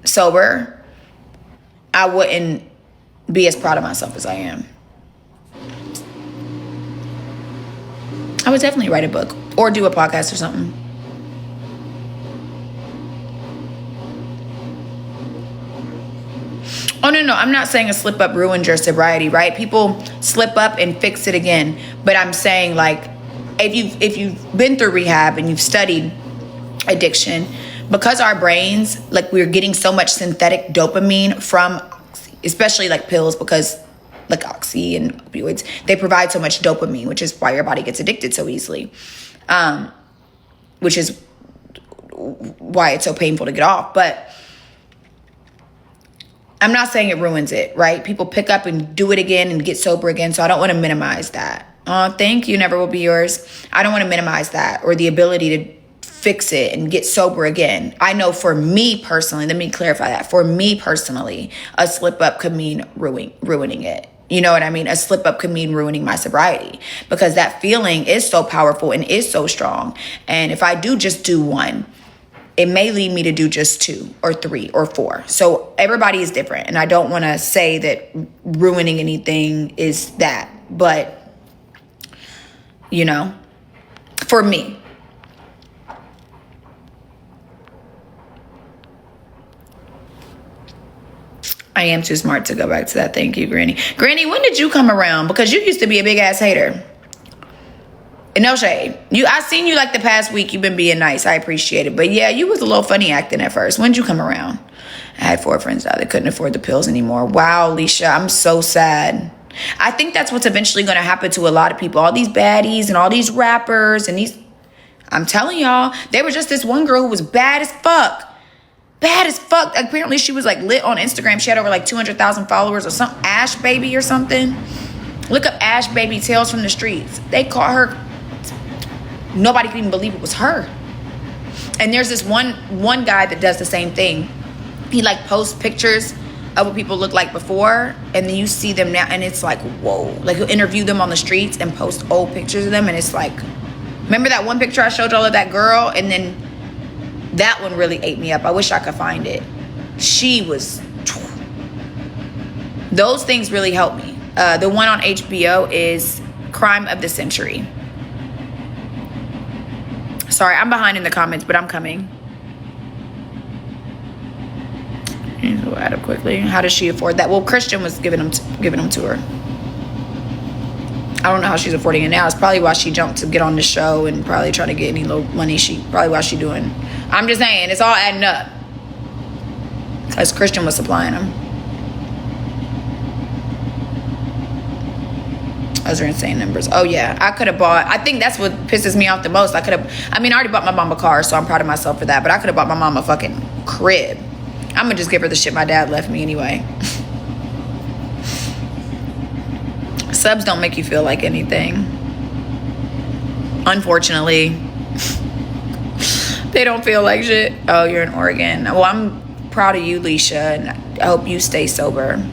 sober, I wouldn't be as proud of myself as I am. I would definitely write a book or do a podcast or something. Oh, no, I'm not saying a slip up ruined your sobriety, right? People slip up and fix it again. But I'm saying, like, if you've been through rehab and you've studied addiction, because our brains, like, we're getting so much synthetic dopamine from, especially like pills, because like oxy and opioids, they provide so much dopamine, which is why your body gets addicted so easily, which is why it's so painful to get off. But I'm not saying it ruins it, right? People pick up and do it again and get sober again. So I don't want to minimize that. Thank you. Never will be yours. I don't want to minimize that or the ability to fix it and get sober again. I know for me personally, let me clarify that. For me personally, a slip up could mean ruining it. You know what I mean? A slip up could mean ruining my sobriety, because that feeling is so powerful and is so strong. And if I do just do one, it may lead me to do just 2 or 3 or 4. So everybody is different. And I don't want to say that ruining anything is that. But, you know, for me. I am too smart to go back to that. Thank you, Granny. Granny, when did you come around? Because you used to be a big ass hater. And no shade. I seen you like the past week. You've been being nice. I appreciate it. But yeah, you was a little funny acting at first. When did you come around? I had 4 friends now that couldn't afford the pills anymore. Wow, Alicia, I'm so sad. I think that's what's eventually going to happen to a lot of people. All these baddies and all these rappers and these... I'm telling y'all, there was just this one girl who was bad as fuck. Bad as fuck. Apparently she was like lit on Instagram. She had over like 200,000 followers or something. Ash Baby or something. Look up Ash Baby Tales from the Streets. They caught her. Nobody could even believe it was her. And there's this one guy that does the same thing. He like posts pictures of what people look like before, and then you see them now, and it's like, whoa. Like he'll interview them on the streets and post old pictures of them, and it's like, remember that one picture I showed y'all of that girl? And then that one really ate me up. I wish I could find it. She was... Those things really helped me. The one on HBO is Crime of the Century. Sorry, I'm behind in the comments, but I'm coming. We'll add up quickly. How does she afford that? Well, Christian was giving them to her. I don't know how she's affording it now. It's probably why she jumped to get on the show and probably trying to get any little money. Probably why she doing. I'm just saying, it's all adding up. Because Christian was supplying them. Those are insane numbers. Oh yeah, I could have bought, I think that's what pisses me off the most. I already bought my mom a car, so I'm proud of myself for that. But I could have bought my mom a fucking crib. I'm gonna just give her the shit my dad left me anyway. Subs don't make you feel like anything. Unfortunately. They don't feel like shit. Oh, you're in Oregon. Well, I'm proud of you, Leisha, and I hope you stay sober.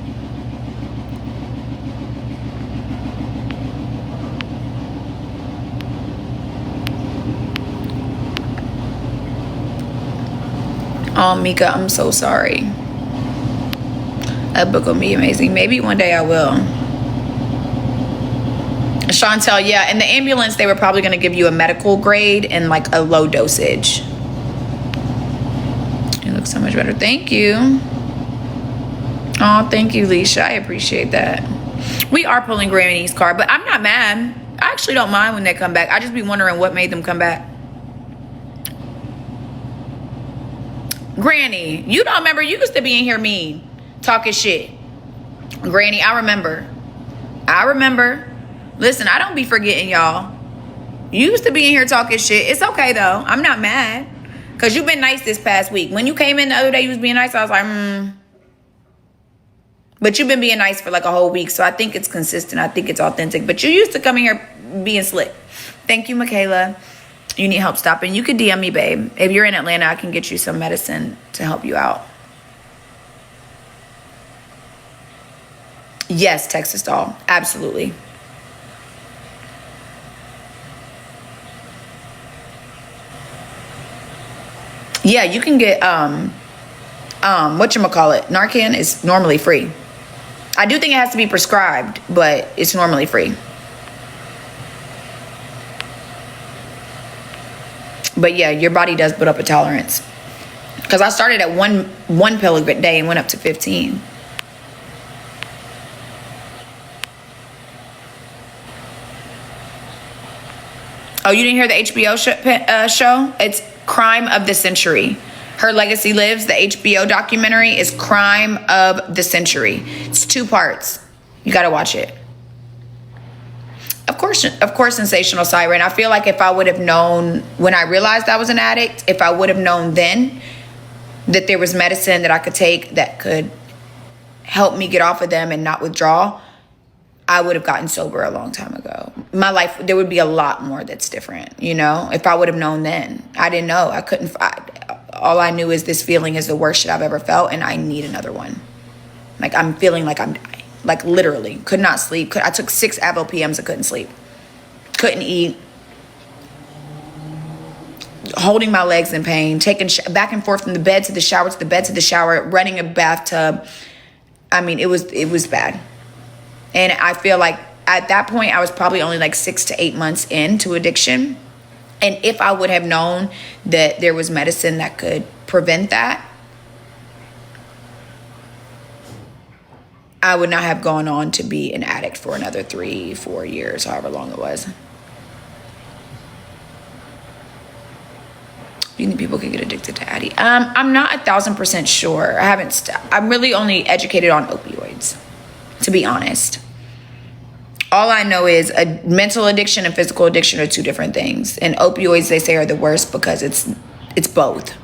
Oh, Mika, I'm so sorry. That book will be amazing. Maybe one day I will. Chantel, yeah, in the ambulance, they were probably going to give you a medical grade and like a low dosage. You look so much better. Thank you. Oh, thank you, Leisha. I appreciate that. We are pulling Granny's car, but I'm not mad. I actually don't mind when they come back. I just be wondering what made them come back. Granny, you don't remember? You used to be in here mean, talking shit. Granny, I remember. Listen, I don't be forgetting, y'all. You used to be in here talking shit. It's okay, though. I'm not mad. Because you've been nice this past week. When you came in the other day, you was being nice. I was like, But you've been being nice for like a whole week. So I think it's consistent. I think it's authentic. But you used to come in here being slick. Thank you, Michaela. You need help stopping. You could DM me, babe. If you're in Atlanta, I can get you some medicine to help you out. Yes, Texas doll. Absolutely. Yeah, you can get whatchamacallit. Narcan is normally free. I do think it has to be prescribed, but it's normally free. But yeah, your body does build up a tolerance. Because I started at one pill a day and went up to 15. Oh, you didn't hear the HBO show? It's Crime of the Century. Her Legacy Lives. The HBO documentary is Crime of the Century. It's 2 parts. You got to watch it. Of course, sensational siren. I feel like if I would have known when I realized I was an addict, if I would have known then that there was medicine that I could take that could help me get off of them and not withdraw, I would have gotten sober a long time ago. My life, there would be a lot more that's different, you know, if I would have known then. I didn't know. I couldn't. All I knew is this feeling is the worst shit I've ever felt, and I need another one. Like, I'm feeling like I'm dying. Like, literally. Could not sleep. I took 6 Advil PMs. I couldn't sleep. Couldn't eat. Holding my legs in pain. Taking back and forth from the bed to the shower, to the bed to the shower. Running a bathtub. I mean, it was bad. And I feel like at that point, I was probably only like 6 to 8 months into addiction. And if I would have known that there was medicine that could prevent that, I would not have gone on to be an addict for another 3-4 years, however long it was. Do you think people could get addicted to Addy? I'm not 1,000% sure. I'm really only educated on opioids, to be honest. All I know is a mental addiction and physical addiction are 2 different things. And opioids, they say, are the worst because it's both.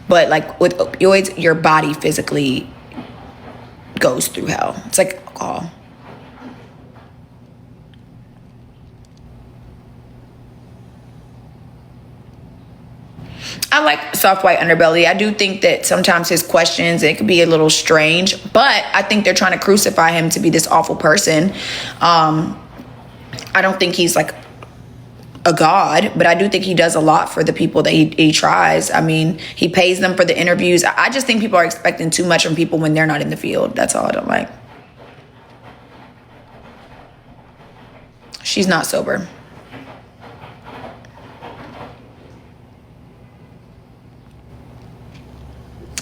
But like with opioids, your body physically goes through hell. It's like alcohol. I like soft white underbelly. I do think that sometimes his questions, it could be a little strange, but I think they're trying to crucify him to be this awful person. I don't think he's like a god, but I do think he does a lot for the people that he tries. I mean, he pays them for the interviews. I just think people are expecting too much from people when they're not in the field. That's all I don't like. She's not sober.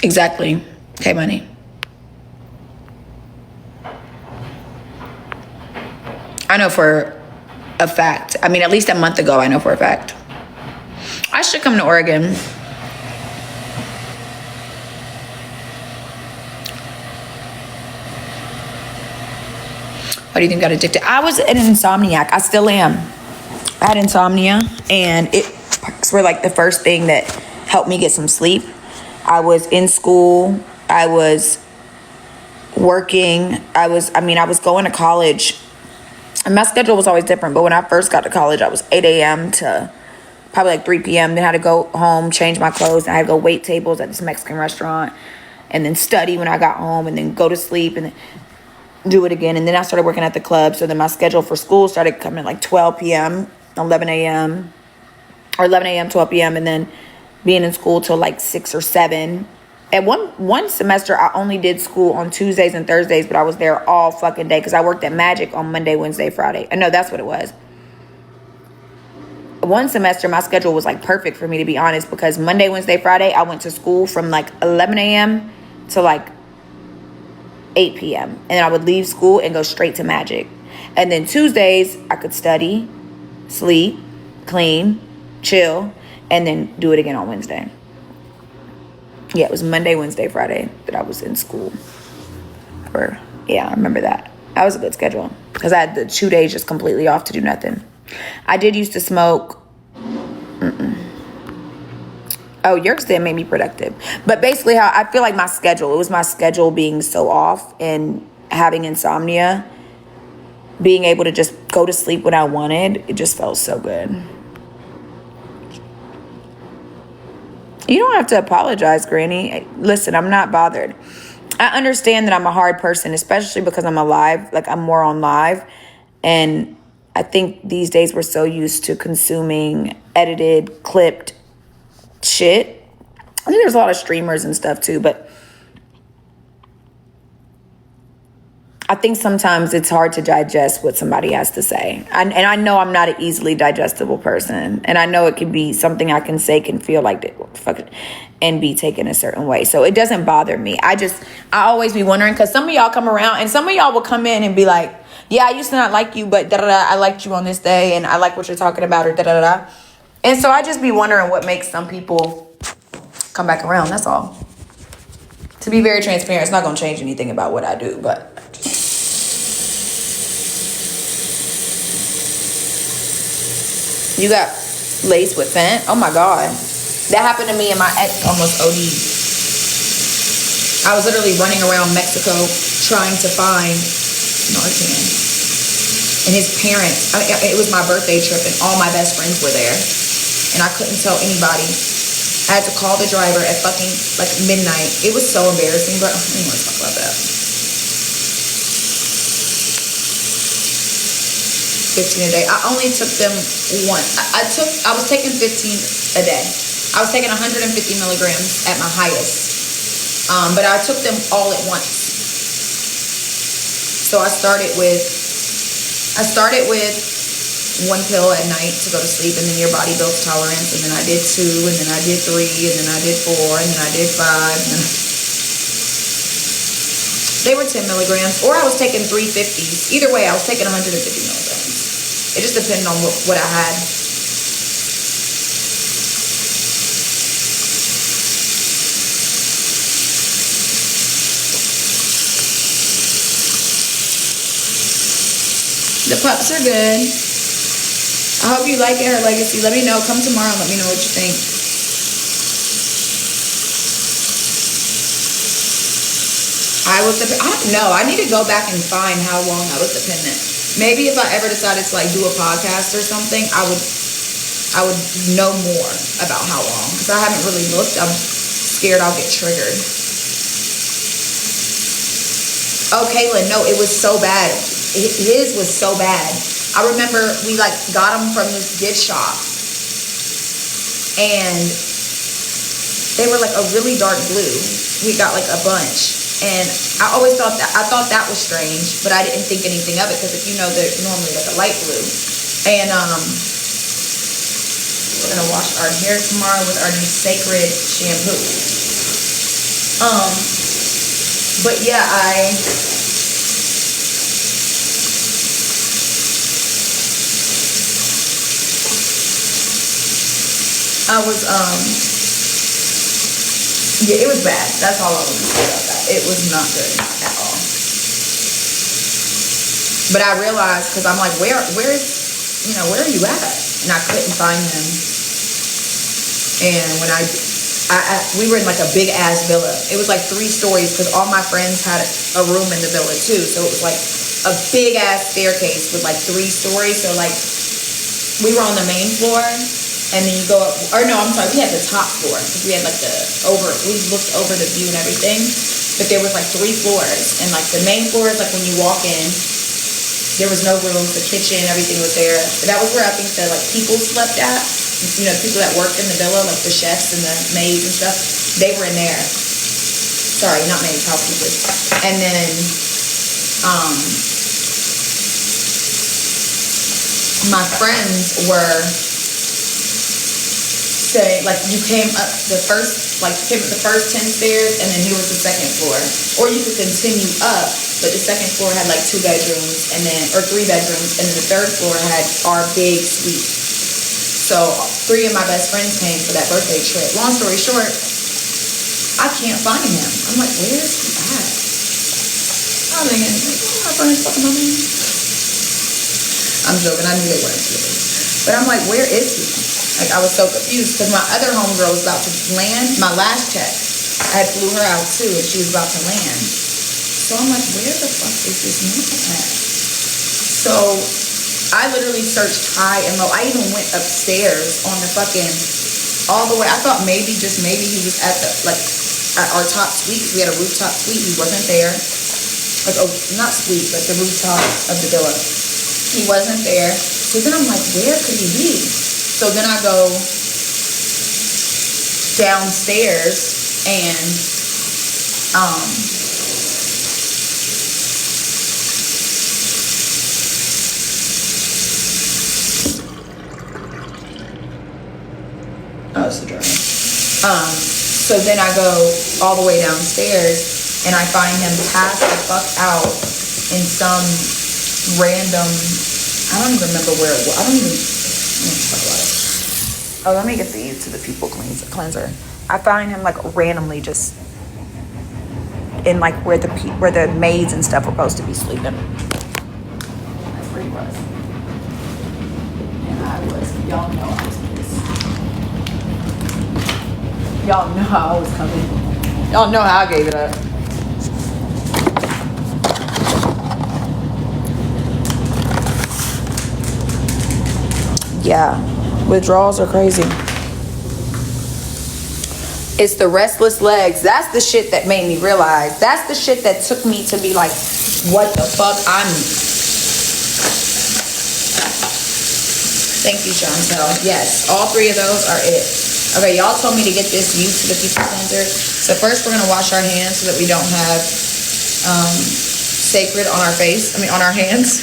Exactly. Okay, money. I know for a fact. I mean, at least a month ago, I know for a fact. I should come to Oregon. Why do you think I got addicted? I was an insomniac. I still am. I had insomnia, and it were like the first thing that helped me get some sleep. I was in school. I was working. I was going to college. And my schedule was always different. But when I first got to college, I was 8 a.m. to probably like 3 p.m. Then I had to go home, change my clothes. And I had to go wait tables at this Mexican restaurant. And then study when I got home. And then go to sleep. And then do it again. And then I started working at the club. So then my schedule for school started coming at like 12 p.m., 11 a.m. Or 11 a.m., 12 p.m. And then being in school till like 6 or 7. At one semester, I only did school on Tuesdays and Thursdays, but I was there all fucking day because I worked at Magic on Monday, Wednesday, Friday. I know that's what it was. One semester, my schedule was like perfect for me, to be honest, because Monday, Wednesday, Friday, I went to school from like 11 a.m. to like 8 p.m. And then I would leave school and go straight to Magic. And then Tuesdays, I could study, sleep, clean, chill, and then do it again on Wednesday. Yeah, it was Monday, Wednesday, Friday that I was in school. I remember that. That was a good schedule because I had the 2 days just completely off to do nothing. I did used to smoke. Oh, Yerks didn't make me productive. But basically how I feel like it was my schedule being so off and having insomnia, being able to just go to sleep when I wanted, it just felt so good. You don't have to apologize, Granny. Listen, I'm not bothered. I understand that I'm a hard person, especially because I'm alive. Like, I'm more on live. And I think these days we're so used to consuming edited, clipped shit. I think there's a lot of streamers and stuff too, but I think sometimes it's hard to digest what somebody has to say. And I know I'm not an easily digestible person. And I know it can be something I can say can feel like fuck it, and be taken a certain way. So it doesn't bother me. I always be wondering, because some of y'all come around and some of y'all will come in and be like, yeah, I used to not like you, but I liked you on this day and I like what you're talking about, or da-da-da-da. And so I just be wondering what makes some people come back around. That's all. To be very transparent, it's not going to change anything about what I do, but you got laced with fent? Oh my God. That happened to me and my ex almost OD'd. I was literally running around Mexico trying to find Narcan. And his parents, it was my birthday trip and all my best friends were there. And I couldn't tell anybody. I had to call the driver at fucking like midnight. It was so embarrassing, but I don't want to talk about that. 15 a day. I only took them once. I was taking 15 a day. I was taking 150 milligrams at my highest. But I took them all at once. So I started with one pill at night to go to sleep, and then your body builds tolerance, and then I did 2, and then I did 3, and then I did 4, and then I did 5. And then they were 10 milligrams, or I was taking 350s. Either way, I was taking 150 milligrams. It just depended on what I had. The pups are good. I hope you like it, her legacy. Let me know. Come tomorrow and let me know what you think. I don't know. I need to go back and find how long I was dependent. Maybe if I ever decided to like do a podcast or something, I would know more about how long, because I haven't really looked. I'm scared I'll get triggered. Oh, Kaylin, no, it was so bad. His was so bad. I remember we like got them from this gift shop, and they were like a really dark blue. We got like a bunch, and I always thought that was strange, but I didn't think anything of it, because if you know, they're normally like a light blue. And we're gonna wash our hair tomorrow with our new Sacred shampoo. But yeah, I was, yeah, it was bad. That's all I was gonna say about that. It was not good at all. But I realized, because I'm like, where are you at? And I couldn't find him. And when we were in like a big ass villa. It was like 3 stories, because all my friends had a room in the villa too. So it was like a big ass staircase with like 3 stories. So like, we were on the main floor. And then you go up, or no, I'm sorry, we had the top floor, because we had like we looked over the view and everything, but there was like 3 floors, and like the main floor is like when you walk in, there was no rooms, the kitchen, everything was there. That was where I think the like people slept at, you know, the people that worked in the villa, like the chefs and the maids and stuff, they were in there. Sorry, not maids, housekeepers. And then, my friends were say like you came up the first 10 stairs, and then here was the second floor, or you could continue up, but the second floor had like 2 bedrooms, and then, or 3 bedrooms, and then the third floor had our big suite. So 3 of my best friends came for that birthday trip. Long story short, I can't find him. I'm like, where is he at? I'm thinking, my friends fucking on me. I'm joking, I knew they weren't kidding, but I'm like, where is he? Like, I was so confused, because my other homegirl was about to land. My last check, I had flew her out too, and she was about to land. So I'm like, where the fuck is this man at? So I literally searched high and low. I even went upstairs on the fucking, all the way. I thought maybe, just maybe, he was at our top suite. We had a rooftop suite. He wasn't there. Like, oh, not suite, but the rooftop of the villa. He wasn't there. So then I'm like, where could he be? So then I go downstairs, and oh, it's the dryer. So then I go all the way downstairs, and I find him passed the fuck out in some random, I don't even remember where it was. Talk about it. Oh, let me get these to the people cleanser. I find him like randomly just in like where the maids and stuff were supposed to be sleeping. That's where he was. And y'all know I was pissed. Y'all know how I was coming. Y'all know how I gave it up. Yeah, withdrawals are crazy. It's the restless legs. That's the shit that made me realize. That's the shit that took me to be like, what the fuck? Thank you, Chantel. Yes, all 3 of those are it. Okay, y'all told me to get this used to the people cleanser. So first we're gonna wash our hands so that we don't have sacred on our face. On our hands.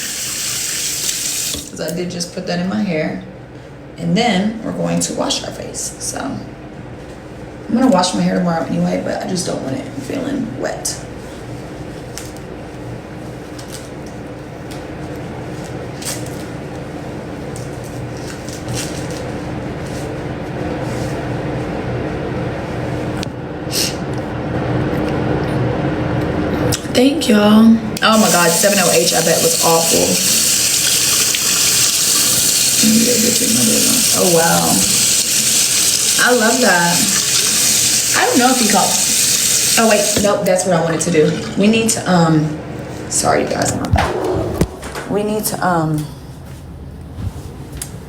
Because I did just put that in my hair. And then we're going to wash our face. So I'm gonna wash my hair tomorrow anyway, but I just don't want it feeling wet. Thank y'all. Oh my God, 70H I bet was awful. Oh wow. I love that. I don't know if you call. Oh wait, nope, that's what I wanted to do. We need to sorry you guys, my bad. We need to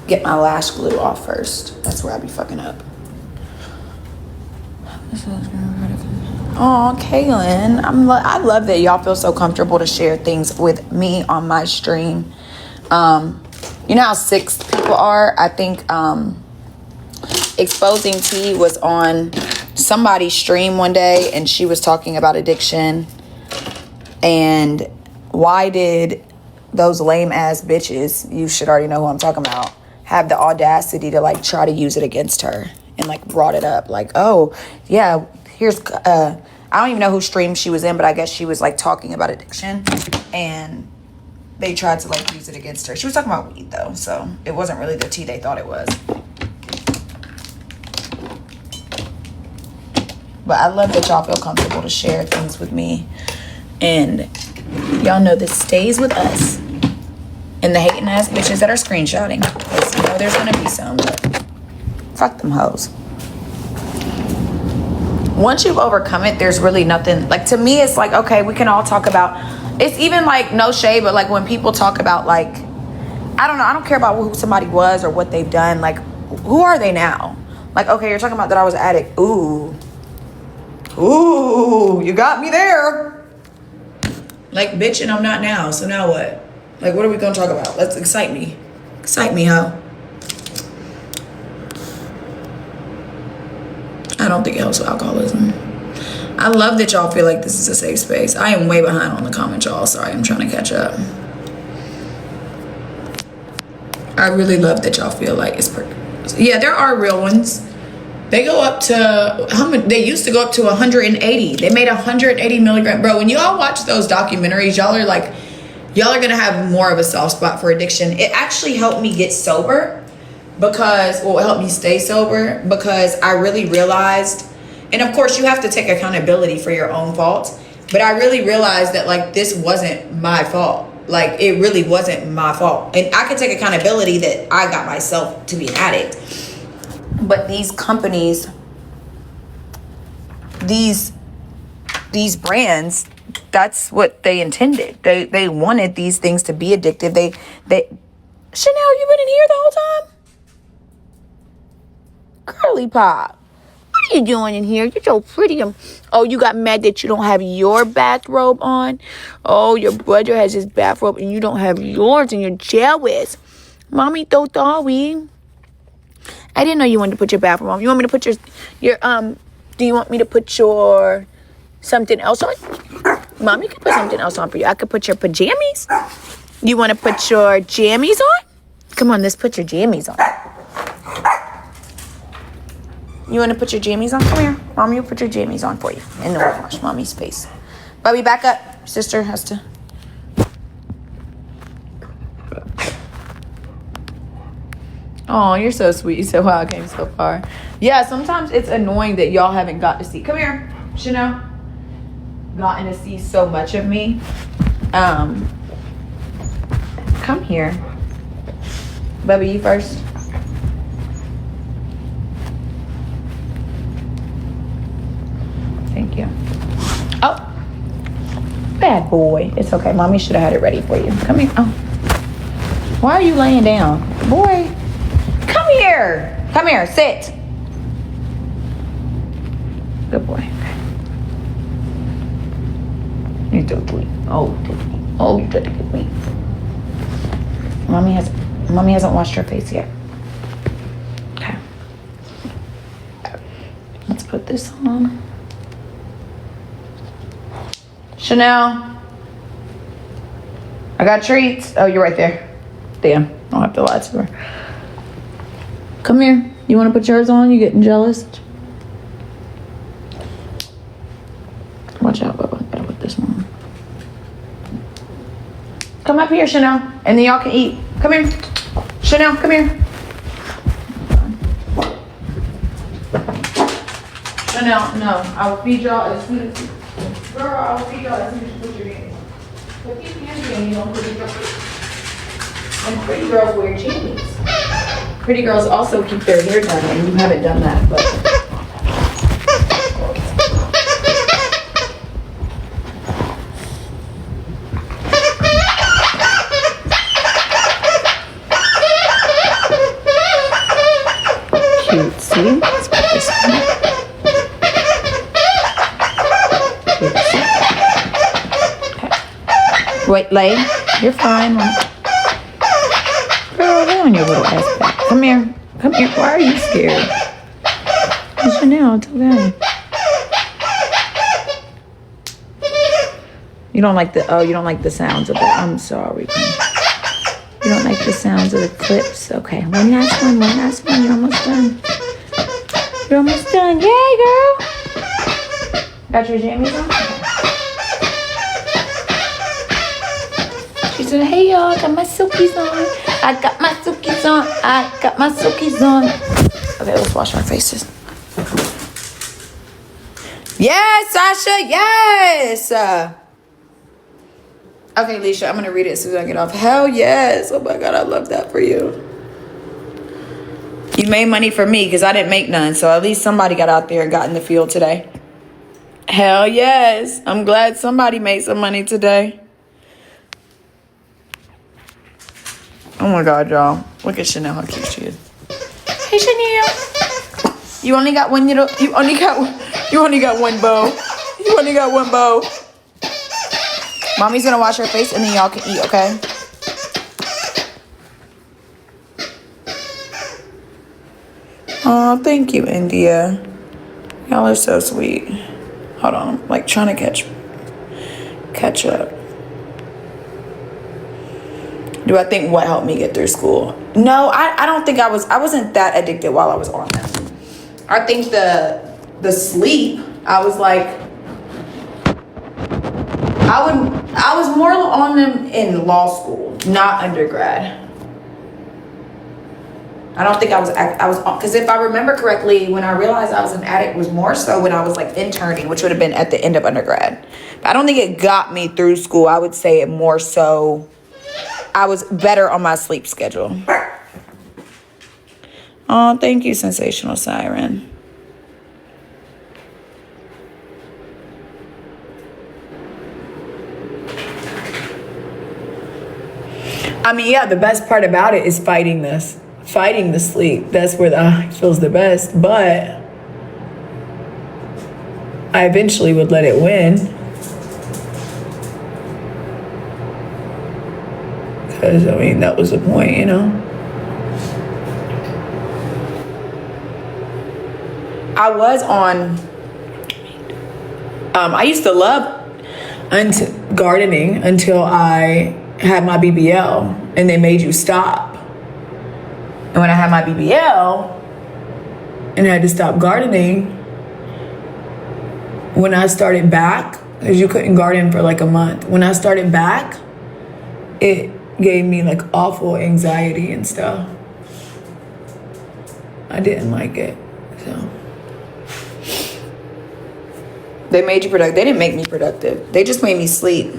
get my lash glue off first. That's where I be fucking up. Oh, Kaylin, I love that y'all feel so comfortable to share things with me on my stream. You know how sick people are? I think Exposing T was on somebody's stream one day and she was talking about addiction and why did those lame ass bitches, you should already know who I'm talking about, have the audacity to like try to use it against her and like brought it up like, oh yeah, here's I don't even know whose stream she was in, but I guess she was like talking about addiction and they tried to like use it against her. She was talking about weed though, so it wasn't really the tea they thought it was. But I love that y'all feel comfortable to share things with me. And y'all know this stays with us. And the hating ass bitches that are screenshotting. Because you know there's going to be some, but fuck them hoes. Once you've overcome it, there's really nothing. Like, to me, it's like, okay, we can all talk about. It's even like, no shade, but like when people talk about like, I don't know, I don't care about who somebody was or what they've done. Like, who are they now? Like, okay, you're talking about that I was an addict. Ooh, you got me there. Like, bitch, and I'm not now, so now what? Like, what are we gonna talk about? Let's excite me. Excite me, ho. I don't think it helps with alcoholism. I love that y'all feel like this is a safe space. I am way behind on the comments, y'all. Sorry, I'm trying to catch up. I really love that y'all feel like it's yeah, there are real ones. They go up to, how many? They used to go up to 180. They made 180 milligrams. Bro, when y'all watch those documentaries, y'all are gonna have more of a soft spot for addiction. It actually helped me get sober because, well, it helped me stay sober because I really realized, and of course you have to take accountability for your own faults, but I really realized that like this wasn't my fault. Like it really wasn't my fault. And I could take accountability that I got myself to be an addict. But these companies, these brands, that's what they intended. They wanted these things to be addictive. They Chanel, you been in here the whole time? Curly Pop, what are you doing in here? You're so pretty. Oh, you got mad that you don't have your bathrobe on? Oh, your brother has his bathrobe and you don't have yours and you're jealous. Mommy thought we. I didn't know you wanted to put your bathrobe on. You want me to put your do you want me to put your something else on? Mommy can put something else on for you. I could put your pajamas. You want to put your jammies on? Come on, let's put your jammies on. You want to put your jammies on? Come here. Mommy will put your jammies on for you. And then we'll wash Mommy's face. Bubby, back up. Sister has to. Oh, you're so sweet. You said, wow, I came so far. Yeah, sometimes it's annoying that y'all haven't got to see. Come here, Chanel. Gotten to see so much of me. Come here. Bubby, you first. Thank you. Oh, bad boy. It's okay. Mommy should have had it ready for you. Come here. Oh, why are you laying down? Boy. here. Come here. Sit. Good boy. You do it. Oh, you did it. Good boy. Mommy hasn't washed her face yet. Okay. Let's put this on. Chanel. I got treats. Oh, you're right there. Damn. I don't have to lie to her. Come here. You want to put yours on? You getting jealous? Watch out, Bubba. Gotta put this one on. Come up here, Chanel. And then y'all can eat. Come here. Chanel, come here. Chanel, no. I will feed y'all as soon as you... Girl, I will feed y'all as soon as you put your hands. But keep your hands in, you don't put your And pretty girls wear jeans. Pretty girls also keep their hair done, and you haven't done that, but... Cute, see? Let's put this on. Okay. Wait, lay. You're fine. Girl, lay on your little ass back. Come here. Come here. Why are you scared? It's Chanel. It's okay. You don't like the sounds of that. I'm sorry. You don't like the sounds of the clips. Okay. One last one. You're almost done. You're almost done. Yay, girl. Got your jammies on? She said, hey, y'all. Got my silkies on. I got my silkies on. Okay, let's wash our faces. Yes, Sasha. Yes. Okay, Leisha, I'm going to read it as soon as I get off. Hell yes. Oh, my God. I love that for you. You made money for me because I didn't make none. So at least somebody got out there and got in the field today. Hell yes. I'm glad somebody made some money today. Oh, my God, y'all. Look at Chanel, how cute she is. Hey, Chanel. You only got one bow. You only got one bow. Mommy's gonna wash her face and then y'all can eat, okay? Oh, thank you, India. Y'all are so sweet. Hold on, I'm like trying to catch up. Do I think what helped me get through school? No, I don't think I wasn't that addicted while I was on them. I think the sleep, I was like, I was more on them in law school, not undergrad. I don't think I was, because if I remember correctly, when I realized I was an addict was more so when I was like interning, which would have been at the end of undergrad. But I don't think it got me through school. I would say it more so, I was better on my sleep schedule. Oh, thank you, Sensational Siren. I mean, yeah, the best part about it is fighting the sleep. That's where the eye feels the best. But I eventually would let it win. Because, I mean, that was the point, you know? I was on, I used to love gardening until I had my BBL and they made you stop. And when I had my BBL and had to stop gardening, when I started back, because you couldn't garden for like a month, when I started back, it gave me like awful anxiety and stuff. I didn't like it, so. They made you productive. They didn't make me productive. They just made me sleep.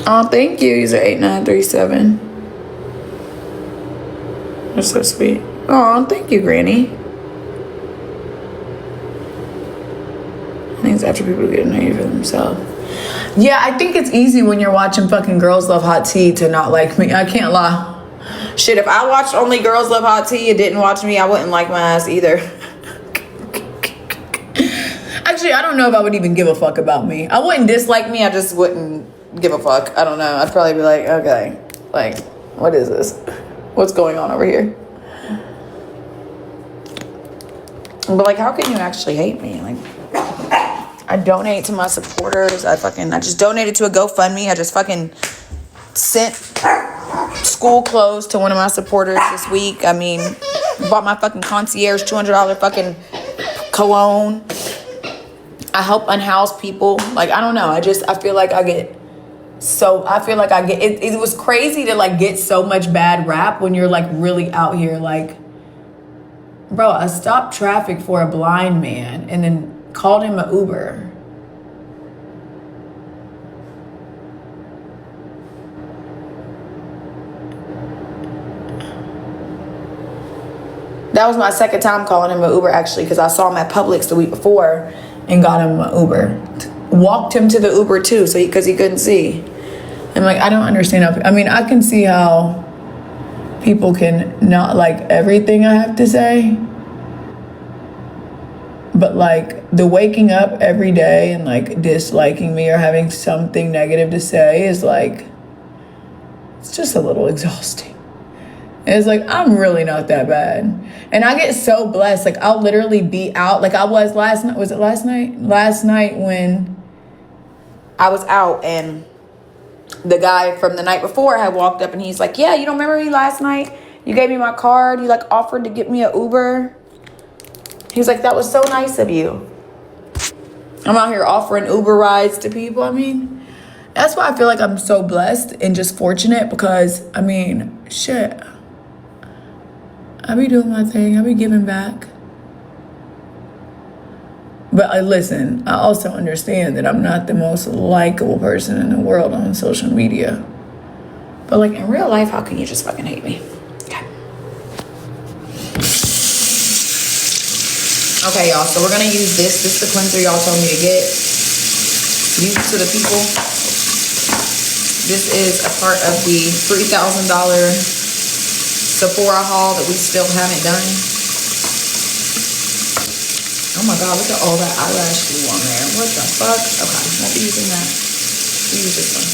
Oh, thank you, user 8937. You're so sweet. Oh, thank you, Granny. I think it's after people get to know you for themselves. Yeah, I think it's easy when you're watching fucking Girls Love Hot Tea to not like me. I can't lie. Shit, if I watched only Girls Love Hot Tea and didn't watch me, I wouldn't like my ass either. Actually, I don't know if I would even give a fuck about me. I wouldn't dislike me, I just wouldn't give a fuck. I don't know. I'd probably be like, okay, like, what is this? What's going on over here? But like, how can you actually hate me? Like, I donate to my supporters. I just donated to a GoFundMe. I just fucking sent school clothes to one of my supporters this week. I mean, bought my fucking concierge $200 fucking cologne. I help unhoused people. Like, I don't know. I feel like it was crazy to like get so much bad rap when you're like really out here. Like, bro, I stopped traffic for a blind man and then called him an Uber. That was my second time calling him an Uber, actually, because I saw him at Publix the week before and got him an Uber. Walked him to the Uber too, because he couldn't see. I'm like, I don't understand how. I mean, I can see how people can not like everything I have to say, but like the waking up every day and like disliking me or having something negative to say is like, it's just a little exhausting. And it's like, I'm really not that bad. And I get so blessed. Like, I'll literally be out. Like I was last night. Was it last night? Last night when I was out and the guy from the night before had walked up and he's like, yeah, you don't remember me last night? You gave me my card. You like offered to get me an Uber. He's like, that was so nice of you. I'm out here offering Uber rides to people. I mean, that's why I feel like I'm so blessed and just fortunate because, I mean, shit. I be doing my thing. I be giving back. But listen, I also understand that I'm not the most likable person in the world on social media. But like in real life, how can you just fucking hate me? Okay, y'all, so we're gonna use this. This is the cleanser y'all told me to get. Use it to the people. This is a part of the $3,000 Sephora haul that we still haven't done. Oh my God, look at all that eyelash glue on there. What the fuck? Okay, won't be using that. We'll use this one.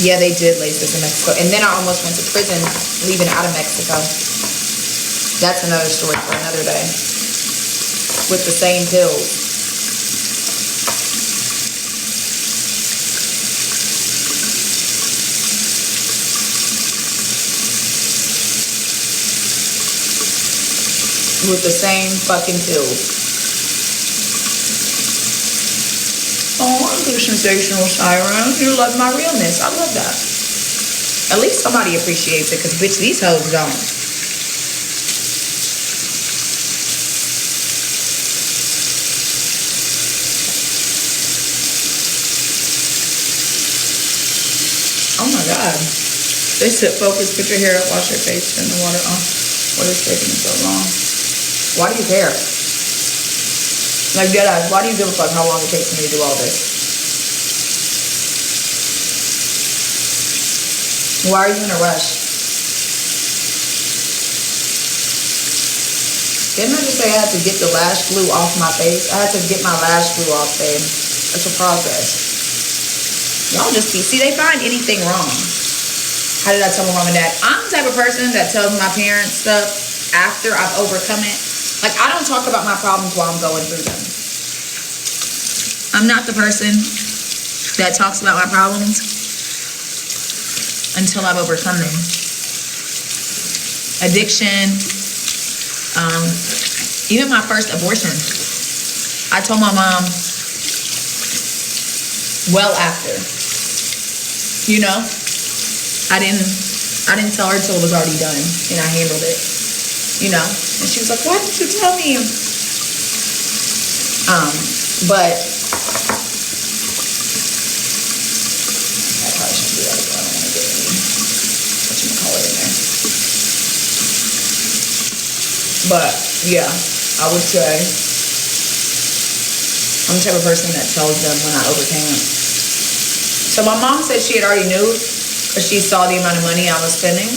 Yeah, they did lace this in Mexico. And then I almost went to prison leaving out of Mexico. That's another story for another day. With the same pills. With the same fucking pills. Oh, I'm the sensational siren. You love my realness. I love that. At least somebody appreciates it, because bitch, these hoes don't. Oh my God. They said focus, put your hair up, wash your face, turn the water on. What is taking so long? Why do you care? Like, deadass, why do you give a fuck how long it takes me to do all this? Why are you in a rush? Didn't I just say I had to get the lash glue off my face? I had to get my lash glue off, babe. It's a process. Y'all just see, they find anything wrong. How did I tell my mom and dad? I'm the type of person that tells my parents stuff after I've overcome it. Like, I don't talk about my problems while I'm going through them. I'm not the person that talks about my problems until I've overcome them. Addiction, even my first abortion. I told my mom well after. You know? I didn't tell her till it was already done and I handled it. You know? And she was like, why didn't you tell me? But I probably shouldn't do that. I don't want to get any whatchamacallit in there. But yeah, I would say I'm the type of person that tells them when I overcame it. So my mom said she had already knew because she saw the amount of money I was spending.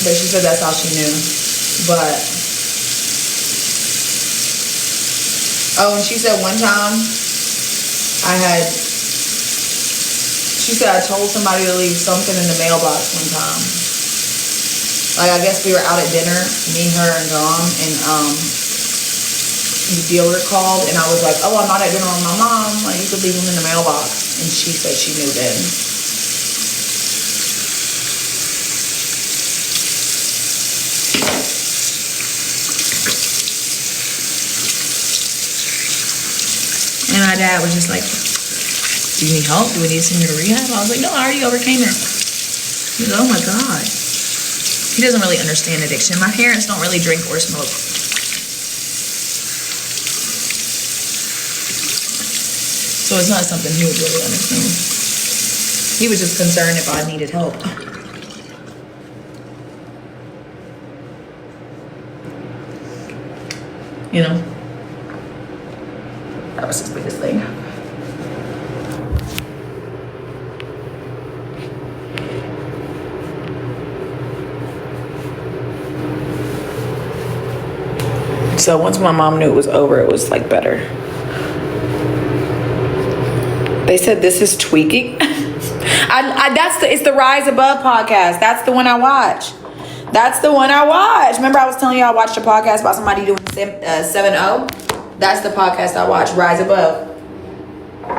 But she said that's how she knew. But oh, and she said one time she said I told somebody to leave something in the mailbox one time. Like, I guess we were out at dinner, me, her, and Dawn, and the dealer called, and I was like, oh, I'm not at dinner with my mom. Like, you could leave them in the mailbox. And she said she knew then. And my dad was just like, do you need help? Do we need to send you to rehab? I was like, no, I already overcame it. He goes, oh my God. He doesn't really understand addiction. My parents don't really drink or smoke. So it's not something he would really understand. He was just concerned if I needed help. You know? That was his biggest thing. So once my mom knew it was over, it was like better. They said this is tweaking. It's the Rise Above podcast. That's the one I watch. That's the one I watch. Remember I was telling you I watched a podcast about somebody doing 7-0? That's the podcast I watch, Rise Above.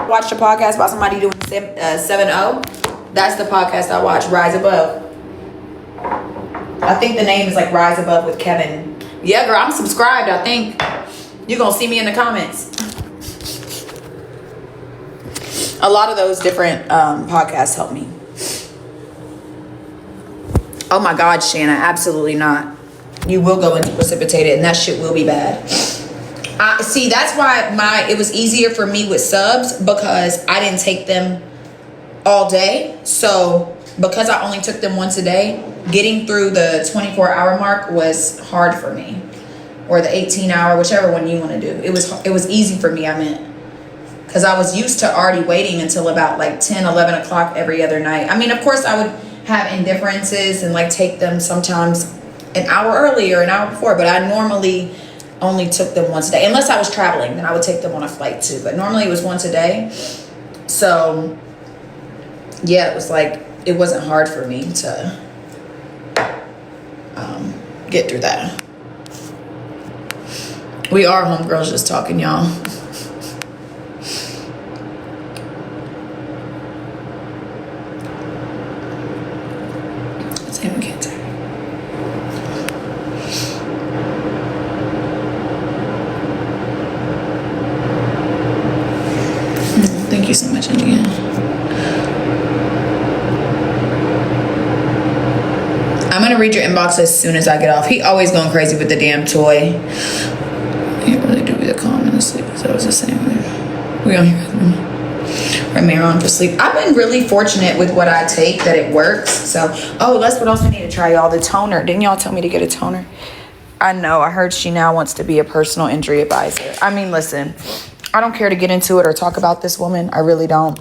Watched a podcast about somebody doing 7-0? That's the podcast I watch, Rise Above. I think the name is like Rise Above with Kevin. Yeah, girl, I'm subscribed, I think. You're going to see me in the comments. A lot of those different podcasts help me. Oh my God, Shanna, absolutely not. You will go into precipitated and that shit will be bad. See, that's why it was easier for me with subs because I didn't take them all day. So because I only took them once a day, getting through the 24-hour mark was hard for me, or the 18-hour, whichever one you want to do. It was easy for me, I meant, because I was used to already waiting until about like 10, 11 o'clock every other night. I mean, of course, I would have indifferences and like take them sometimes an hour earlier, an hour before, but I normally only took them once a day. Unless I was traveling, then I would take them on a flight too. But normally it was once a day. So yeah, it was like, it wasn't hard for me to get through that. We are homegirls just talking, y'all. Same with cancer. Thank you so much, Indiana. I'm gonna read your inbox as soon as I get off. He always going crazy with the damn toy. He really do be the calm in the sleep. So I was just saying, we on here. Ramiro for sleep. I've been really fortunate with what I take that it works. So, oh, that's what else we need to try, y'all. The toner. Didn't y'all tell me to get a toner? I know. I heard she now wants to be a personal injury advisor. I mean, listen, I don't care to get into it or talk about this woman. I really don't.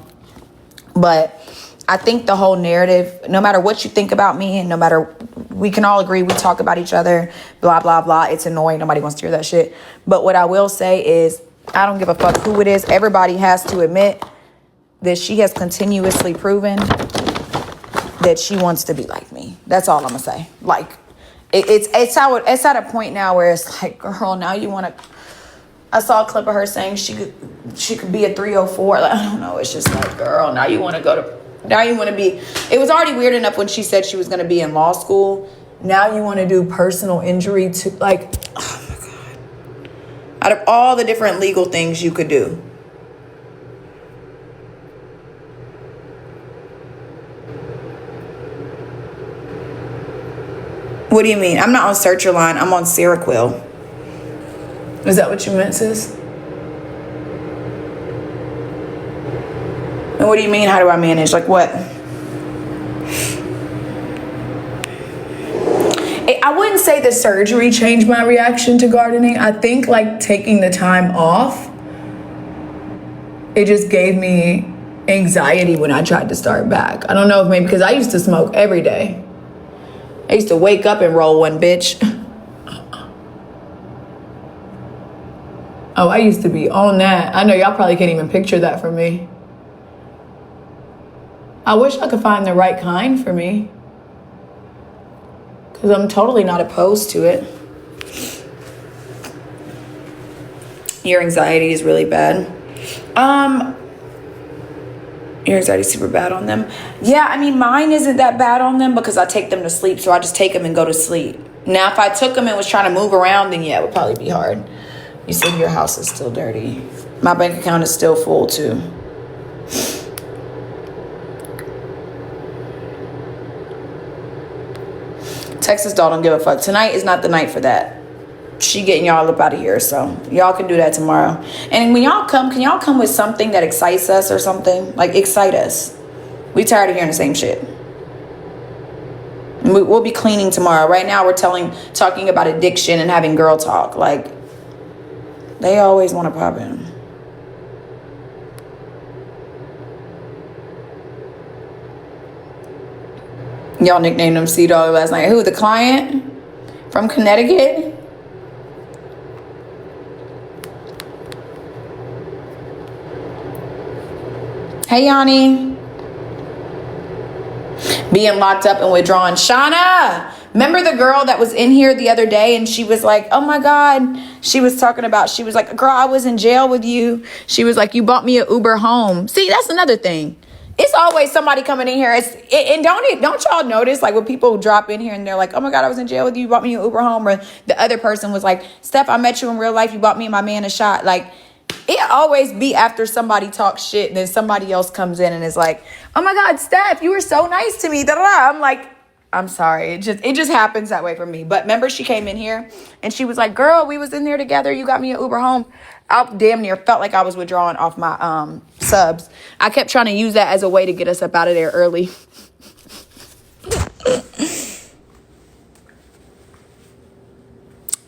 But I think the whole narrative, no matter what you think about me, and no matter, we can all agree we talk about each other, blah, blah, blah. It's annoying. Nobody wants to hear that shit. But what I will say is, I don't give a fuck who it is. Everybody has to admit that she has continuously proven that she wants to be like me. That's all I'm gonna say. Like, it's at a point now where it's like, girl, now you want to. I saw a clip of her saying she could be a 304. Like, I don't know. It's just like, girl, now you want to go to. Now you want to be. It was already weird enough when she said she was going to be in law school. Now you want to do personal injury to, like, oh my God. Out of all the different legal things you could do. What do you mean? I'm not on Searcher Line. I'm on Seroquel. Is that what you meant, sis? And what do you mean, how do I manage? Like what? I wouldn't say the surgery changed my reaction to gardening. I think like taking the time off, it just gave me anxiety when I tried to start back. I don't know if maybe because I used to smoke every day. I used to wake up and roll one, bitch. Oh, I used to be on that. I know y'all probably can't even picture that for me. I wish I could find the right kind for me, because I'm totally not opposed to it. Your anxiety is really bad. Your anxiety is super bad on them. Yeah, I mean, mine isn't that bad on them because I take them to sleep. So I just take them and go to sleep. Now, if I took them and was trying to move around, then yeah, it would probably be hard. You said your house is still dirty. My bank account is still full too. Texas doll don't give a fuck. Tonight is not the night for that. She getting y'all up out of here, so y'all can do that tomorrow. And when y'all come, can y'all come with something that excites us or something? Like, excite us. We tired of hearing the same shit. We'll be cleaning tomorrow. Right now, we're talking about addiction and having girl talk. Like, they always want to pop in. Y'all nicknamed him C-Dog last night. Who, the client from Connecticut? Hey, Yanni. Being locked up and withdrawn. Shauna, remember the girl that was in here the other day and she was like, oh my God. She was like, girl, I was in jail with you. She was like, you bought me an Uber home. See, that's another thing. It's always somebody coming in here. And don't y'all notice, like, when people drop in here and they're like, oh my God, I was in jail with you. You bought me an Uber home. Or the other person was like, Steph, I met you in real life. You bought me and my man a shot. Like, it always be after somebody talks shit and then somebody else comes in and is like, oh my God, Steph, you were so nice to me. Da-da-da. I'm like, I'm sorry. It just happens that way for me. But remember, she came in here and she was like, girl, we was in there together. You got me an Uber home. I damn near felt like I was withdrawing off my subs. I kept trying to use that as a way to get us up out of there early.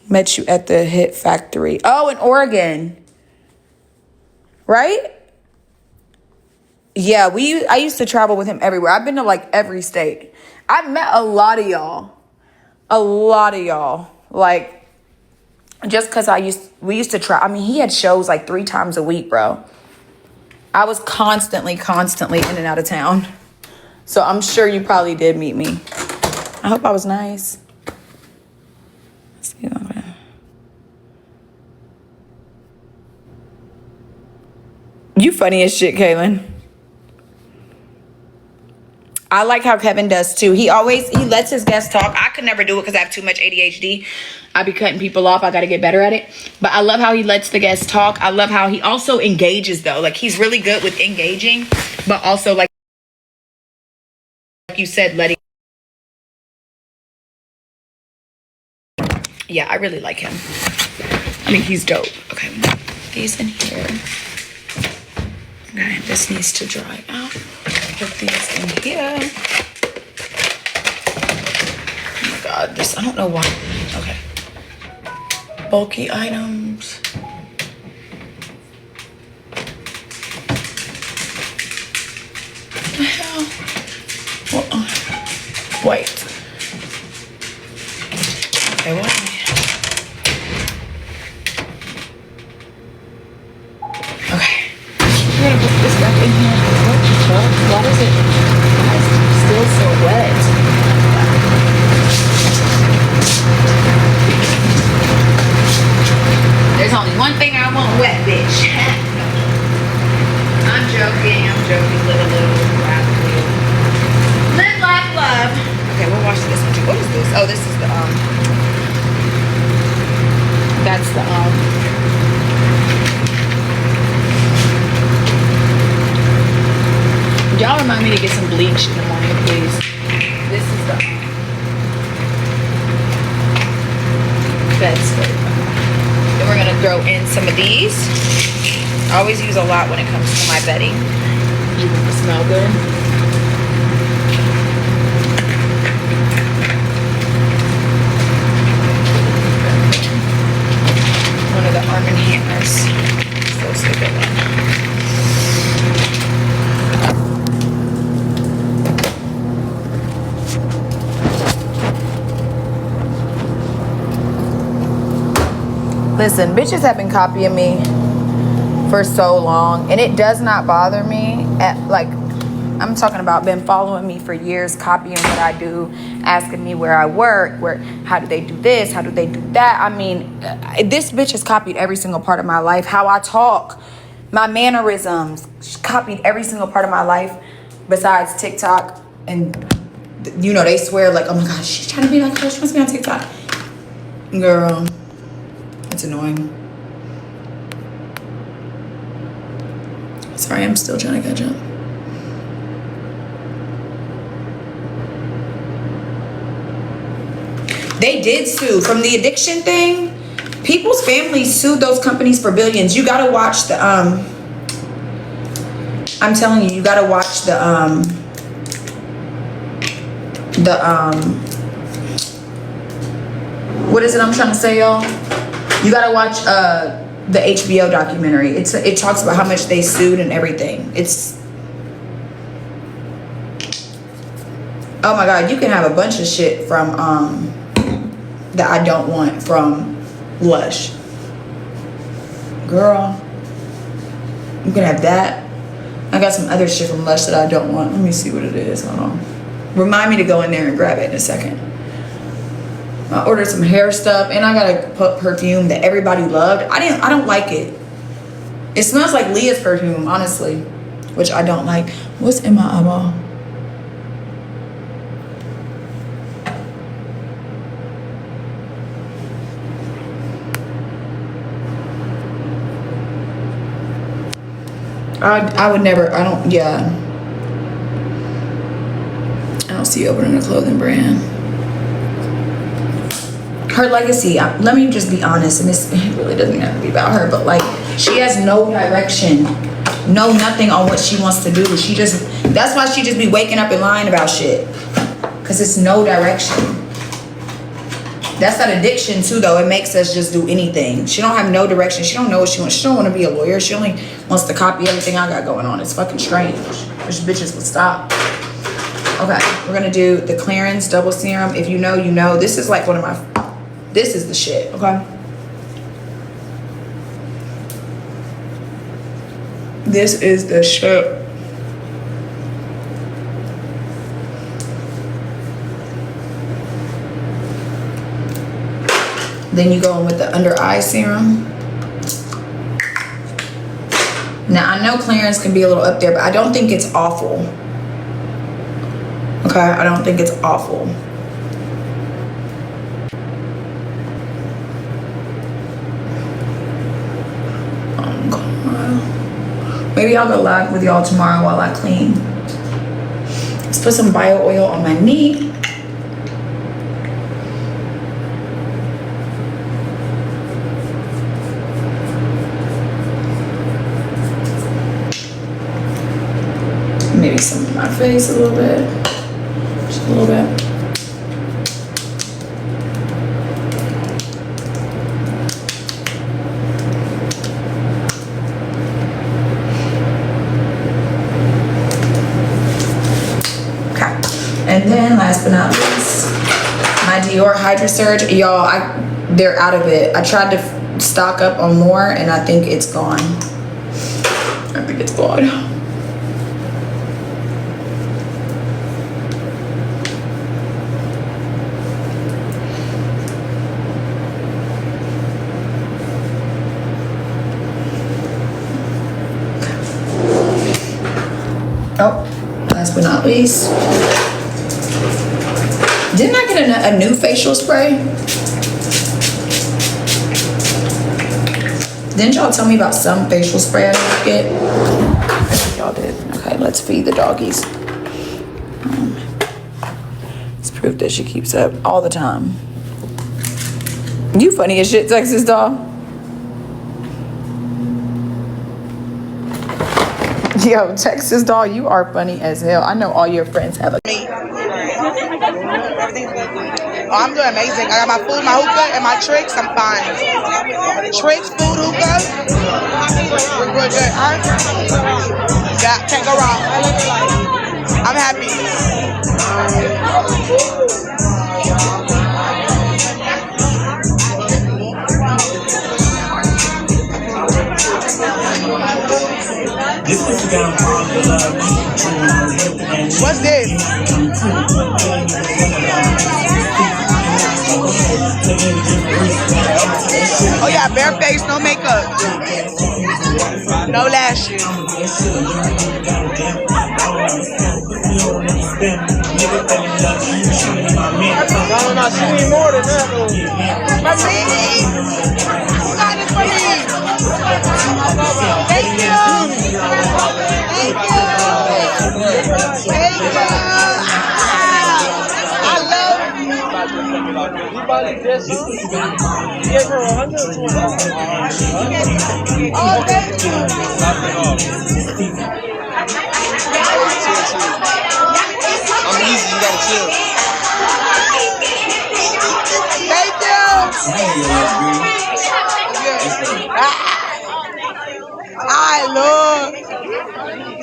Met you at the Hit Factory. Oh, in Oregon. Right? Yeah, I used to travel with him everywhere. I've been to like every state. I've met a lot of y'all. Like, just because we used to try. I mean, he had shows like 3 times a week, bro. I was constantly in and out of town. So I'm sure you probably did meet me. I hope I was nice. Let's see. You funny as shit, Kaylin. I like how Kevin does too. He lets his guests talk. I could never do it because I have too much ADHD. I be cutting people off. I got to get better at it. But I love how he lets the guests talk. I love how he also engages though. Like, he's really good with engaging, but also like you said, letting. Yeah, I really like him. I mean, he's dope. Okay, these in here. Okay, this needs to dry out. Put these in here. Oh my God, I don't know why. Okay. Bulky items. What the hell? Well, wait. Okay, what? We're gonna put this back in here. What the fuck? Why is it still so wet? There's only one thing I want wet, bitch. I'm joking. Live, laugh, love. Okay, we'll wash this one too. What is this? Oh, this is the that's the y'all remind me to get some bleach in the morning, please. This is the bed spray. Then we're gonna throw in some of these. I always use a lot when it comes to my bedding. You want to smell good? Listen, bitches have been copying me for so long, and it does not bother me. I'm talking about been following me for years, copying what I do, asking me where I work, how do they do this, how do they do that. I mean, this bitch has copied every single part of my life, how I talk, my mannerisms. She copied every single part of my life besides TikTok. And you know, they swear like, oh my gosh, she's trying to be like her, she wants to be on TikTok. Girl, it's annoying. Sorry, I'm still trying to catch up. They did sue from the addiction thing. People's families sued those companies for billions. You gotta watch the I'm telling you, you gotta watch the what is it I'm trying to say, y'all? You gotta watch the HBO documentary. It talks about how much they sued and everything. Oh my God, you can have a bunch of shit from that I don't want from Lush. Girl, you can have that. I got some other shit from Lush that I don't want. Let me see what it is. Hold on. Remind me to go in there and grab it in a second. I ordered some hair stuff, and I got a perfume that everybody loved. I don't like it. It smells like Leah's perfume, honestly, which I don't like. What's in my eyeball? I would never, I don't see you opening a clothing brand. Her legacy, let me just be honest, and it really doesn't have to be about her, but like, she has no direction, nothing on what she wants to do. That's why she just be waking up and lying about shit, because it's no direction. That's that addiction too, though. It makes us just do anything. She don't have no direction. She don't know what she wants. She don't want to be a lawyer. She only wants to copy everything I got going on. It's fucking strange. Wish bitches would stop. Okay, we're gonna do the Clarins double serum. If you know, you know. This is like this is the shit, okay? This is the shit. Then you go in with the under eye serum. Now I know Clarins can be a little up there, but I don't think it's awful. Okay, I don't think it's awful. Maybe I'll go live with y'all tomorrow while I clean. Let's put some bio oil on my knee. Maybe some of my face a little bit. Just a little bit. Okay. And then last but not least, my Dior Hydra Surge. Y'all, they're out of it. I tried to stock up on more and I think it's gone. I think it's gone. Oh, last but not least, didn't I get a new facial spray? Didn't y'all tell me about some facial spray I need to get? I think y'all did. Okay, let's feed the doggies. It's proof that she keeps up all the time. You funny as shit, Texas doll. Yo, Texas doll, you are funny as hell. I know all your friends have a... Oh, I'm doing amazing. I got my food, my hookah, and my tricks. I'm fine. Tricks, food, hookah. We're good. Yeah, can't go wrong. I'm happy. Oh yeah, bare face, no makeup, no lashes. No, she need more than that though. But me, who got this for me? Thank you. Thank you. Thank you. I love you. Anybody just give her 120. Oh, thank you. I'm easy, you gotta chill. Thank you.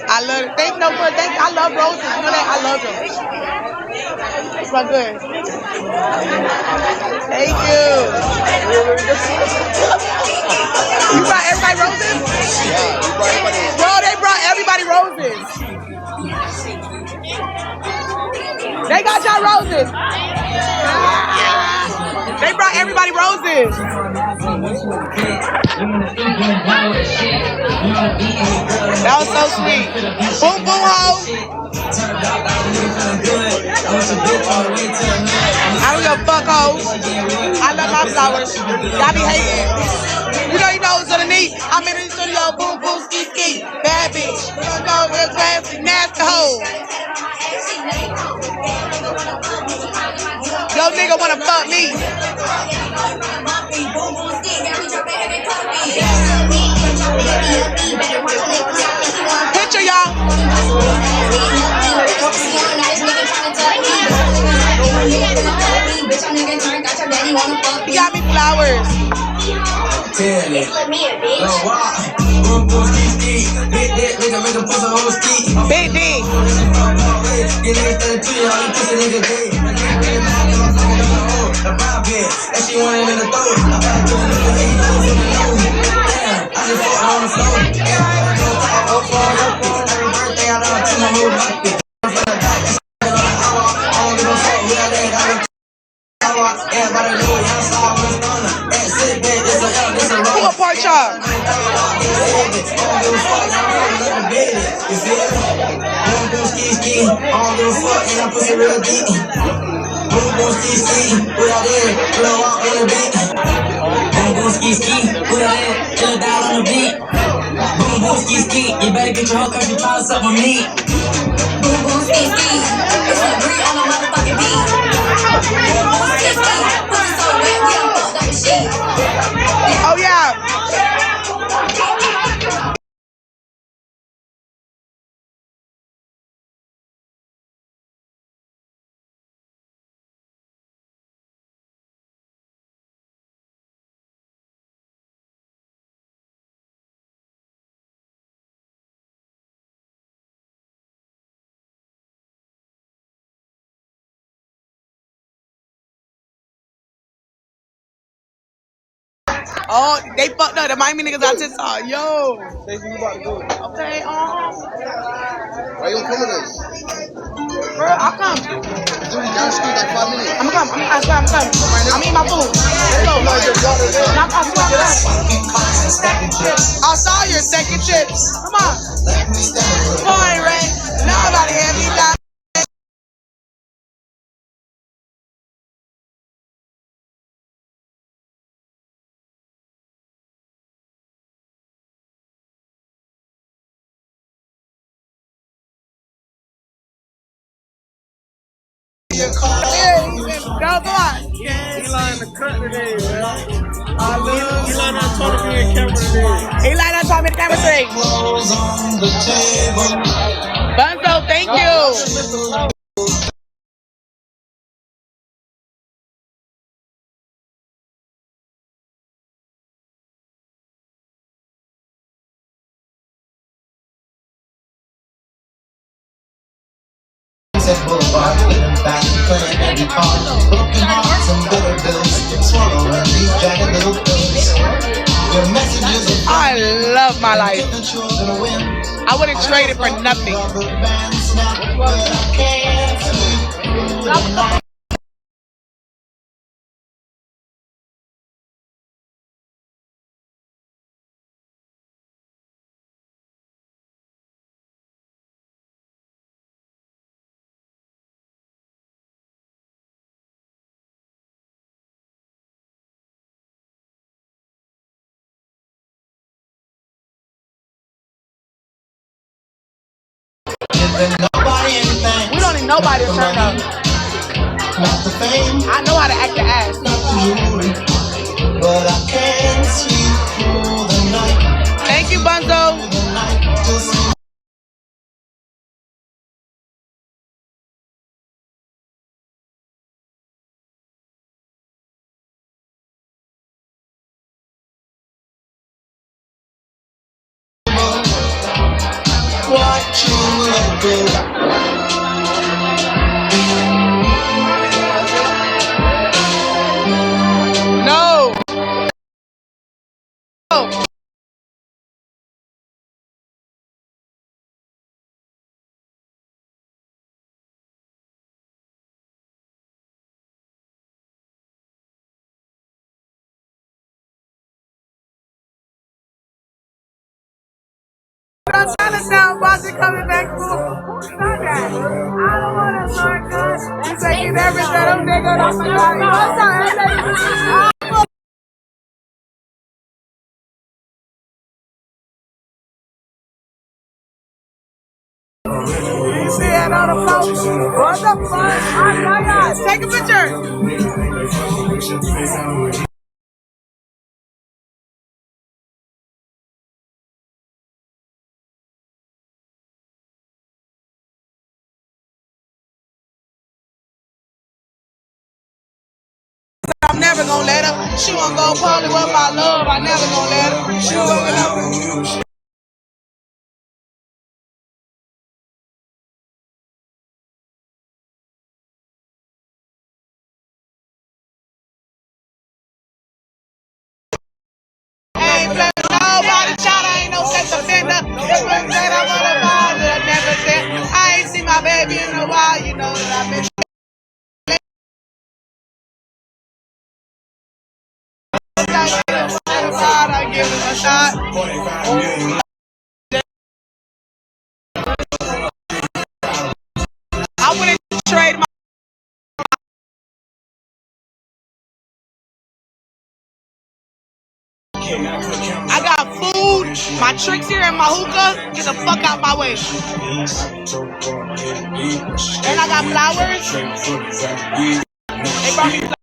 I love it. Thank no more. Thank. I love roses. You know that? I love them. It's my good. Thank you. You brought everybody roses? Bro, they brought everybody roses. They got y'all roses. They brought everybody roses. That was so sweet. Boom, boom, ho. I don't give a fuck, hoes. I love my flowers. Y'all be hating. You know what's underneath. I'm in the studio. Boom, boom, ski, ski. Bad bitch. Nasty hoe. Yo, nigga wanna fuck me. Picture, y'all. He got me flowers. Big D. Who a pork chop? You better get your whole country trying something with me. Boom, boom, ski, ski. It's a breed on the motherfucking beat. Boom, boom, ski, ski. Pussy so wet, we done fucked up the sheet. Oh, yeah. Oh, they fucked up. The Miami niggas out TikTok. Yo. Okay, Why you don't come with us? bro, I'll come. Dude, down the street like 5 minutes. I'm gonna come. I'm coming. I'm eating my food. Let's go. I saw your second trip. Come on. Boy, Ray. Nobody had me down. Yeah, go on. He lying to cut today, man. He lying on trying to be in camera today. He lied on top of the camera today. Bunzo, thank you. Boulevard, getting back, playing every part, broken hearts and bitter bills, swallowing these jagged little pills. Your messages I love my life. I wouldn't trade it for nothing. We don't need nobody to turn up. I know how to act the ass. But I can't sleep through the night. Thank you, Bunzo. Watch you go. No. No. I'm trying to sound about it coming back to Sunday. I don't want to learn that. You taking everything I'm nigga off my body. You see it on the floor? What the fuck? Take a picture. I'm never gonna let her. She won't go party with my love. I never gonna let her. She won't let her. Ain't play with nobody, child. I ain't no sex offender. Just like that, I wanna buy that I never said. I ain't seen my baby in a while. You know that I've been. I give him a shot. I wouldn't trade my. I got food, my tricks here, and my hookah. Get the fuck out my way. And I got flowers. They brought me flowers.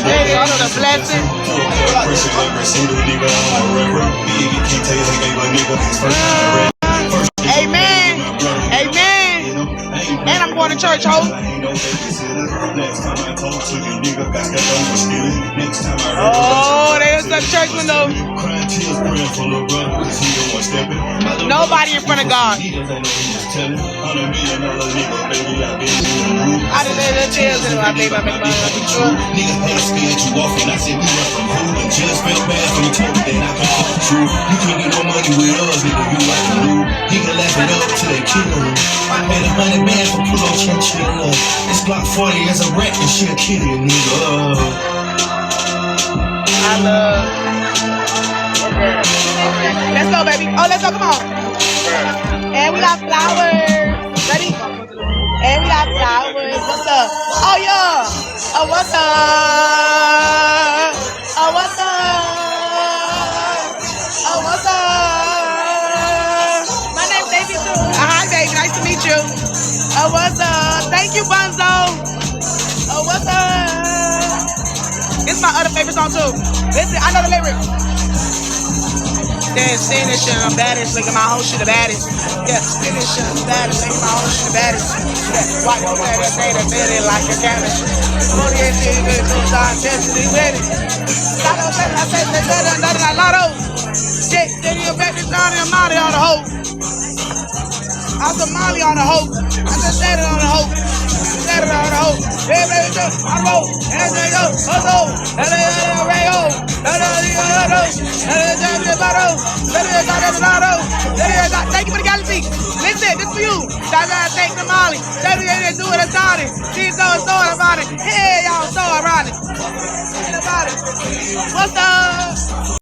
Hey, all of the blessing. Amen. Amen. And I'm going to church, ho. Oh, there's the church window. Nobody in front of God. I didn't let the tears in my baby. I make my own. You can't get no money with us, nigga. You like to lose. He can laugh it up till they kill him. I paid 100 bands for Pluto Chinchilla. It's Glock 40 as a rat and she'll kill you, nigga. I love. Let's go, baby. Oh, let's go. Come on. And we got flowers. Ready? And we got flowers. What's up? Oh, yeah. Oh, what's up? Oh, what's up? Oh, what's up? My name's Daisy too. Hi, baby. Nice to meet you. Oh, what's up? Thank you, Bunzo. Oh, what's up? It's my other favorite song too. Listen, I know the lyrics. Then finish the baddest, look at my whole shit the baddest. Yeah, finish the baddest, look at my whole shit the baddest. Yeah, white people that say the belly like a cabbage. 48 shit, so I'm testing ready. I say they better than a lotto. Shit, then you bet this on the Molly on the hoe. I said Molly on the hoe. I just said it on the hoe. Said it on the hoe. Hey, baby, on the hoe. And they go, oh, and they go, thank you for the galaxy. Listen, this for you. Take the Molly. Tell me they do it a Tony. She's so ironic. Hey, y'all, so ironic. What's up?